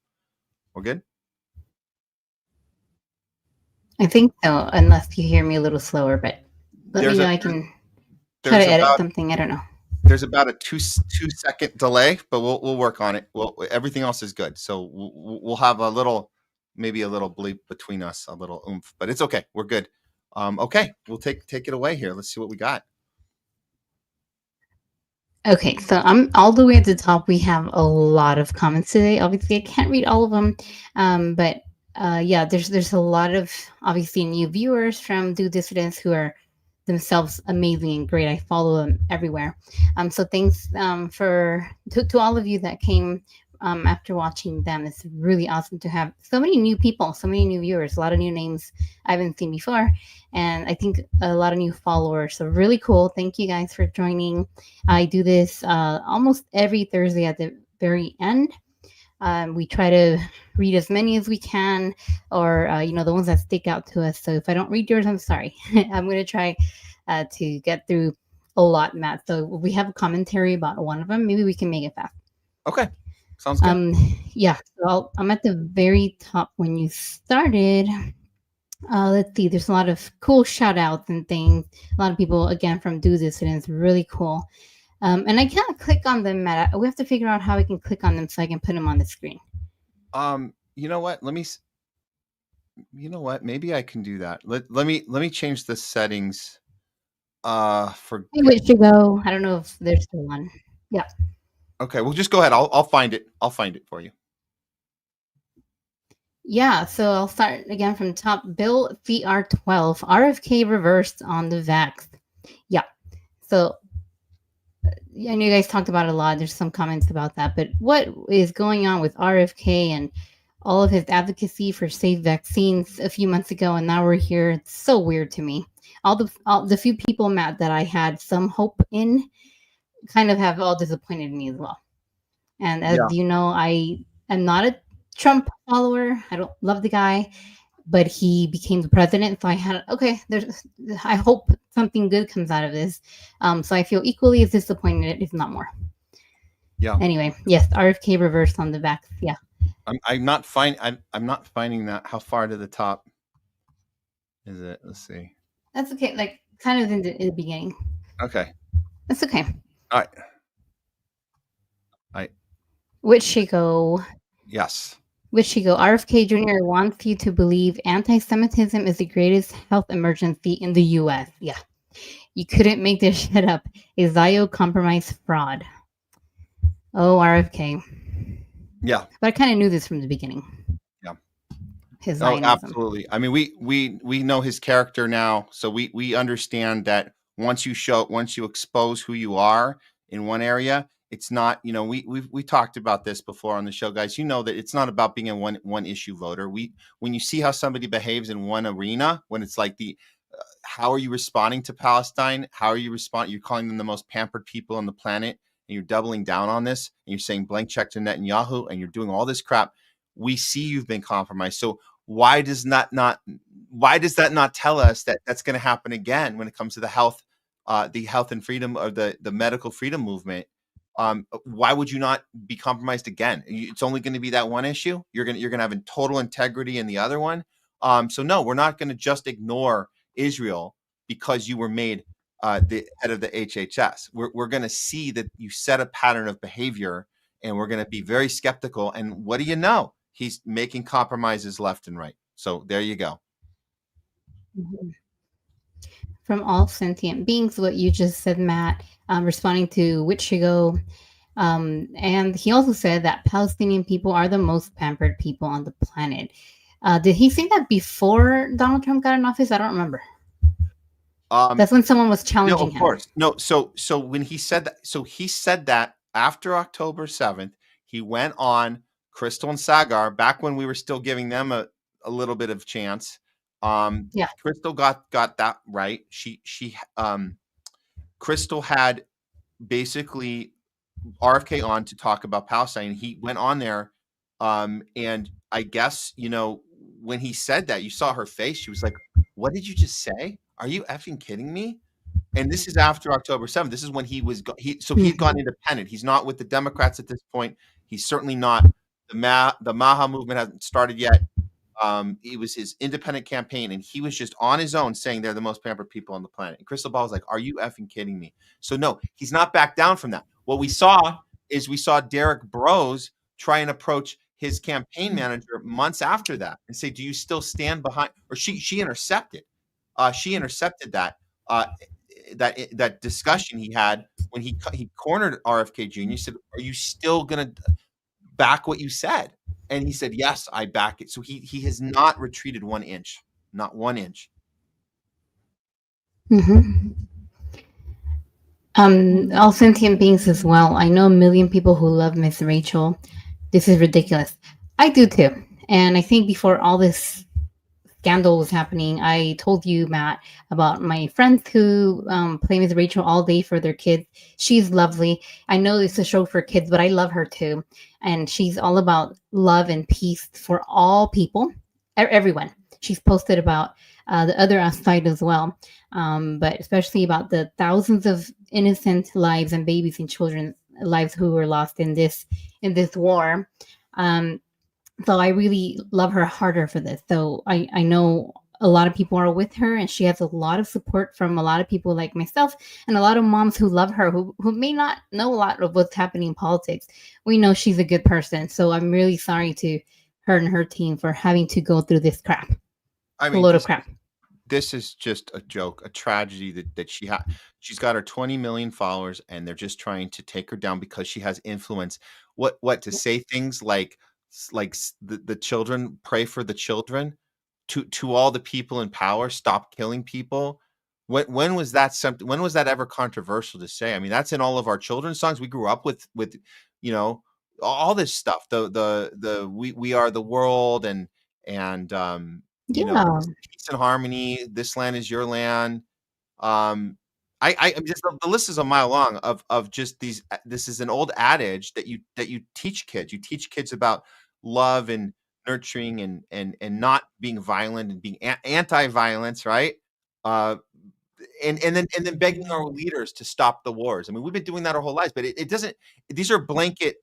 We're good? I think so, unless you hear me a little slower, but let me know. I can try to edit something. I don't know. There's about a two second delay, but we'll work on it. Well, everything else is good. So we'll have maybe a little bleep between us, a little oomph, but it's okay. We're good. Okay, we'll take it away here. Let's see what we got. Okay, so I'm all the way at the top. We have a lot of comments today. Obviously, I can't read all of them, but yeah, there's a lot of obviously new viewers from Do Dissidents who are themselves amazing and great. I follow them everywhere. So thanks to all of you that came after watching them. It's really awesome to have so many new people, so many new viewers, a lot of new names I haven't seen before, and I think a lot of new followers. So really cool. Thank you guys for joining. I do this almost every Thursday at the very end. We try to read as many as we can, or the ones that stick out to us. So if I don't read yours, I'm sorry. I'm going to try to get through a lot, Matt. So we have a commentary about one of them. Maybe we can make it fast. Okay. Sounds good. Yeah, so I'm at the very top when you started. Let's see, there's a lot of cool shout outs and things. A lot of people, again, from Do Dissidents, really cool. And I can't click on them, Matt. We have to figure out how we can click on them so I can put them on the screen. You know what? Maybe I can do that. Let me change the settings. For which to go. I don't know if there's still one. Yeah. Okay, well, just go ahead. I'll find it. I'll find it for you. Yeah, so I'll start again from top. Bill CR12, RFK reversed on the vax. Yeah, so I know you guys talked about it a lot. There's some comments about that, but what is going on with RFK and all of his advocacy for safe vaccines a few months ago, and now we're here? It's so weird to me. All the few people, Matt, that I had some hope in, kind of have all disappointed me as well. And as you know, I am not a Trump follower. I don't love the guy, but he became the president. So I had, I hope something good comes out of this. So I feel equally as disappointed, if not more. Yeah. Anyway, yes, RFK reversed on the vax. Yeah. I'm not finding that. How far to the top is it? Let's see. That's okay. Like kind of in the beginning. Okay. That's okay. All right. Which Chico? Yes. Which Chico? RFK Jr. wants you to believe anti-Semitism is the greatest health emergency in the U.S. Yeah. You couldn't make this shit up. A Zio compromise fraud. Oh, RFK. Yeah. But I kind of knew this from the beginning. Yeah. His Zionism. Absolutely. I mean, we know his character now, so we understand that once you expose who you are in one area, it's not, we talked about this before on the show, guys. You know that it's not about being a one issue voter. When you see how somebody behaves in one arena, when it's like how are you responding to Palestine? How are you responding? You're calling them the most pampered people on the planet, and you're doubling down on this, and you're saying blank check to Netanyahu, and you're doing all this crap. We see you've been compromised. So why does that not tell us that that's going to happen again when it comes to the health and freedom, or the medical freedom movement? Why would you not be compromised again? It's only going to be that one issue. You're going to have total integrity in the other one. So no, we're not going to just ignore Israel because you were made the head of the HHS. We're going to see that you set a pattern of behavior, and we're going to be very skeptical. And what do you know? He's making compromises left and right. So there you go. From all sentient beings, what you just said, Matt, responding to Wichigo. And he also said that Palestinian people are the most pampered people on the planet. Did he say that before Donald Trump got in office? I don't remember. That's when someone was challenging him. No, of course. No, so when he said that after October 7th, he went on Crystal and Sagar, back when we were still giving them a little bit of chance. Crystal got that right. Crystal had basically RFK on to talk about Palestine. He went on there, and I guess, when he said that, you saw her face. She was like, "What did you just say? Are you effing kidding me?" And this is after October 7th. This is when he had gone independent. He's not with the Democrats at this point. He's certainly not. The Maha movement hasn't started yet. It was his independent campaign, and he was just on his own saying they're the most pampered people on the planet. And Crystal Ball was like, "Are you effing kidding me?" So no, he's not back down from that. What we saw Derek Bros try and approach his campaign manager months after that and say, "Do you still stand behind?" Or she intercepted. She intercepted that discussion he had when he cornered RFK Jr. He said, "Are you still going to back what you said?" And he said, "Yes, I back it." So he has not retreated 1 inch, not 1 inch. All sentient beings as well. I know a million people who love Miss Rachel. This is ridiculous. I do too. And I think before all this scandal was happening, I told you, Matt, about my friends who play Miss Rachel all day for their kids. She's lovely. I know it's a show for kids, but I love her too. And she's all about love and peace for all people, everyone. She's posted about the other side as well, but especially about the thousands of innocent lives and babies and children's lives who were lost in this war. So I really love her harder for this. So I know a lot of people are with her, and she has a lot of support from a lot of people like myself and a lot of moms who love her, who may not know a lot of what's happening in politics. We know she's a good person. So I'm really sorry to her and her team for having to go through this crap. A load of crap. This is just a joke, a tragedy that she's got her 20 million followers, and they're just trying to take her down because she has influence. What to say things like the children, pray for the children, to all the people in power, stop killing people. When was that something? When was that ever controversial to say? I mean, that's in all of our children's songs. We grew up with all this stuff. The we are the world, and peace and harmony. This land is your land. I just, the list is a mile long of just these. This is an old adage that you teach kids. You teach kids about love and nurturing and not being violent and being anti-violence, right? And then begging our leaders to stop the wars. I mean, we've been doing that our whole lives, but it doesn't. These are blanket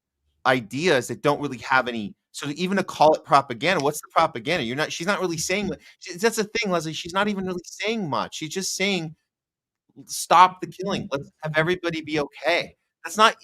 ideas that don't really have any So even to call it propaganda, what's the propaganda? She's not really saying. That's the thing, Leslie. She's not even really saying much. She's just saying, stop the killing. Let's have everybody be okay. It's not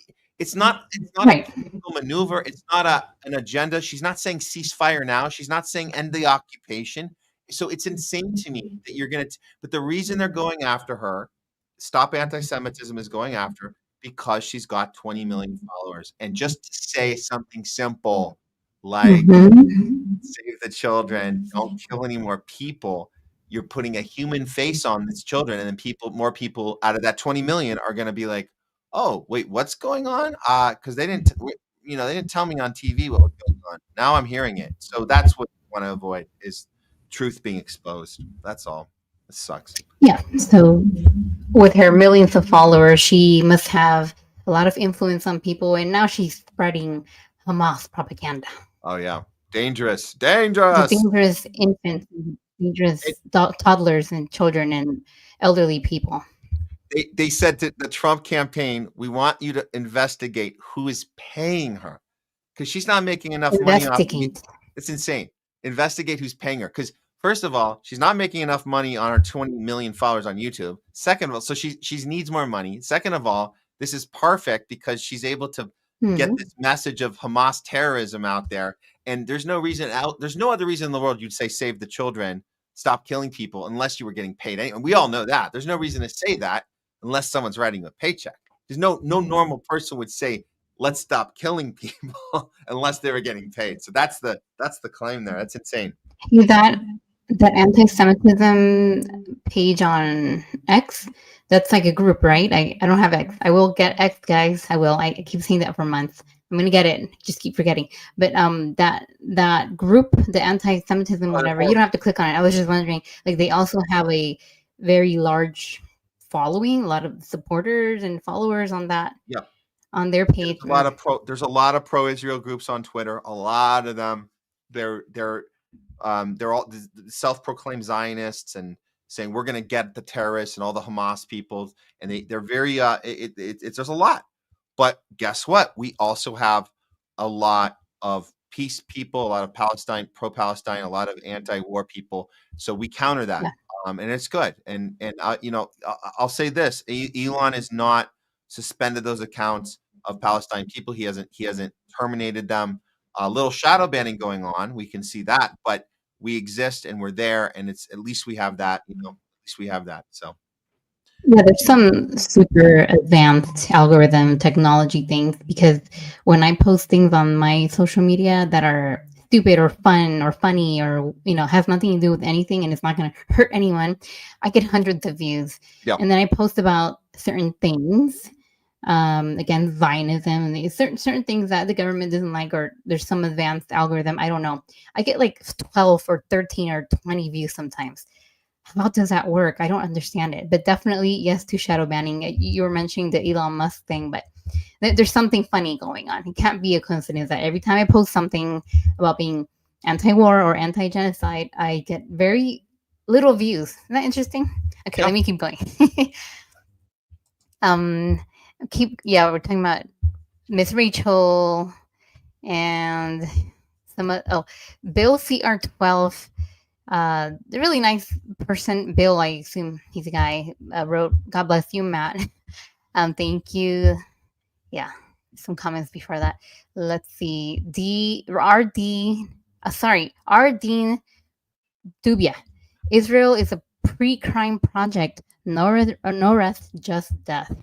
Right. a political maneuver. It's not an agenda. She's not saying ceasefire now. She's not saying end the occupation. So it's insane to me that you're going to, but the reason they're going after her, Stop Anti-Semitism is going after her because she's got 20 million followers. And just to say something simple like save the children, don't kill any more people, you're putting a human face on these children, and then more people out of that 20 million are going to be like, oh, wait, what's going on? Because they didn't tell me on TV what was going on. Now I'm hearing it. So that's what we want to avoid, is truth being exposed. That's all. It sucks. Yeah. So with her millions of followers, she must have a lot of influence on people, and now she's spreading Hamas propaganda. Oh yeah, dangerous. The dangerous infants, dangerous toddlers and children and elderly people. They said to the Trump campaign, we want you to investigate who is paying her, because she's not making enough money off. It's insane. Investigate who's paying her, because first of all, she's not making enough money on her 20 million followers on YouTube. Second of all, so she needs more money. Second of all, this is perfect because she's able to get this message of Hamas terrorism out there. And there's no other reason in the world you'd say save the children, stop killing people, unless you were getting paid. And we all know that. There's no reason to say that unless someone's writing a paycheck. There's no normal person would say, let's stop killing people unless they were getting paid. So that's the claim there. That's insane. That anti-Semitism page on X, that's like a group, right? I don't have X. I will get X, guys. I will. I keep saying that for months. I'm gonna get it. Just keep forgetting. But that group, the anti-Semitism, whatever, you don't have to click on it. I was just wondering, like, they also have a very large following, a lot of supporters and followers on that. Yeah. On their page. There's a lot of pro-Israel groups on Twitter. A lot of them. They're all self-proclaimed Zionists and saying we're going to get the terrorists and all the Hamas people, and they're very there's a lot. But guess what? We also have a lot of peace people, a lot of pro-Palestine, a lot of anti-war people. So we counter that, and it's good. And I'll say this: Elon has not suspended those accounts of Palestine people. He hasn't terminated them. A little shadow banning going on. We can see that, but we exist and we're there, and it's at least we have that. At least we have that. So yeah, there's some super advanced algorithm technology things, because when I post things on my social media that are stupid or fun or funny or has nothing to do with anything and it's not going to hurt anyone, I get hundreds of views. Yep. And then I post about certain things. Again, Zionism and certain things that the government doesn't like, or there's some advanced algorithm. I don't know. I get like 12 or 13 or 20 views sometimes. How does that work? I don't understand it. But definitely yes to shadow banning. You were mentioning the Elon Musk thing, but there's something funny going on. It can't be a coincidence that every time I post something about being anti-war or anti-genocide, I get very little views. Isn't that interesting? Okay, let me keep going. We're talking about Miss Rachel and Bill CR12, the really nice person. Bill, I assume he's a guy, wrote, "God bless you, Matt." Thank you. Yeah, some comments before that. Let's see. Ardeen Dubia. Israel is a pre-crime project. No arrest, just death.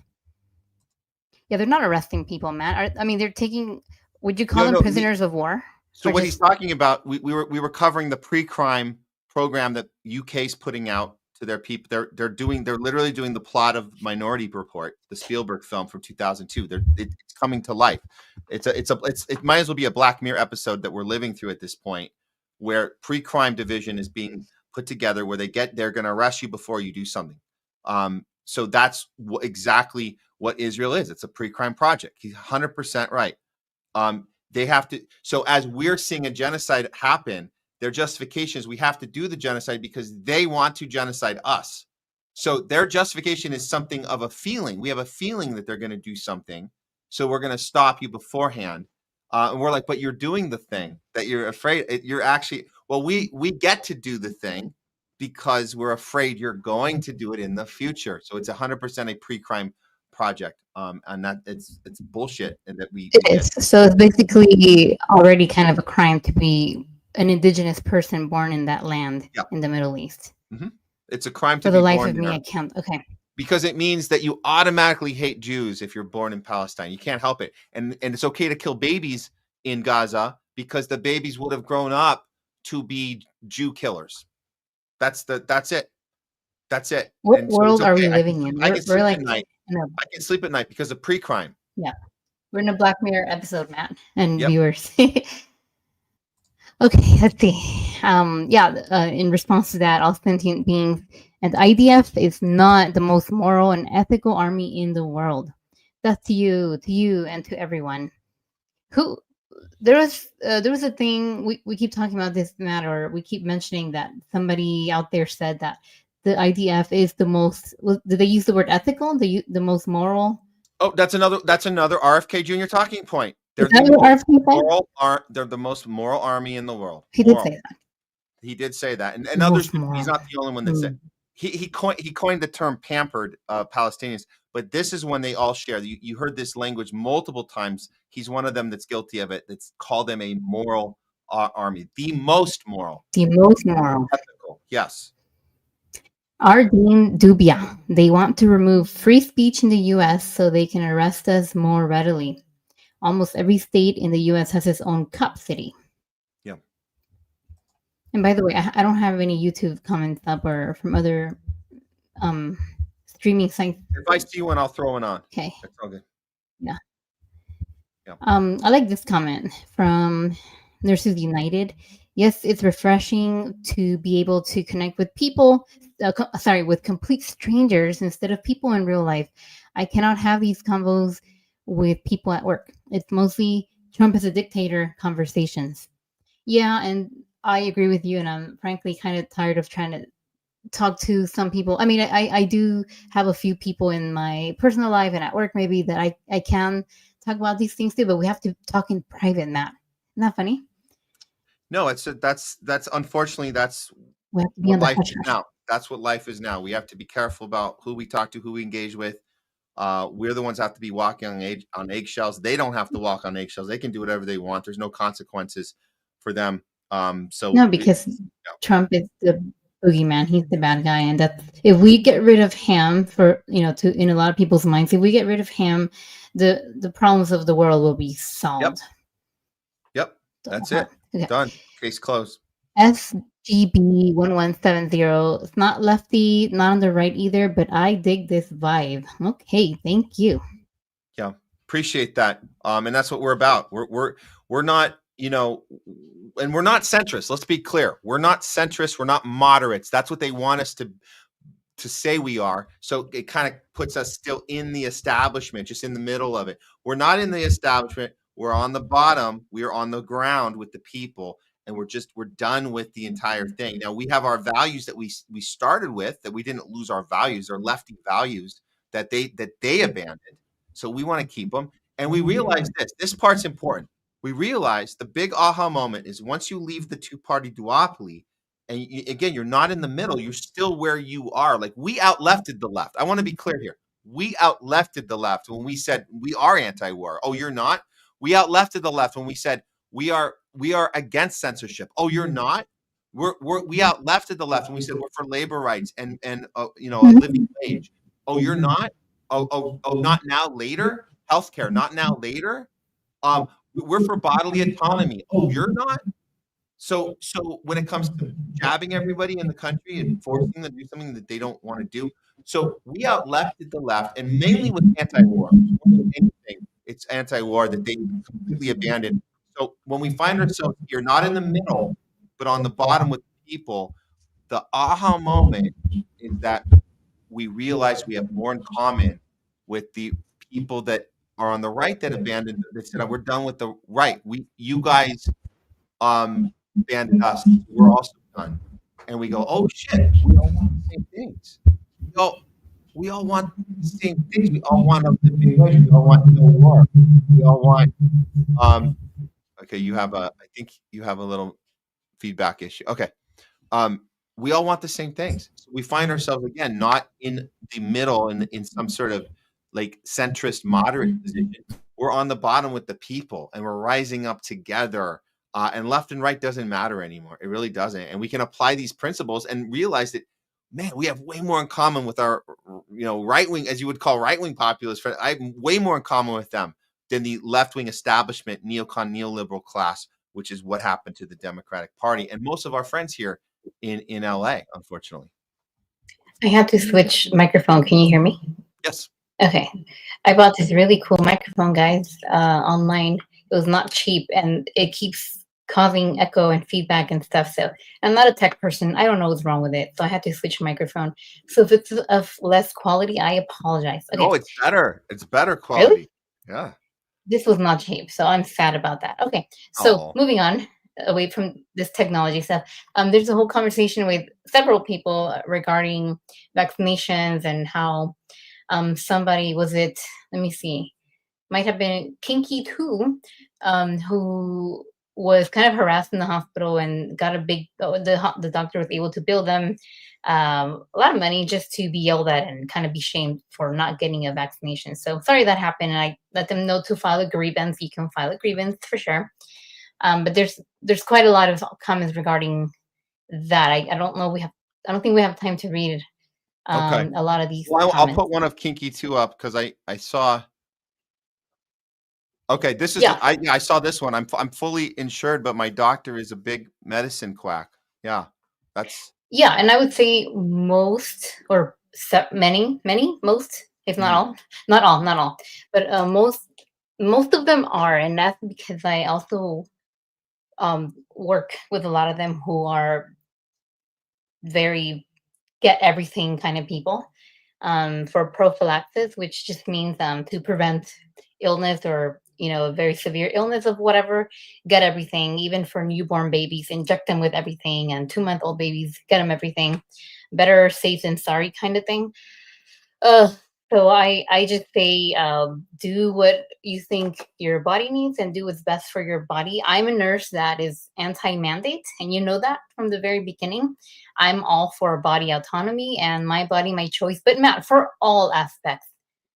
Yeah, they're not arresting people, Matt. They're taking. Would you call them prisoners of war? So what he's talking about, we were covering the pre-crime program that UK's putting out to their people. They're literally doing the plot of Minority Report, the Spielberg film from 2002. It's coming to life. It might as well be a Black Mirror episode that we're living through at this point, where pre-crime division is being put together, where they're going to arrest you before you do something. So that's exactly what Israel is. It's a pre-crime project. He's 100% right. They have to. So as we're seeing a genocide happen, their justification is we have to do the genocide because they want to genocide us. So their justification is something of a feeling. We have a feeling that they're going to do something. So we're going to stop you beforehand. And we're like, but you're doing the thing that you're afraid. You're actually, well, we get to do the thing because we're afraid you're going to do it in the future. So it's 100% a pre-crime project, and that it's bullshit, and that It is. So it's basically already kind of a crime to be an indigenous person born in that land in the Middle East. Mm-hmm. It's a crime to For be the life born of me, there. I can't. Okay. Because it means that you automatically hate Jews if you're born in Palestine. You can't help it. And it's okay to kill babies in Gaza because the babies would have grown up to be Jew killers. That's it. That's it. What and so world it's are okay. we living in? I can We're sleep like, at night. I can sleep at night because of pre-crime. Yeah. We're in a Black Mirror episode, Matt, and Yep. viewers. Okay, let's see. In response to that, all sentient beings, and IDF is not the most moral and ethical army in the world. That's to you, and to everyone. There was a thing we keep talking about this, Matt, or we keep mentioning that somebody out there said that the IDF is the most. Did they use the word ethical? The most moral. Oh, that's another RFK Jr. talking point. They're they're the most moral army in the world. He did say that. He did say that, and others. He's not the only one that said. He coined the term "pampered Palestinians," but this is when they all share. You heard this language multiple times. He's one of them that's guilty of it. That's called them a moral army, the most moral. The most moral. Ethical, yes. Ardeen Dubia. They want to remove free speech in the U.S. so they can arrest us more readily. Almost every state in the U.S. has its own cop city. Yeah. And by the way, I don't have any YouTube comments up or from other streaming sites. If I see one, I'll throw one on. Okay. That's all good. Yeah. Yeah. I like this comment from Nurses United. Yes, it's refreshing to be able to connect with people, with complete strangers instead of people in real life. I cannot have these convos with people at work. It's mostly Trump is a dictator conversations. Yeah, and I agree with you, and I'm frankly kind of tired of trying to talk to some people. I mean, I do have a few people in my personal life and at work maybe that I can talk about these things too, but we have to talk in private, Matt. Isn't that funny? No, that's unfortunately that's we have to be what life on is now. That's what life is now. We have to be careful about who we talk to, who we engage with. We're the ones that have to be walking on eggshells. They don't have to walk on eggshells. They can do whatever they want. There's no consequences for them. Because Trump is the boogeyman. He's the bad guy, and that if we get rid of him, in a lot of people's minds, if we get rid of him, the problems of the world will be solved. Yep. That's it. Okay. Done. Case closed. SGB1170. It's not lefty, not on the right either, but I dig this vibe. Okay, thank you. Yeah, appreciate that. And that's what we're about. We're not, and we're not centrist. Let's be clear. We're not centrist. We're not moderates. That's what they want us to say we are. So it kind of puts us still in the establishment, just in the middle of it. We're not in the establishment. We're on the bottom. We're on the ground with the people. And we're done with the entire thing. Now we have our values that we started with, that we didn't lose our values, our lefty values that they abandoned. So we want to keep them. And we realize this part's important. We realize the big aha moment is once you leave the two-party duopoly, and again, you're not in the middle, you're still where you are. Like we outlefted the left. I want to be clear here. We outlefted the left when we said we are anti-war. Oh, you're not? We outlefted the left when we said we are against censorship. Oh, you're not? We outlefted the left and we said we're for labor rights and a living wage. Oh, you're not? Oh, not now, later? Healthcare, not now, later? We're for bodily autonomy. Oh, you're not? So when it comes to jabbing everybody in the country and forcing them to do something that they don't want to do, so we outlefted the left, and mainly with anti-war. Anything, it's anti-war that they completely abandoned. So when we find ourselves here, not in the middle, but on the bottom with people, the aha moment is that we realize we have more in common with the people that are on the right that abandoned. They said, we're done with the right. You guys abandoned us. We're also done. And we go, oh shit, we all want the same things. We all want the same things. We all want a living wage. We all want no war. We all want Okay, you have a. I think you have a little feedback issue. Okay. We all want the same things. So we find ourselves again not in the middle in some sort of like centrist moderate position. We're on the bottom with the people, and we're rising up together. And left and right doesn't matter anymore. It really doesn't. And we can apply these principles and realize that, man, we have way more in common with our, right wing, as you would call right wing populists. I have way more in common with them than the left wing establishment, neocon, neoliberal class, which is what happened to the Democratic Party and most of our friends here in LA, unfortunately. I had to switch microphone. Can you hear me? Yes. Okay. I bought this really cool microphone, guys, online. It was not cheap, and it keeps causing echo and feedback and stuff. So I'm not a tech person. I don't know what's wrong with it. So I had to switch microphone. So if it's of less quality, I apologize. Okay. Oh, it's better. It's better quality. Really? Yeah. This was not cheap, so I'm sad about that. Okay. So moving on away from this technology stuff, there's a whole conversation with several people regarding vaccinations and how somebody, was it, let me see, might have been Kinky too, who was kind of harassed in the hospital and got a big, the doctor was able to bill them a lot of money just to be yelled at and kind of be shamed for not getting a vaccination. So sorry that happened, and I let them know to file a grievance. You can file a grievance for sure. But there's quite a lot of comments regarding that. I don't know, I don't think we have time to read Okay. a lot of these Well, I'll comments. put one of Kinky 2 up because I saw. Okay, this is Yeah. I saw this one. I'm fully insured, but my doctor is a big medicine quack. Yeah, that's. Yeah, and I would say most, or many, most, if not all, not all, but most of them are, and that's because I also work with a lot of them who are very get everything kind of people for prophylaxis, which just means to prevent illness or a very severe illness of whatever. Get everything, even for newborn babies, inject them with everything, and 2-month-old babies, get them everything. Better safe than sorry kind of thing. So I just say do what you think your body needs and do what's best for your body. I'm a nurse that is anti-mandate, and you know that from the very beginning. I'm all for body autonomy and my body, my choice, but Matt, for all aspects,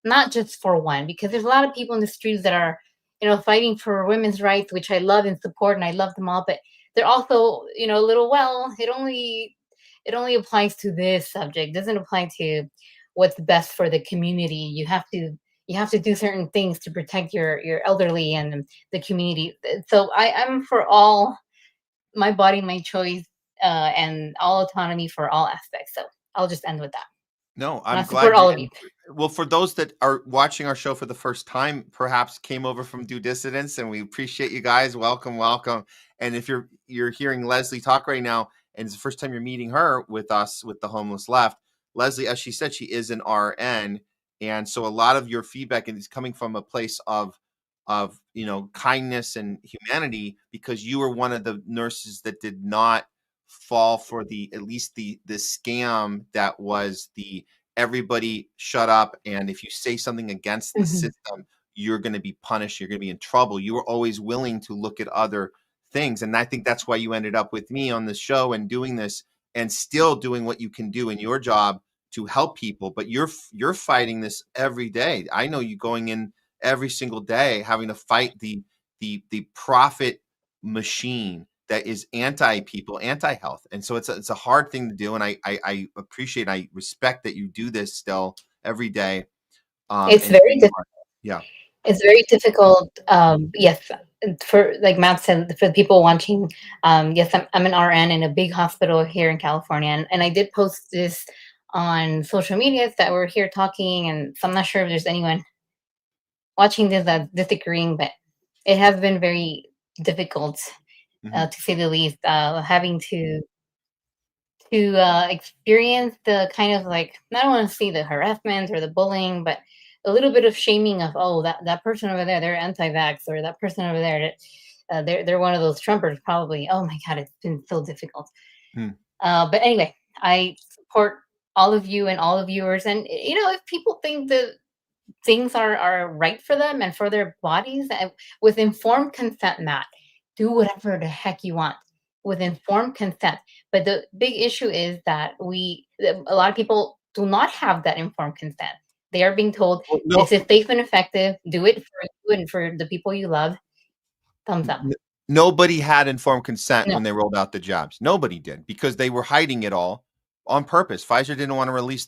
not just for one, because there's a lot of people in the streets that are, fighting for women's rights, which I love and support, and I love them all, but they're also, a little, well, it only applies to this subject, doesn't apply to what's best for the community. You have to do certain things to protect your elderly and the community. So I'm for all, my body, my choice, and all autonomy for all aspects. So I'll just end with that. No, And I I'm support glad. all of you. Well, for those that are watching our show for the first time, perhaps came over from Do Dissidence, and we appreciate you guys. Welcome, welcome. And if you're hearing Leslie talk right now, and it's the first time you're meeting her with us with the Homeless Left, Leslie, as she said, she is an RN, and so a lot of your feedback is coming from a place of kindness and humanity, because you were one of the nurses that did not fall for at least the scam that was the everybody shut up, and if you say something against the system, you're going to be punished, you're going to be in trouble. You were always willing to look at other things, and I think that's why you ended up with me on the show and doing this and still doing what you can do in your job to help people. But you're fighting this every day. I know you going in every single day having to fight the profit machine that is anti-people, anti-health. And so it's a hard thing to do. And I appreciate, I respect that you do this still every day. It's very difficult. Yeah. It's very difficult. Yes, for, like Matt said, for the people watching, yes, I'm an RN in a big hospital here in California. And I did post this on social media that we're here talking. And so I'm not sure if there's anyone watching this that's disagreeing, but it has been very difficult, to say the least, having to experience the kind of, like, I don't want to say the harassment or the bullying, but a little bit of shaming of, oh, that person over there, they're anti-vax, or that person over there, they're one of those Trumpers probably. Oh my God, it's been so difficult. But anyway, I support all of you and all the viewers. And, if people think that things are right for them and for their bodies, with informed consent, Matt, do whatever the heck you want with informed consent. But the big issue is that a lot of people do not have that informed consent. They are being told this is safe and effective. Do it for you and for the people you love. Thumbs up. Nobody had informed consent No. when they rolled out the jobs. Nobody did, because they were hiding it all on purpose. Pfizer didn't want to release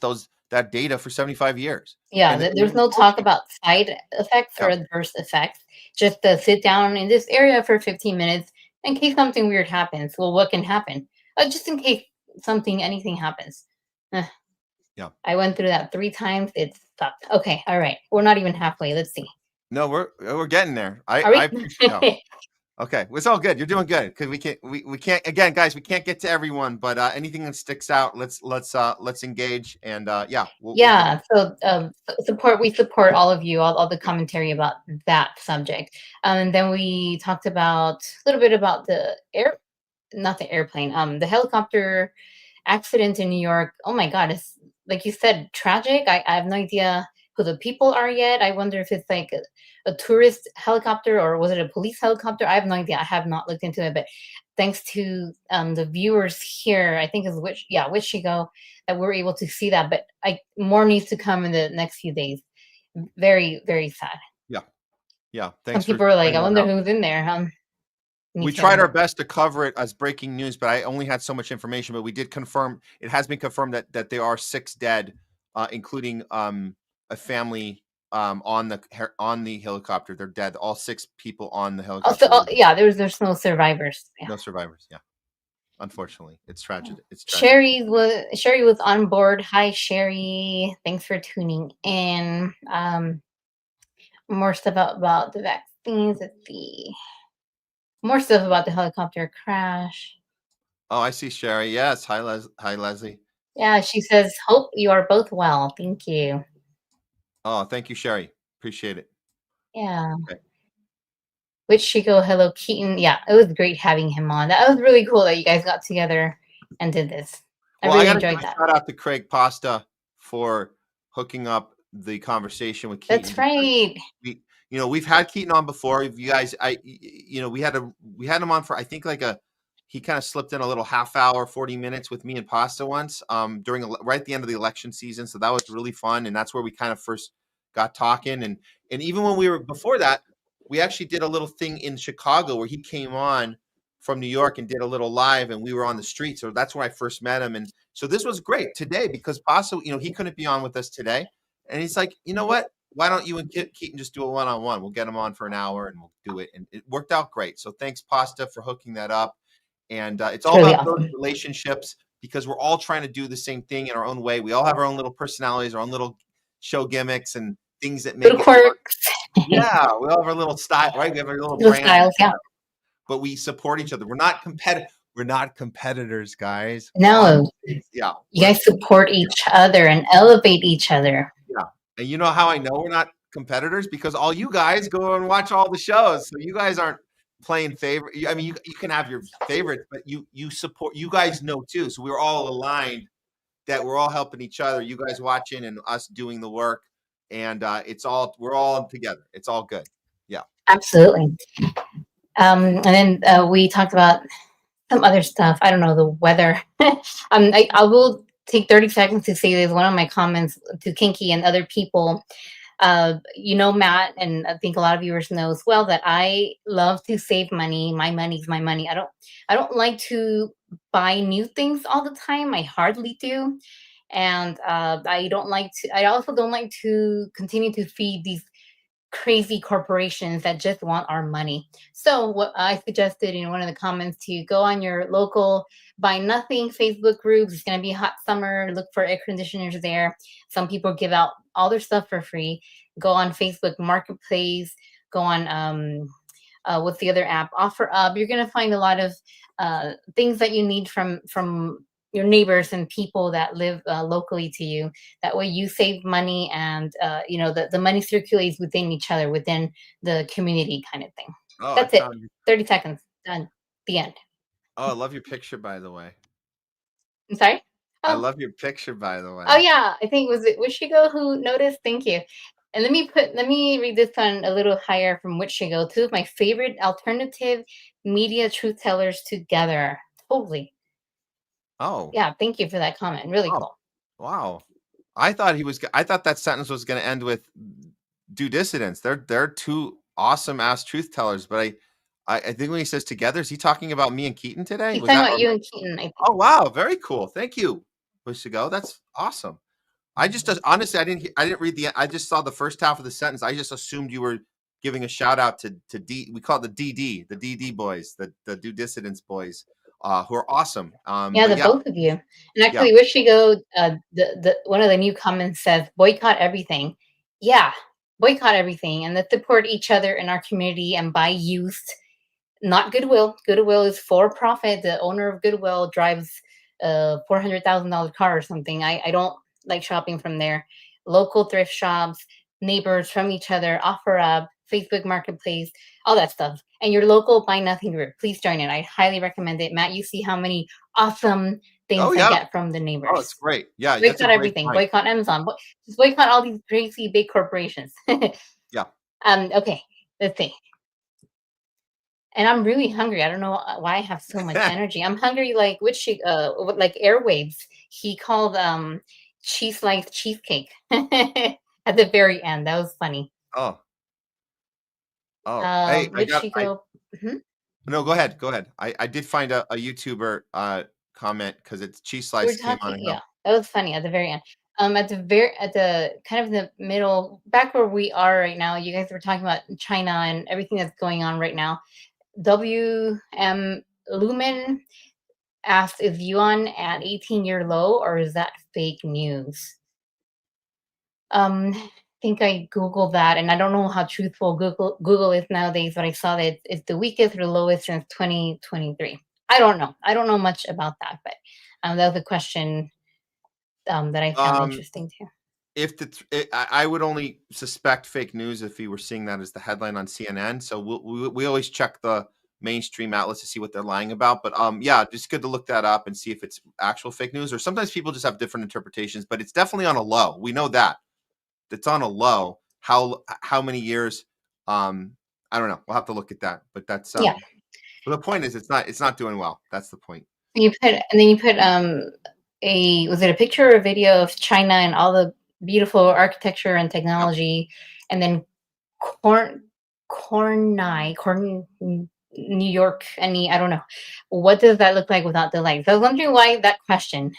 that data for 75 years. Yeah, there's no talk about side effects or adverse effects. Just sit down in this area for 15 minutes in case something weird happens. Well, what can happen? Just in case anything happens. Yeah. I went through that 3 times. It sucked. Okay, all right. We're not even halfway. Let's see. No, we're getting there. Are we? I appreciate no. Okay, it's all good. You're doing good, because we can't again, guys. We can't get to everyone, but anything that sticks out, let's engage, and yeah. So we support all of you, all the commentary about that subject, and then we talked about a little bit about the the helicopter accident in New York. Oh my God, it's like you said, tragic. I have no idea who the people are yet. I wonder if it's like a tourist helicopter, or was it a police helicopter? I have no idea. I have not looked into it, but thanks to the viewers here, I think is Wichigo, that we're able to see that. But more needs to come in the next few days. Very, very sad. Yeah. Thanks. Some people are like, I wonder who's in there. We tried our best to cover it as breaking news, but I only had so much information. But we did confirm, it has been confirmed that there are 6 dead, including a family on the helicopter. They're dead. All 6 people on the helicopter. There's no survivors. Yeah. No survivors. Yeah. Unfortunately, it's tragic. It's tragic. Sherry was on board. Hi, Sherry. Thanks for tuning in. More stuff about the vaccines. Let's see. More stuff about the helicopter crash. Oh, I see Sherry. Yes. Hi, Leslie. Yeah, she says, hope you are both well. Thank you. Oh, thank you, Sherry. Appreciate it. Yeah. Okay. Chico, hello, Keaton. Yeah, it was great having him on. That was really cool that you guys got together and did this. I really enjoyed that. Shout out to Craig Pasta for hooking up the conversation with Keaton. That's right. We've had Keaton on before. You guys, we had him on for, I think, he kind of slipped in a little half hour, 40 minutes with me and Pasta once, right at the end of the election season. So that was really fun. And that's where we kind of first got talking. And even when we were before that, we actually did a little thing in Chicago where he came on from New York and did a little live, and we were on the street. So that's where I first met him. And so this was great today, because Pasta, he couldn't be on with us today. And he's like, you know what? Why don't you and Keaton just do a one-on-one? We'll get him on for an hour and we'll do it. And it worked out great. So thanks, Pasta, for hooking that up. And it's all about those relationships, because we're all trying to do the same thing in our own way. We all have our own little personalities, our own little show gimmicks and things that make little quirks. Yeah, we all have our little style, right? We have our little brand. Styles, yeah. But we support each other. We're not competitors, guys. No. Yeah. You guys support each other and elevate each other. Yeah. And you know how I know we're not competitors? Because all you guys go and watch all the shows. So you guys aren't playing favorite. I mean, you can have your favorites, but you support. You guys know too. So we're all aligned that we're all helping each other. You guys watching and us doing the work, and we're all together. It's all good. Yeah. Absolutely. And then we talked about some other stuff. I don't know, the weather. I will take 30 seconds to say this. One of my comments to Kinky and other people. Matt, and I think a lot of viewers know as well, that I love to save money. My money's my money. I don't like to buy new things all the time. I hardly do. And I also don't like to continue to feed these crazy corporations that just want our money. So what I suggested in one of the comments, to go on your local buy nothing Facebook groups. It's going to be a hot summer. Look for air conditioners there. Some people give out all their stuff for free. Go on Facebook Marketplace. Go on what's the other app? OfferUp. You're going to find a lot of things that you need from your neighbors and people that live locally to you. That way you save money, and the money circulates within each other, within the community kind of thing. Oh, that's it. 30 seconds. Done. The end. Oh, I love your picture, by the way. I'm sorry? I love your picture, by the way. Oh, yeah. I think, was it Wishigo who noticed? Thank you. And let me read this one a little higher from Wichigo. Two of my favorite alternative media truth tellers together. Totally. Oh. Yeah, thank you for that comment. Really Oh, cool. wow. I thought that sentence was going to end with "do dissidents." They're two awesome ass truth tellers, but I think when he says together, is he talking about me and Keaton today? He's Was talking that about you and Keaton, I think. Oh wow, very cool. Thank you, Wichigo. That's awesome. I just honestly, I didn't read I just saw the first half of the sentence. I just assumed you were giving a shout out to D. We call it the DD boys, the Do Dissidents boys, who are awesome. Yeah, But the both of you. And yeah. actually, Wichigo, the one of the new comments says, "Boycott everything." Yeah, boycott everything, and let's support each other in our community and buy used, not Goodwill. Goodwill is for profit. The owner of Goodwill drives a $400,000 car or something. I don't like shopping from there. Local thrift shops, neighbors from each other, OfferUp, Facebook Marketplace, all that stuff. And your local Buy Nothing group. Please join it. I highly recommend it. Matt, you see how many awesome things Oh, I yeah. get from the neighbors. Oh, it's great. Yeah, that's a Boycott great everything. point. Boycott Amazon. Just boycott all these crazy big corporations. Yeah. Okay, let's see. And I'm really hungry. I don't know why I have so much energy. I'm hungry like like Airwaves. He called cheese slice cheesecake at the very end. That was funny. Oh. Oh. Hey, No, go ahead. Go ahead. I did find a YouTuber comment because it's cheese We're slice came on. talking, yeah, that was funny at the very end. At the kind of the middle, back where we are right now, you guys were talking about China and everything that's going on right now. WM Lumen asked, is yuan at 18-year low or is that fake news? I think I Googled that, and I don't know how truthful Google is nowadays, but I saw that it's the weakest or lowest since 2023. I don't know. I don't know much about that, but that was a question that I found interesting too. If I would only suspect fake news if we were seeing that as the headline on CNN. So we always check the mainstream outlets to see what they're lying about. But yeah, just good to look that up and see if it's actual fake news, or sometimes people just have different interpretations. But it's definitely on a low. We know that it's on a low. How many years? I don't know. We'll have to look at that. But that's yeah. But the point is, it's not doing well. That's the point. You put was it a picture or a video of China and all the beautiful architecture and technology, and then New York, I don't know. What does that look like without the lights? I was wondering why that question.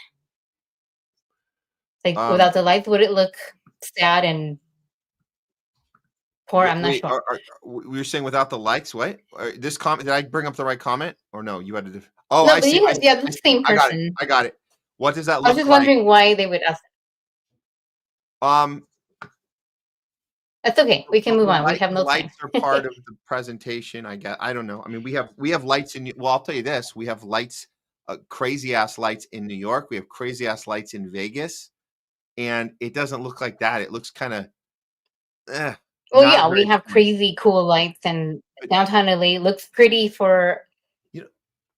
Like without the lights, would it look sad and poor? I'm not sure. We were saying without the lights. What? This comment? Did I bring up the right comment or no? You had to. Oh, no, I see. Yeah, the same person. I got it. What does that look like? I was just wondering why they would ask. That's okay. We can move on. We have no lights are part of the presentation. I don't know. I mean, we have lights in. Well, I'll tell you this: we have lights, crazy ass lights in New York. We have crazy ass lights in Vegas, and it doesn't look like that. It looks kind of. Well, yeah, we have crazy cool lights, and downtown LA looks pretty for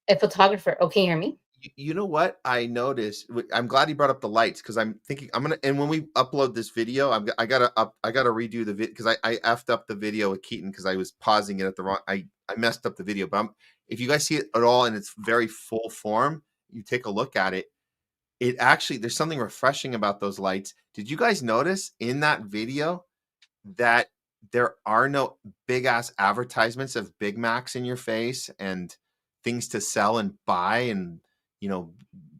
a photographer. Okay, hear me? You know what I noticed? I'm glad you brought up the lights because I'm thinking and when we upload this video, I gotta redo the video because I effed up the video with Keaton because I was pausing it at the wrong. I messed up the video, but if you guys see it at all in its very full form, you take a look at it. It actually, there's something refreshing about those lights. Did you guys notice in that video that there are no big ass advertisements of Big Macs in your face and things to sell and buy and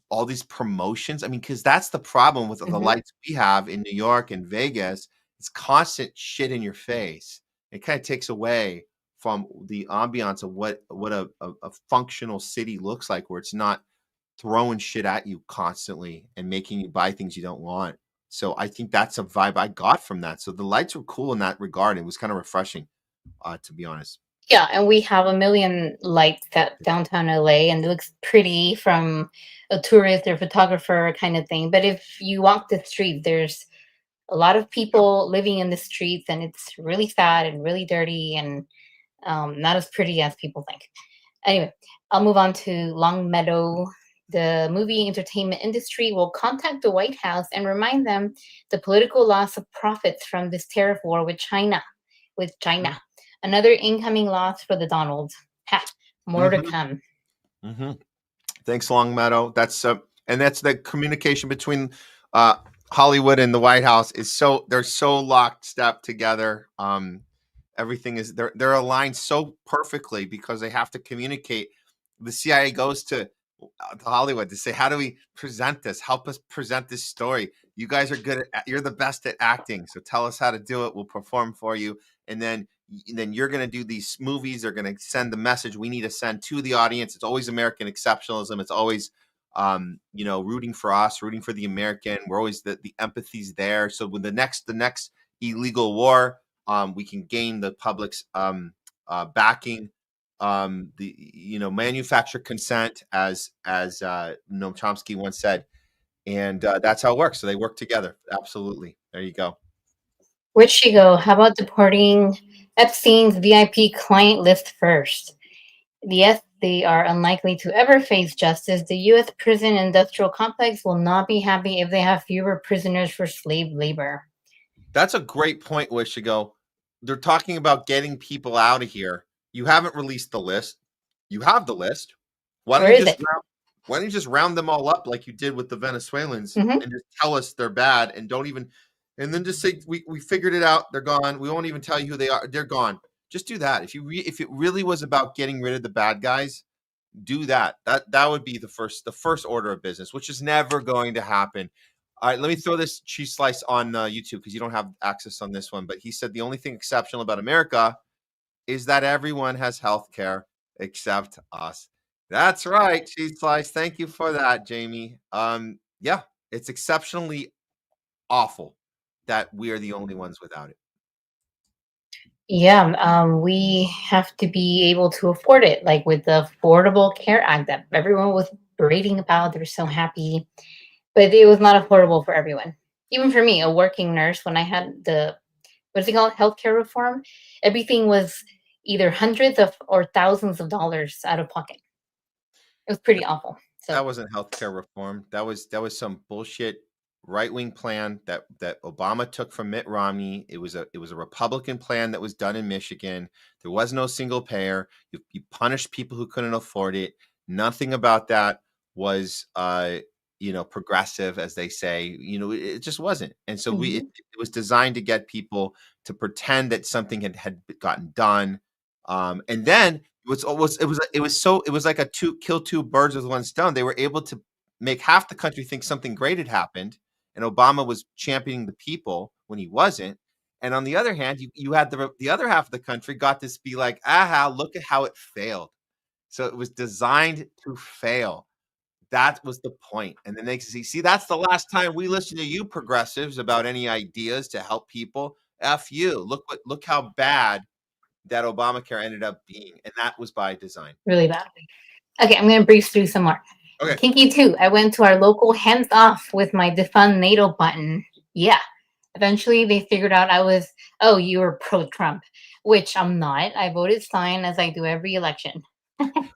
all these promotions? I mean, because that's the problem with the lights we have in New York and Vegas. It's constant shit in your face. It kind of takes away from the ambiance of what a functional city looks like, where it's not throwing shit at you constantly and making you buy things you don't want. So I think that's a vibe I got from that. So the lights were cool in that regard. It was kind of refreshing, to be honest. Yeah, and we have a million lights at downtown LA, and it looks pretty from a tourist or photographer kind of thing. But if you walk the street, there's a lot of people living in the streets, and it's really sad and really dirty and not as pretty as people think. Anyway, I'll move on to Longmeadow the movie entertainment industry will contact the White House and remind them the political loss of profits from this tariff war with China. Another incoming loss for the Donald. Ha, more to come. Thanks, Longmeadow. That's and that's the communication between Hollywood and the White House is they're so lockstep together. Everything is they're aligned so perfectly because they have to communicate. The CIA goes to Hollywood to say, how do we present this? Help us present this story. You guys are good you're the best at acting, so tell us how to do it. We'll perform for you, and then you're going to do these movies. They're going to send the message we need to send to the audience. It's always American exceptionalism. It's always rooting for us, rooting for the American. We're always the empathy's there. So when the next illegal war, we can gain the public's backing. Manufacture consent, as Noam Chomsky once said, and that's how it works. So they work together. Absolutely. There you go. Where'd she go? How about deporting Epstein's VIP client list first? Yes, they are unlikely to ever face justice. The U.S. prison industrial complex will not be happy if they have fewer prisoners for slave labor. That's a great point, Wishigo. They're talking about getting people out of here. You haven't released the list. You have the list. Why don't you just round them all up like you did with the Venezuelans and just tell us they're bad and and then just say we figured it out. They're gone. We won't even tell you who they are. They're gone. Just do that. If it really was about getting rid of the bad guys, do that. That would be the first order of business, which is never going to happen. All right, let me throw this cheese slice on YouTube because you don't have access on this one. But he said the only thing exceptional about America is that everyone has health care except us. That's right, cheese slice. Thank you for that, Jamie. Yeah, it's exceptionally awful that we are the only ones without it. Yeah, we have to be able to afford it, like with the Affordable Care Act that everyone was bragging about. They're so happy, but it was not affordable for everyone. Even for me, a working nurse, when I had what's it called, healthcare reform, everything was either hundreds of or thousands of dollars out of pocket. It was pretty awful. So that wasn't healthcare reform. That was some bullshit right-wing plan that Obama took from Mitt Romney. It was a Republican plan that was done in Michigan. There was no single payer. You punished people who couldn't afford it. Nothing about that was progressive, as they say. It just wasn't. And so it was designed to get people to pretend that something had gotten done. And then it was like kill two birds with one stone. They were able to make half the country think something great had happened, and Obama was championing the people when he wasn't. And on the other hand, you had the other half of the country got to be like, aha, look at how it failed. So it was designed to fail. That was the point. And then they see, that's the last time we listen to you progressives about any ideas to help people. F you. Look how bad that Obamacare ended up being. And that was by design. Really bad. Okay, I'm going to breeze through some more. Okay. Kinky 2. I went to our local hands off with my defund NATO button. Yeah. Eventually, they figured out you were pro-Trump, which I'm not. I voted Stein, as I do every election.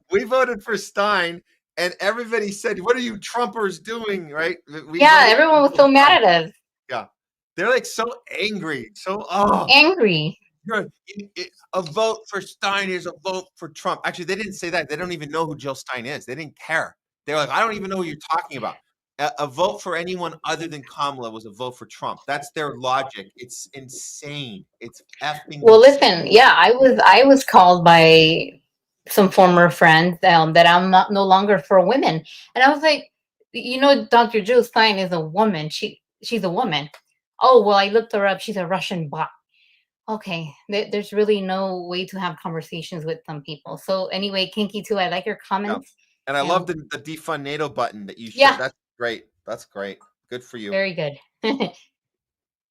We voted for Stein, and everybody said, what are you Trumpers doing, right? Everyone was so mad at us. Yeah. They're like so angry. Angry. A vote for Stein is a vote for Trump. Actually, they didn't say that. They don't even know who Jill Stein is. They didn't care. They're like, I don't even know who you're talking about. A vote for anyone other than Kamala was a vote for Trump. That's their logic. It's insane. It's effing listen, I was called by some former friends that I'm no longer for women. And I was like, Dr. Jill Stein is a woman. She's a woman. Oh, well, I looked her up. She's a Russian bot. Okay, there's really no way to have conversations with some people. So anyway, Kinky 2, I like your comments. Yeah. And I love the defund NATO button that you showed. Yeah. That's great. That's great. Good for you. Very good.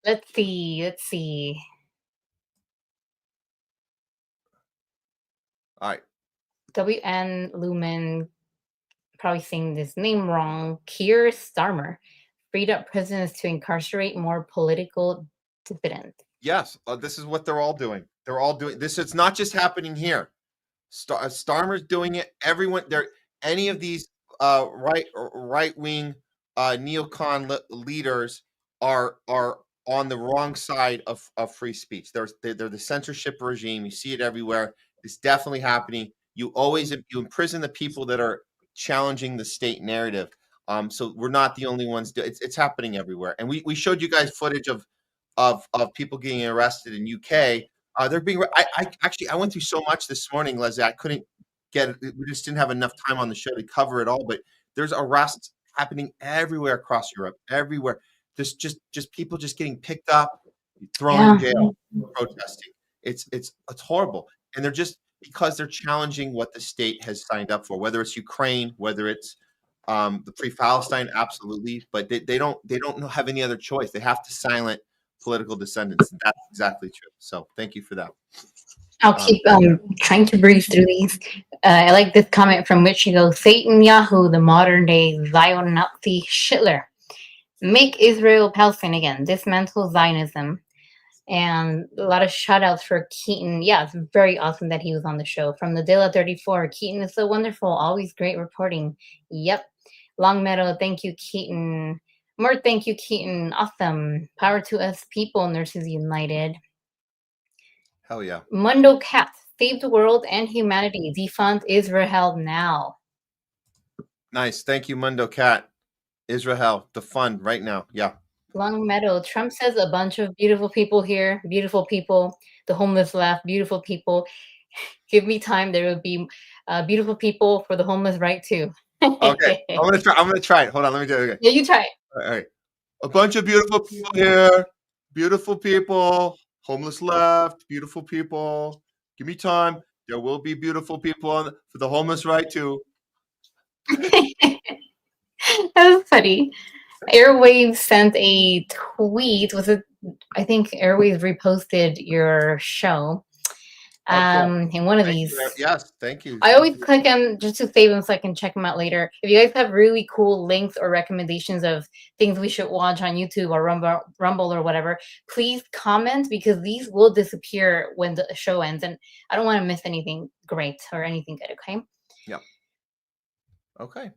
Let's see. All right. WN Lumen, probably saying this name wrong. Keir Starmer freed up prisons to incarcerate more political dissidents. Yes, this is what they're all doing. They're all doing this. It's not just happening here. Starmer's doing it. Everyone, any of these right wing neocon leaders are on the wrong side of free speech. They're the censorship regime. You see it everywhere. It's definitely happening. You imprison the people that are challenging the state narrative. So we're not the only ones. It's happening everywhere. And we showed you guys footage of people getting arrested in UK. They're being. I went through so much this morning, Leslie. I couldn't get it. We just didn't have enough time on the show to cover it all. But there's arrests happening everywhere across Europe. Everywhere. There's just people just getting picked up, thrown in jail, protesting. It's horrible. And they're just because they're challenging what the state has signed up for, whether it's Ukraine, whether it's the Free Palestine, absolutely. But they don't have any other choice. They have to silence political descendants. That's exactly true. So thank you for that. I'll keep trying to breeze through these. I like this comment from which he goes, Satan Yahoo, the modern day Zion Nazi Hitler. Make Israel Palestine again. Dismantle Zionism. And a lot of shout outs for Keaton. Yeah, it's very awesome that he was on the show. From the Dilla 34, Keaton is so wonderful. Always great reporting. Yep. Longmeadow, thank you, Keaton. More thank you, Keaton. Awesome. Power to us people, Nurses United. Hell yeah. Mundo Cat, save the world and humanity. Defund Israel now. Nice. Thank you, Mundo Cat. Israel, the fund right now. Yeah. Long Meadow, Trump says a bunch of beautiful people here, beautiful people, the homeless left, beautiful people. Give me time. There will be beautiful people for the homeless right too. Okay. I'm gonna try it. Hold on, let me do it again. Yeah, you try it. All right. A bunch of beautiful people here. Beautiful people. Homeless left. Beautiful people. Give me time. There will be beautiful people for the homeless right too. That was funny. Airwaves sent a tweet. Was it? I think Airwaves reposted your show. In one of these. Yes, thank you. I always click them just to save them so I can check them out later. If you guys have really cool links or recommendations of things we should watch on YouTube or Rumble or whatever, please comment because these will disappear when the show ends, and I don't want to miss anything great or anything good. Okay. Yep. Okay.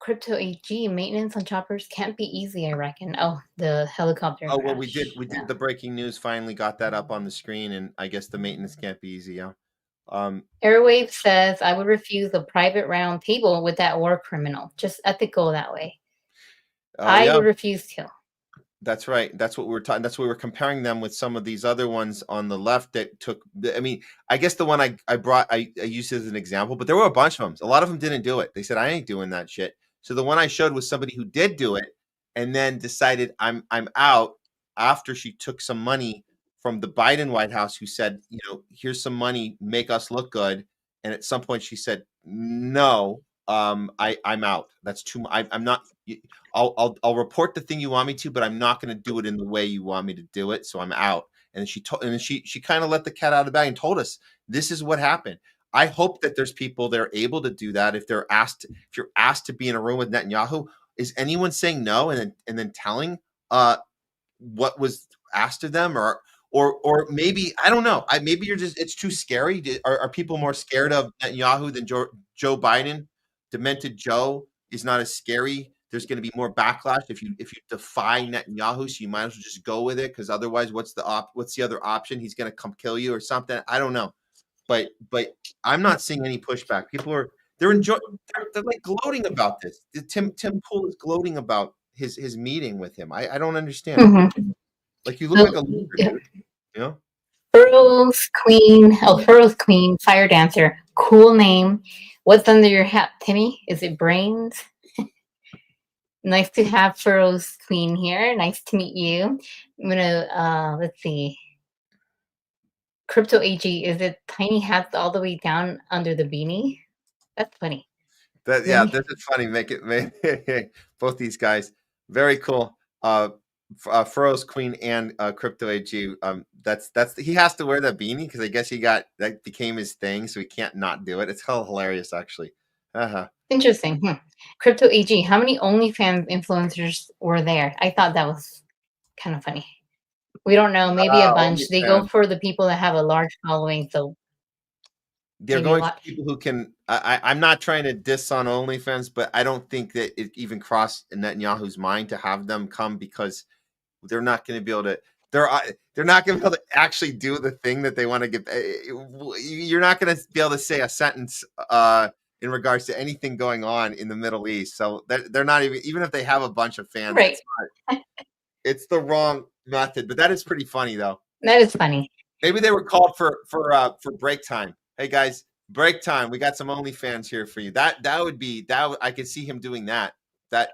Crypto AG maintenance on choppers can't be easy, I reckon. Oh, the helicopter. Oh well, we did the breaking news. Finally got that up on the screen, and I guess the maintenance can't be easy. Yeah. Airwave says I would refuse a private round table with that war criminal. Just ethical that way. I would refuse to. That's right. That's what we were talking. That's what we were comparing them with some of these other ones on the left that took. I mean, I guess the one I brought, I used as an example, but there were a bunch of them. A lot of them didn't do it. They said I ain't doing that shit. So the one I showed was somebody who did do it and then decided I'm out after she took some money from the Biden White House, who said, you know, here's some money, make us look good. And at some point she said, no, I'm out. That's too much. I'm not. I'll report the thing you want me to, but I'm not going to do it in the way you want me to do it. So I'm out. And she kind of let the cat out of the bag and told us this is what happened. I hope that there's people that are able to do that. If you're asked to be in a room with Netanyahu, is anyone saying no and then telling what was asked of them, or maybe I don't know. Maybe it's too scary. Are people more scared of Netanyahu than Joe Biden? Demented Joe is not as scary. There's going to be more backlash if you defy Netanyahu, so you might as well just go with it because otherwise, what's the other option? He's going to come kill you or something. I don't know. But I'm not seeing any pushback. People they're like gloating about this. Tim Pool is gloating about his meeting with him. I don't understand. Mm-hmm. Like you look like a loser, dude. You know? Furrow's Queen, Fire Dancer. Cool name. What's under your hat, Timmy? Is it brains? Nice to have Furrow's Queen here. Nice to meet you. I'm gonna let's see. Crypto AG, is it tiny hats all the way down under the beanie? That's funny. This is funny. Make both these guys very cool. Furrow's Queen and Crypto AG. That's he has to wear that beanie because I guess that became his thing, so he can't not do it. It's hilarious, actually. Interesting. Crypto AG, how many OnlyFans influencers were there? I thought that was kind of funny. We don't know. Maybe a bunch. They go for the people that have a large following. So they're Maybe going for watch. people who can. I'm not trying to diss on OnlyFans, but I don't think that it even crossed Netanyahu's mind to have them come because they're not going to be able to. They're not going to be able to actually do the thing that they want to get. You're not going to be able to say a sentence in regards to anything going on in the Middle East. So they're not even if they have a bunch of fans. Right. It's the wrong method. But that is pretty funny, though. That is funny. Maybe they were called for break time. Hey guys, break time. We got some OnlyFans here for you. That would be that. I could see him doing that. That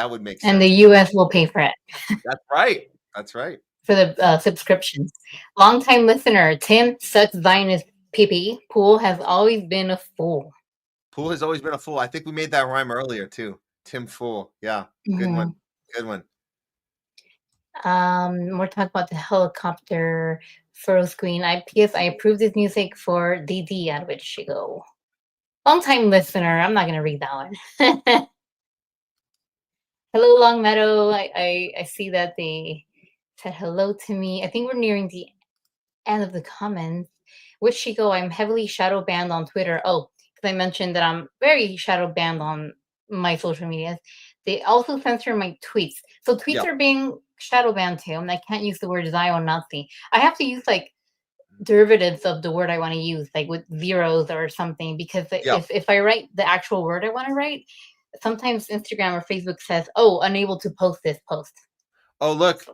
would make sense. And the U.S. will pay for it. That's right. That's right. For the subscriptions. Longtime listener, Tim sucks Zionist PP. Pool has always been a fool. Pool has always been a fool. I think we made that rhyme earlier too. Tim Fool. Yeah. Good one. Good one. We're talking about the helicopter photo screen. P.S. I approve this music for DD, at which she go. Long-time listener. I'm not going to read that one. Hello, Longmeadow. I see that they said hello to me. I think we're nearing the end of the comments. Which she go? I'm heavily shadow banned on Twitter. Oh, because I mentioned that I'm very shadow banned on my social medias. They also censor my tweets. So tweets are being shadow banned too, and I can't use the word Zion Nazi. I have to use like derivatives of the word I want to use, like with zeros or something, because if I write the actual word I want to write, sometimes Instagram or Facebook says, "Oh, unable to post this post." Oh, look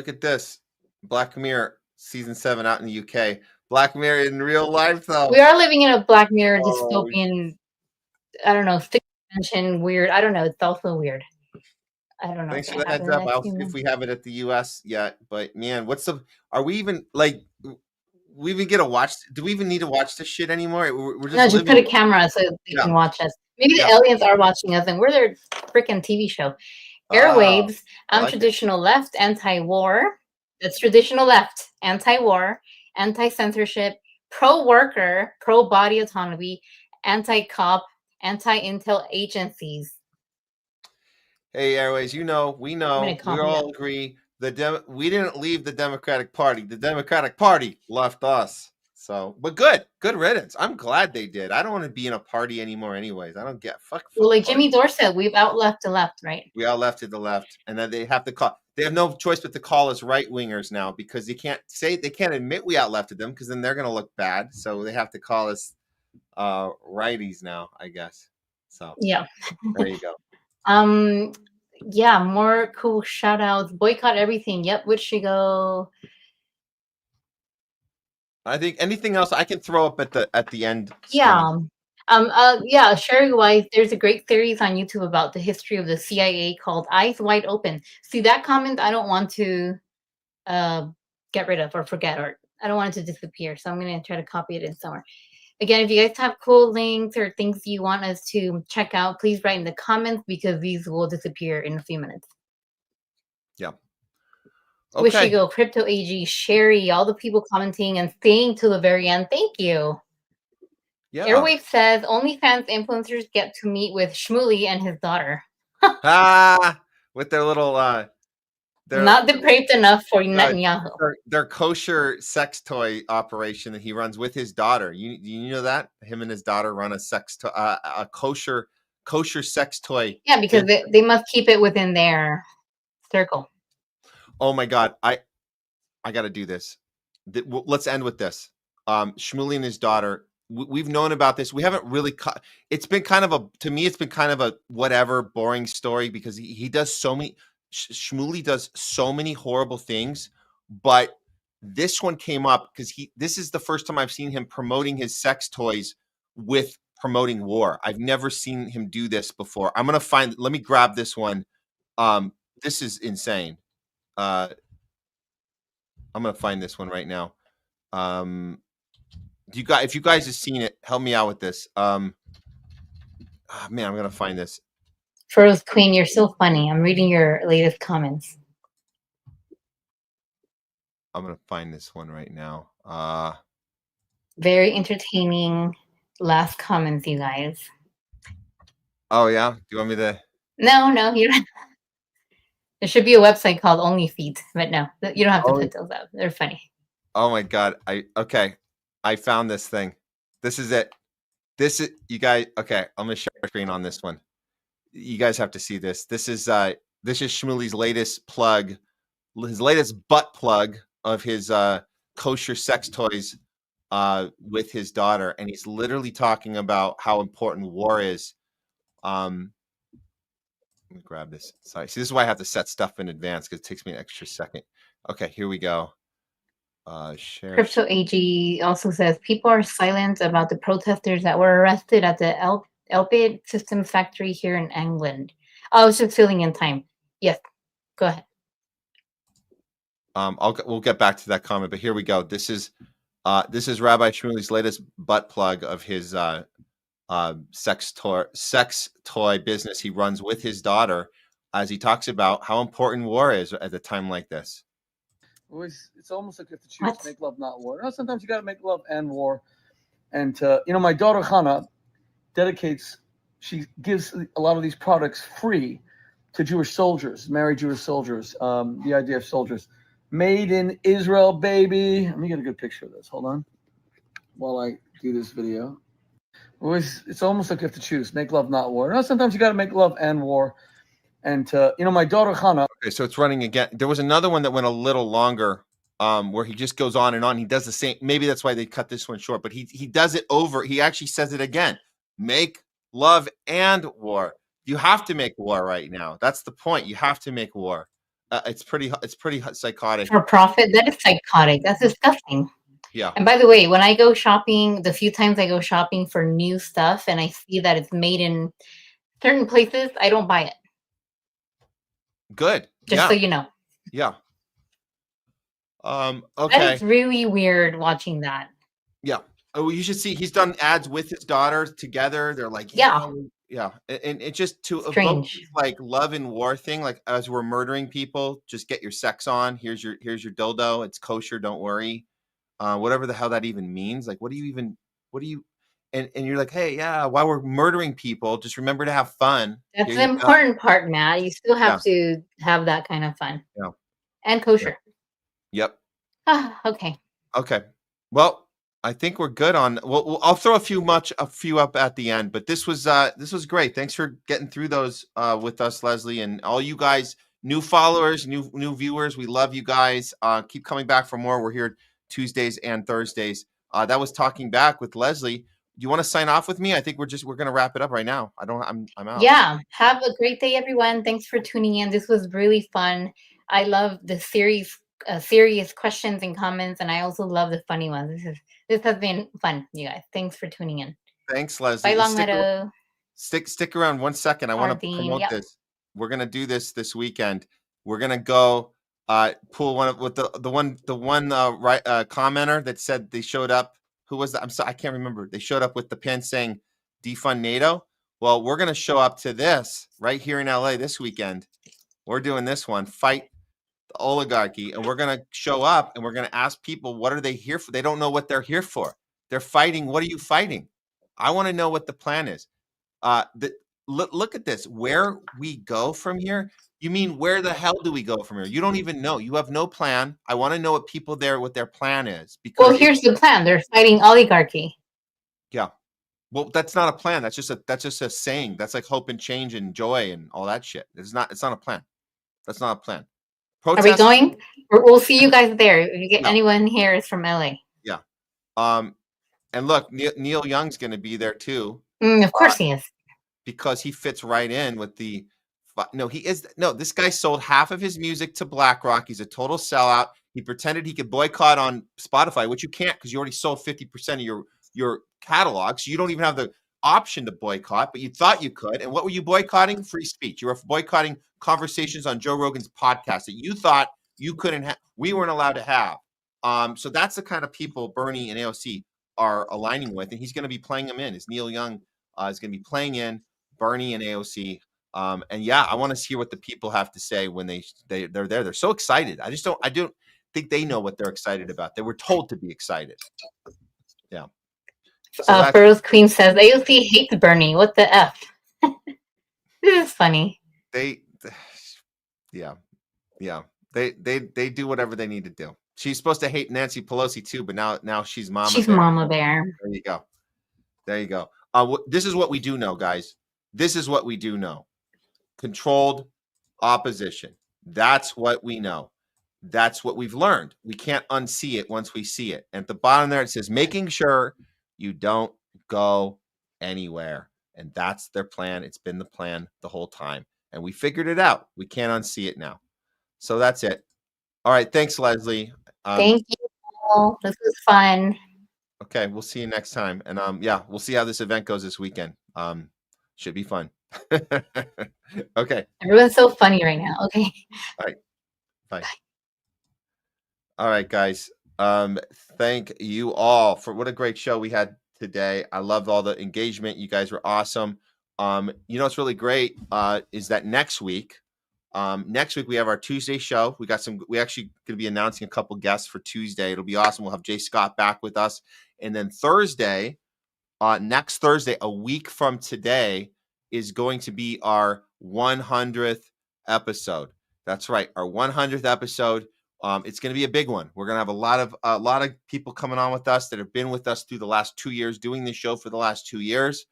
at this. Black Mirror season 7 out in the UK. Black Mirror in real life, though. We are living in a Black Mirror dystopian. I don't know, sixth dimension weird. I don't know. It's also weird. I don't know. Thanks for the heads up. I'll see if we have it at the US yet. But man, are we even like? We even get to watch? Do we even need to watch this shit anymore? We're just put a camera so they can watch us. Maybe the aliens are watching us, and we're their freaking TV show. Airwaves. I'm traditional left, anti-war. That's traditional left, anti-war, anti-censorship, pro-worker, pro-body autonomy, anti-cop, anti-intel agencies. Hey, Airways, we know, we all agree. We didn't leave the Democratic Party. The Democratic Party left us. So, but good riddance. I'm glad they did. I don't want to be in a party anymore anyways. I don't get fuck. Well, like Jimmy Dore said, we've outleft the left, right? We outlefted the left. And then they have no choice but to call us right-wingers now because they can't admit we outlefted them because then they're going to look bad. So they have to call us righties now, I guess. So yeah. There you go. Yeah, more cool shout outs. Boycott everything. Yep, which should go. I think anything else I can throw up at the end. Yeah. Sherry Weiss, there's a great series on YouTube about the history of the CIA called Eyes Wide Open. See, that comment I don't want to get rid of or forget, or I don't want it to disappear. So I'm going to try to copy it in somewhere. Again, if you guys have cool links or things you want us to check out, please write in the comments because these will disappear in a few minutes. Yeah. Okay. Wish you go, Crypto AG, Sherry, all the people commenting and staying to the very end. Thank you. Yeah. Airwave says OnlyFans influencers get to meet with Shmuley and his daughter. With their little they're not depraved enough for Netanyahu. Their kosher sex toy operation that he runs with his daughter. You know that him and his daughter run a kosher sex toy. Yeah, because they must keep it within their circle. Oh my God, I got to do this. Let's end with this. Shmuley and his daughter. We've known about this. We haven't really. It's been kind of a whatever boring story because he does so many. Shmuley does so many horrible things, but this one came up because this is the first time I've seen him promoting his sex toys with promoting war. I've never seen him do this before. Let me grab this one. This is insane. I'm going to find this one right now. If you guys have seen it, help me out with this. Man, I'm going to find this. Froze Queen, you're so funny. I'm reading your latest comments. I'm going to find this one right now. Very entertaining last comments, you guys. Oh, yeah? Do you want me to? No, you don't. There should be a website called OnlyFeet, but no, you don't have to put those out. They're funny. Oh, my God. Okay. I found this thing. This is it. This is you guys. Okay, I'm gonna share screen on this one. You guys have to see this. This is Shmuly's latest plug, his latest butt plug of his kosher sex toys with his daughter, and he's literally talking about how important war is. Let me grab this. Sorry. See, this is why I have to set stuff in advance because it takes me an extra second. Okay, here we go. Share. Crypto AG also says people are silent about the protesters that were arrested at the Elbit Systems factory here in England. I was just filling in time. Yes, go ahead. We'll get back to that comment, but here we go. This is Rabbi Shmuly's latest butt plug of his sex toy business he runs with his daughter, as he talks about how important war is at a time like this. It's almost like you have to choose make love, not war. No, sometimes you got to make love and war. And my daughter Hannah she gives a lot of these products free to Jewish soldiers, married Jewish soldiers. The IDF soldiers, made in Israel, baby. Let me get a good picture of this. Hold on, while I do this video. It's almost like you have to choose make love, not war. No, sometimes you got to make love and war. And my daughter Hannah. Okay, so it's running again. There was another one that went a little longer, where he just goes on and on. He does the same. Maybe that's why they cut this one short. But he does it over. He actually says it again. Make love and war. You have to make war right now. That's the point. You have to make war. It's pretty psychotic. For profit, that is psychotic. That's disgusting. Yeah. And by the way, when I go shopping, the few times I go shopping for new stuff and I see that it's made in certain places, I don't buy it. Good. Just so you know. Yeah. Okay. That is really weird watching that. Yeah. Oh, you should see. He's done ads with his daughter together. They're like, yeah. And it's just to evoke Strange. like love and war thing. Like as we're murdering people, just get your sex on. Here's your dildo. It's kosher. Don't worry. Whatever the hell that even means. Like, what do you? And you're like, hey, yeah, while we're murdering people, just remember to have fun. That's the important part, Matt. You still have to have that kind of fun. Yeah. And kosher. Yep. Okay. Okay. Well, I think we're good on. Well, I'll throw a few up at the end, but this was great. Thanks for getting through those with us, Leslie, and all you guys, new followers, new viewers. We love you guys. Keep coming back for more. We're here Tuesdays and Thursdays. That was Talking Back with Leslie. Do you want to sign off with me? I think we're going to wrap it up right now. I'm out. Yeah. Have a great day, everyone. Thanks for tuning in. This was really fun. I love the serious questions and comments, and I also love the funny ones. This has been fun, you guys. Thanks for tuning in. Thanks, Leslie. Bye, Longmeadow. Stick around 1 second. I want to promote this. We're going to do this weekend. We're going to go pull one with the one commenter that said they showed up. Who was that? I'm sorry, I can't remember. They showed up with the pin saying defund NATO. Well, we're going to show up to this right here in LA this weekend. We're doing this one, fight the oligarchy, and we're going to show up and we're going to ask people, what are they here for? They don't know what they're here for. They're fighting. What are you fighting? I want to know what the plan is. Look at this. Where we go from here. You mean where the hell do we go from here? You don't even know. You have no plan. I want to know what people there, what their plan is. Because here's the plan. They're fighting oligarchy. Yeah. Well, that's not a plan. That's just a saying. That's like hope and change and joy and all that shit. It's not a plan. That's not a plan. Are we going? We'll see you guys there. If you get anyone here is from LA. Yeah. And look, Neil Young's going to be there too. Of course he is. Because he fits right in with the. This guy sold half of his music to BlackRock. He's a total sellout. He pretended he could boycott on Spotify, which you can't because you already sold 50% of your catalog. So you don't even have the option to boycott, but you thought you could. And what were you boycotting? Free speech. You were boycotting conversations on Joe Rogan's podcast that you thought you couldn't have. We weren't allowed to have. So that's the kind of people Bernie and AOC are aligning with, and he's going to be playing them in. As Neil Young is going to be playing in Bernie and AOC. And yeah, I want to hear what the people have to say when they're there. They're so excited. I don't think they know what they're excited about. They were told to be excited. Yeah. So Burroughs Queen says AOC hates Bernie. What the F? This is funny. They do whatever they need to do. She's supposed to hate Nancy Pelosi too, but now she's Mama. She's Bear. Mama Bear. There you go. There you go. This is what we do know, guys. This is what we do know. Controlled opposition. That's what we know. That's what we've learned. We can't unsee it once we see it. And at the bottom there, it says, making sure you don't go anywhere. And that's their plan. It's been the plan the whole time. And we figured it out. We can't unsee it now. So that's it. All right. Thanks, Leslie. Thank you all. This was fun. Okay. We'll see you next time. And yeah, we'll see how this event goes this weekend. Should be fun. Okay. Everyone's so funny right now. Okay. All right. Bye. All right, guys. Thank you all for what a great show we had today. I loved all the engagement. You guys were awesome. You know what's really great is that next week we have our Tuesday show. We actually going to be announcing a couple guests for Tuesday. It'll be awesome. We'll have Jay Scott back with us. And then Thursday, next Thursday, a week from today, is going to be our 100th episode. That's right, our 100th episode. It's going to be a big one. We're going to have a lot of people coming on with us that have been with us through the last 2 years, doing this show for the last 2 years.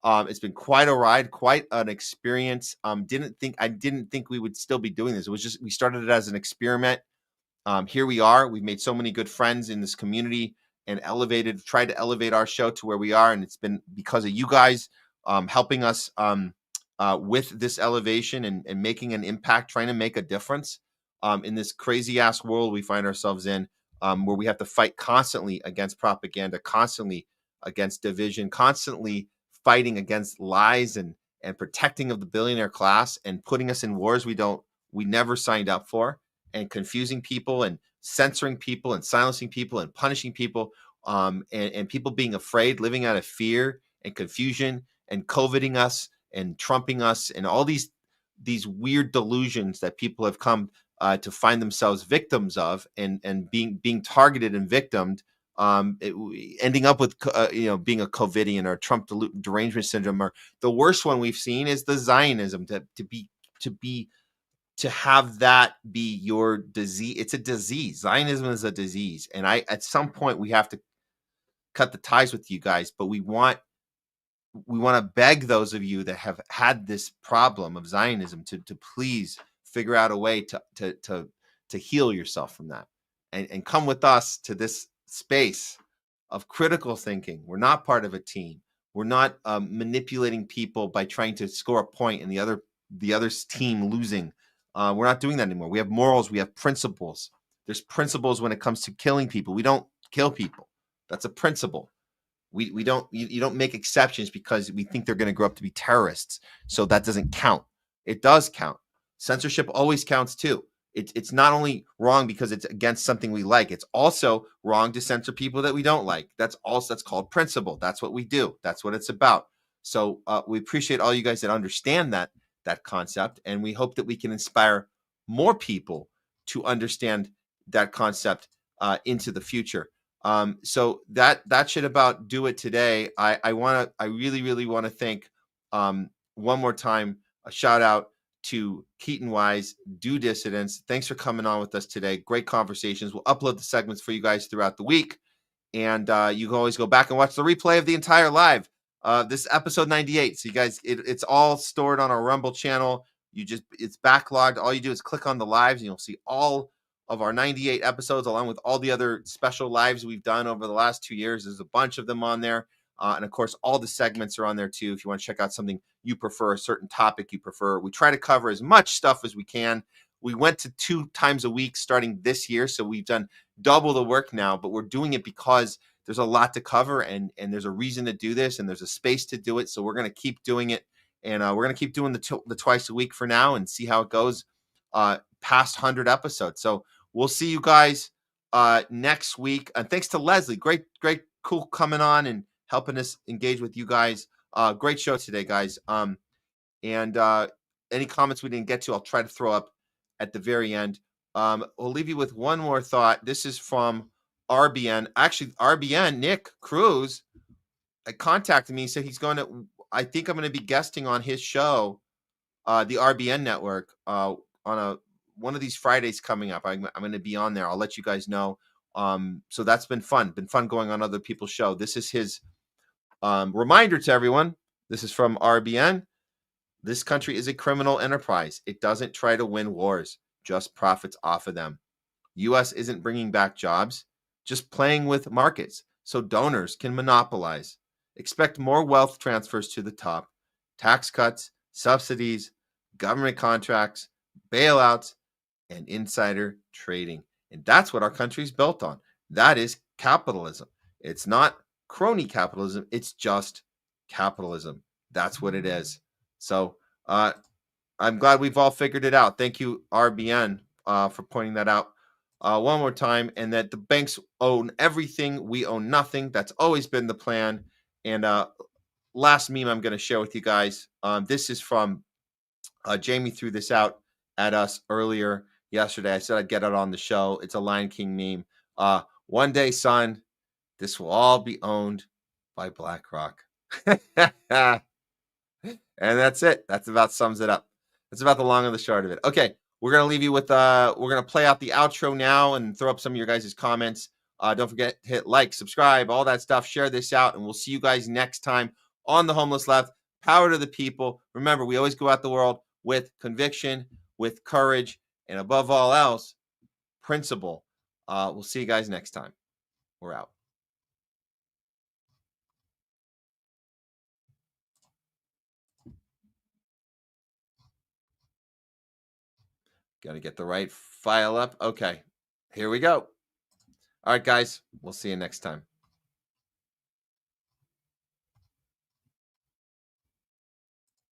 It's been quite a ride, quite an experience. I didn't think we would still be doing this. It was just, we started it as an experiment. Here we are. We've made so many good friends in this community and tried to elevate our show to where we are. And it's been because of you guys helping us with this elevation and making an impact, trying to make a difference in this crazy ass world we find ourselves in, where we have to fight constantly against propaganda, constantly against division, constantly fighting against lies and protecting of the billionaire class and putting us in wars we never signed up for, and confusing people and censoring people and silencing people and punishing people, and people being afraid, living out of fear and confusion and coveting us and trumping us and all these weird delusions that people have come to find themselves victims of and being targeted and victimed, ending up with being a COVIDian or Trump derangement syndrome, or the worst one we've seen is the Zionism, to have that be your disease. It's a disease. Zionism is a disease, and at some point we have to cut the ties with you guys, but we want to beg those of you that have had this problem of Zionism to please figure out a way to heal yourself from that and come with us to this space of critical thinking. We're not part of a team. We're not manipulating people by trying to score a point and the other team losing. We're not doing that anymore. We have morals. We have principles. There's principles when it comes to killing people. We don't kill people. That's a principle. You don't make exceptions because we think they're going to grow up to be terrorists. So that doesn't count. It does count. Censorship always counts too. It's not only wrong because it's against something we like. It's also wrong to censor people that we don't like. That's called principle. That's what we do. That's what it's about. So we appreciate all you guys that understand that concept, and we hope that we can inspire more people to understand that concept into the future. So that should about do it today. I really, really want to thank one more time, a shout out to KEATON WEISS, Do Dissidence. Thanks for coming on with us today. Great conversations. We'll upload the segments for you guys throughout the week. And you can always go back and watch the replay of the entire live. This episode 98. So you guys, it's all stored on our Rumble channel. It's backlogged. All you do is click on the lives and you'll see all of our 98 episodes, along with all the other special lives we've done over the last 2 years. There's a bunch of them on there. And of course, all the segments are on there too. If you want to check out something you prefer, a certain topic you prefer, we try to cover as much stuff as we can. We went to 2 times a week starting this year. So we've done double the work now, but we're doing it because there's a lot to cover and there's a reason to do this and there's a space to do it. So we're going to keep doing it. And we're going to keep doing the twice a week for now and see how it goes past 100 episodes. So we'll see you guys next week. And thanks to Leslie. Great, cool coming on and helping us engage with you guys. Great show today, guys. And any comments we didn't get to, I'll try to throw up at the very end. We'll leave you with one more thought. This is from RBN. Actually, RBN, Nick Cruz, contacted me and said I think I'm going to be guesting on his show, the RBN network, on one of these Fridays coming up. I'm going to be on there. I'll let you guys know. So that's been fun. Been fun going on other people's show. This is his Reminder to everyone, this is from RBN. This country is a criminal enterprise. It doesn't try to win wars, just profits off of them. U.S. isn't bringing back jobs, just playing with markets so donors can monopolize. Expect more wealth transfers to the top, tax cuts, subsidies, government contracts, bailouts, and insider trading. And that's what our country's built on. That is capitalism. It's not crony capitalism. It's just capitalism. That's what it is. So I'm glad we've all figured it out. Thank you, RBN, for pointing that out one more time. And that the banks own everything. We own nothing. That's always been the plan. And last meme I'm going to share with you guys. This is from Jamie threw this out at us earlier yesterday. I said I'd get it on the show. It's a Lion King meme. One day, son, this will all be owned by BlackRock. And that's it. That's about sums it up. That's about the long and the short of it. Okay, we're going to leave you with, we're going to play out the outro now and throw up some of your guys' comments. Don't forget to hit like, subscribe, all that stuff. Share this out, and we'll see you guys next time on The Homeless Left. Power to the people. Remember, we always go out the world with conviction, with courage, and above all else, principle. We'll see you guys next time. We're out. Got to get the right file up. Okay, here we go. All right, guys, we'll see you next time.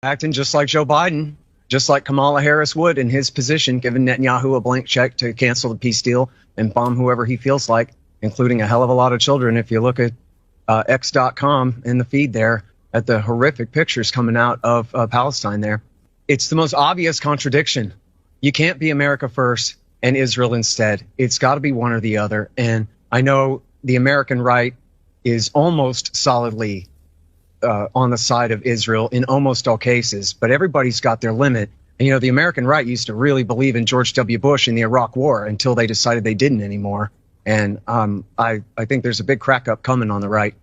Acting just like Joe Biden, just like Kamala Harris would in his position, giving Netanyahu a blank check to cancel the peace deal and bomb whoever he feels like, including a hell of a lot of children. If you look at X.com in the feed there at the horrific pictures coming out of Palestine there, it's the most obvious contradiction. You can't be America first and Israel instead. It's got to be one or the other. And I know the American right is almost solidly on the side of Israel in almost all cases, but everybody's got their limit. And, you know, the American right used to really believe in George W. Bush and the Iraq War until they decided they didn't anymore. And I think there's a big crack up coming on the right,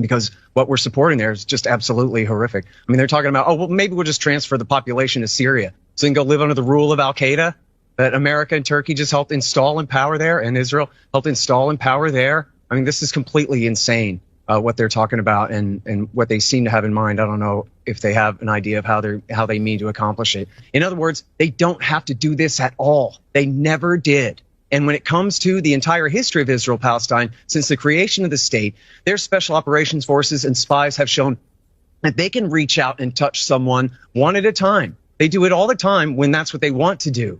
because what we're supporting there is just absolutely horrific. I mean, they're talking about, oh, well, maybe we'll just transfer the population to Syria so they can go live under the rule of Al-Qaeda that America and Turkey just helped install in power there, and Israel helped install in power there. I mean, this is completely insane, what they're talking about and what they seem to have in mind. I don't know if they have an idea of how they mean to accomplish it. In other words, they don't have to do this at all. They never did. And when it comes to the entire history of Israel-Palestine, since the creation of the state, their special operations forces and spies have shown that they can reach out and touch someone one at a time. They do it all the time when that's what they want to do.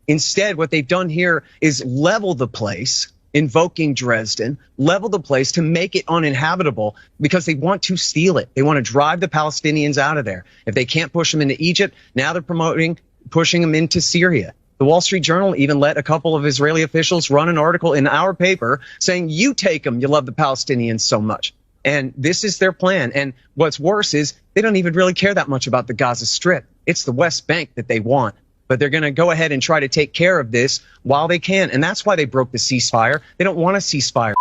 Instead, what they've done here is level the place, invoking Dresden, level the place to make it uninhabitable because they want to steal it. They want to drive the Palestinians out of there. If they can't push them into Egypt, now they're pushing them into Syria. The Wall Street Journal even let a couple of Israeli officials run an article in our paper saying, you take them, you love the Palestinians so much. And this is their plan. And what's worse is they don't even really care that much about the Gaza Strip. It's the West Bank that they want. But they're going to go ahead and try to take care of this while they can. And that's why they broke the ceasefire. They don't want a ceasefire.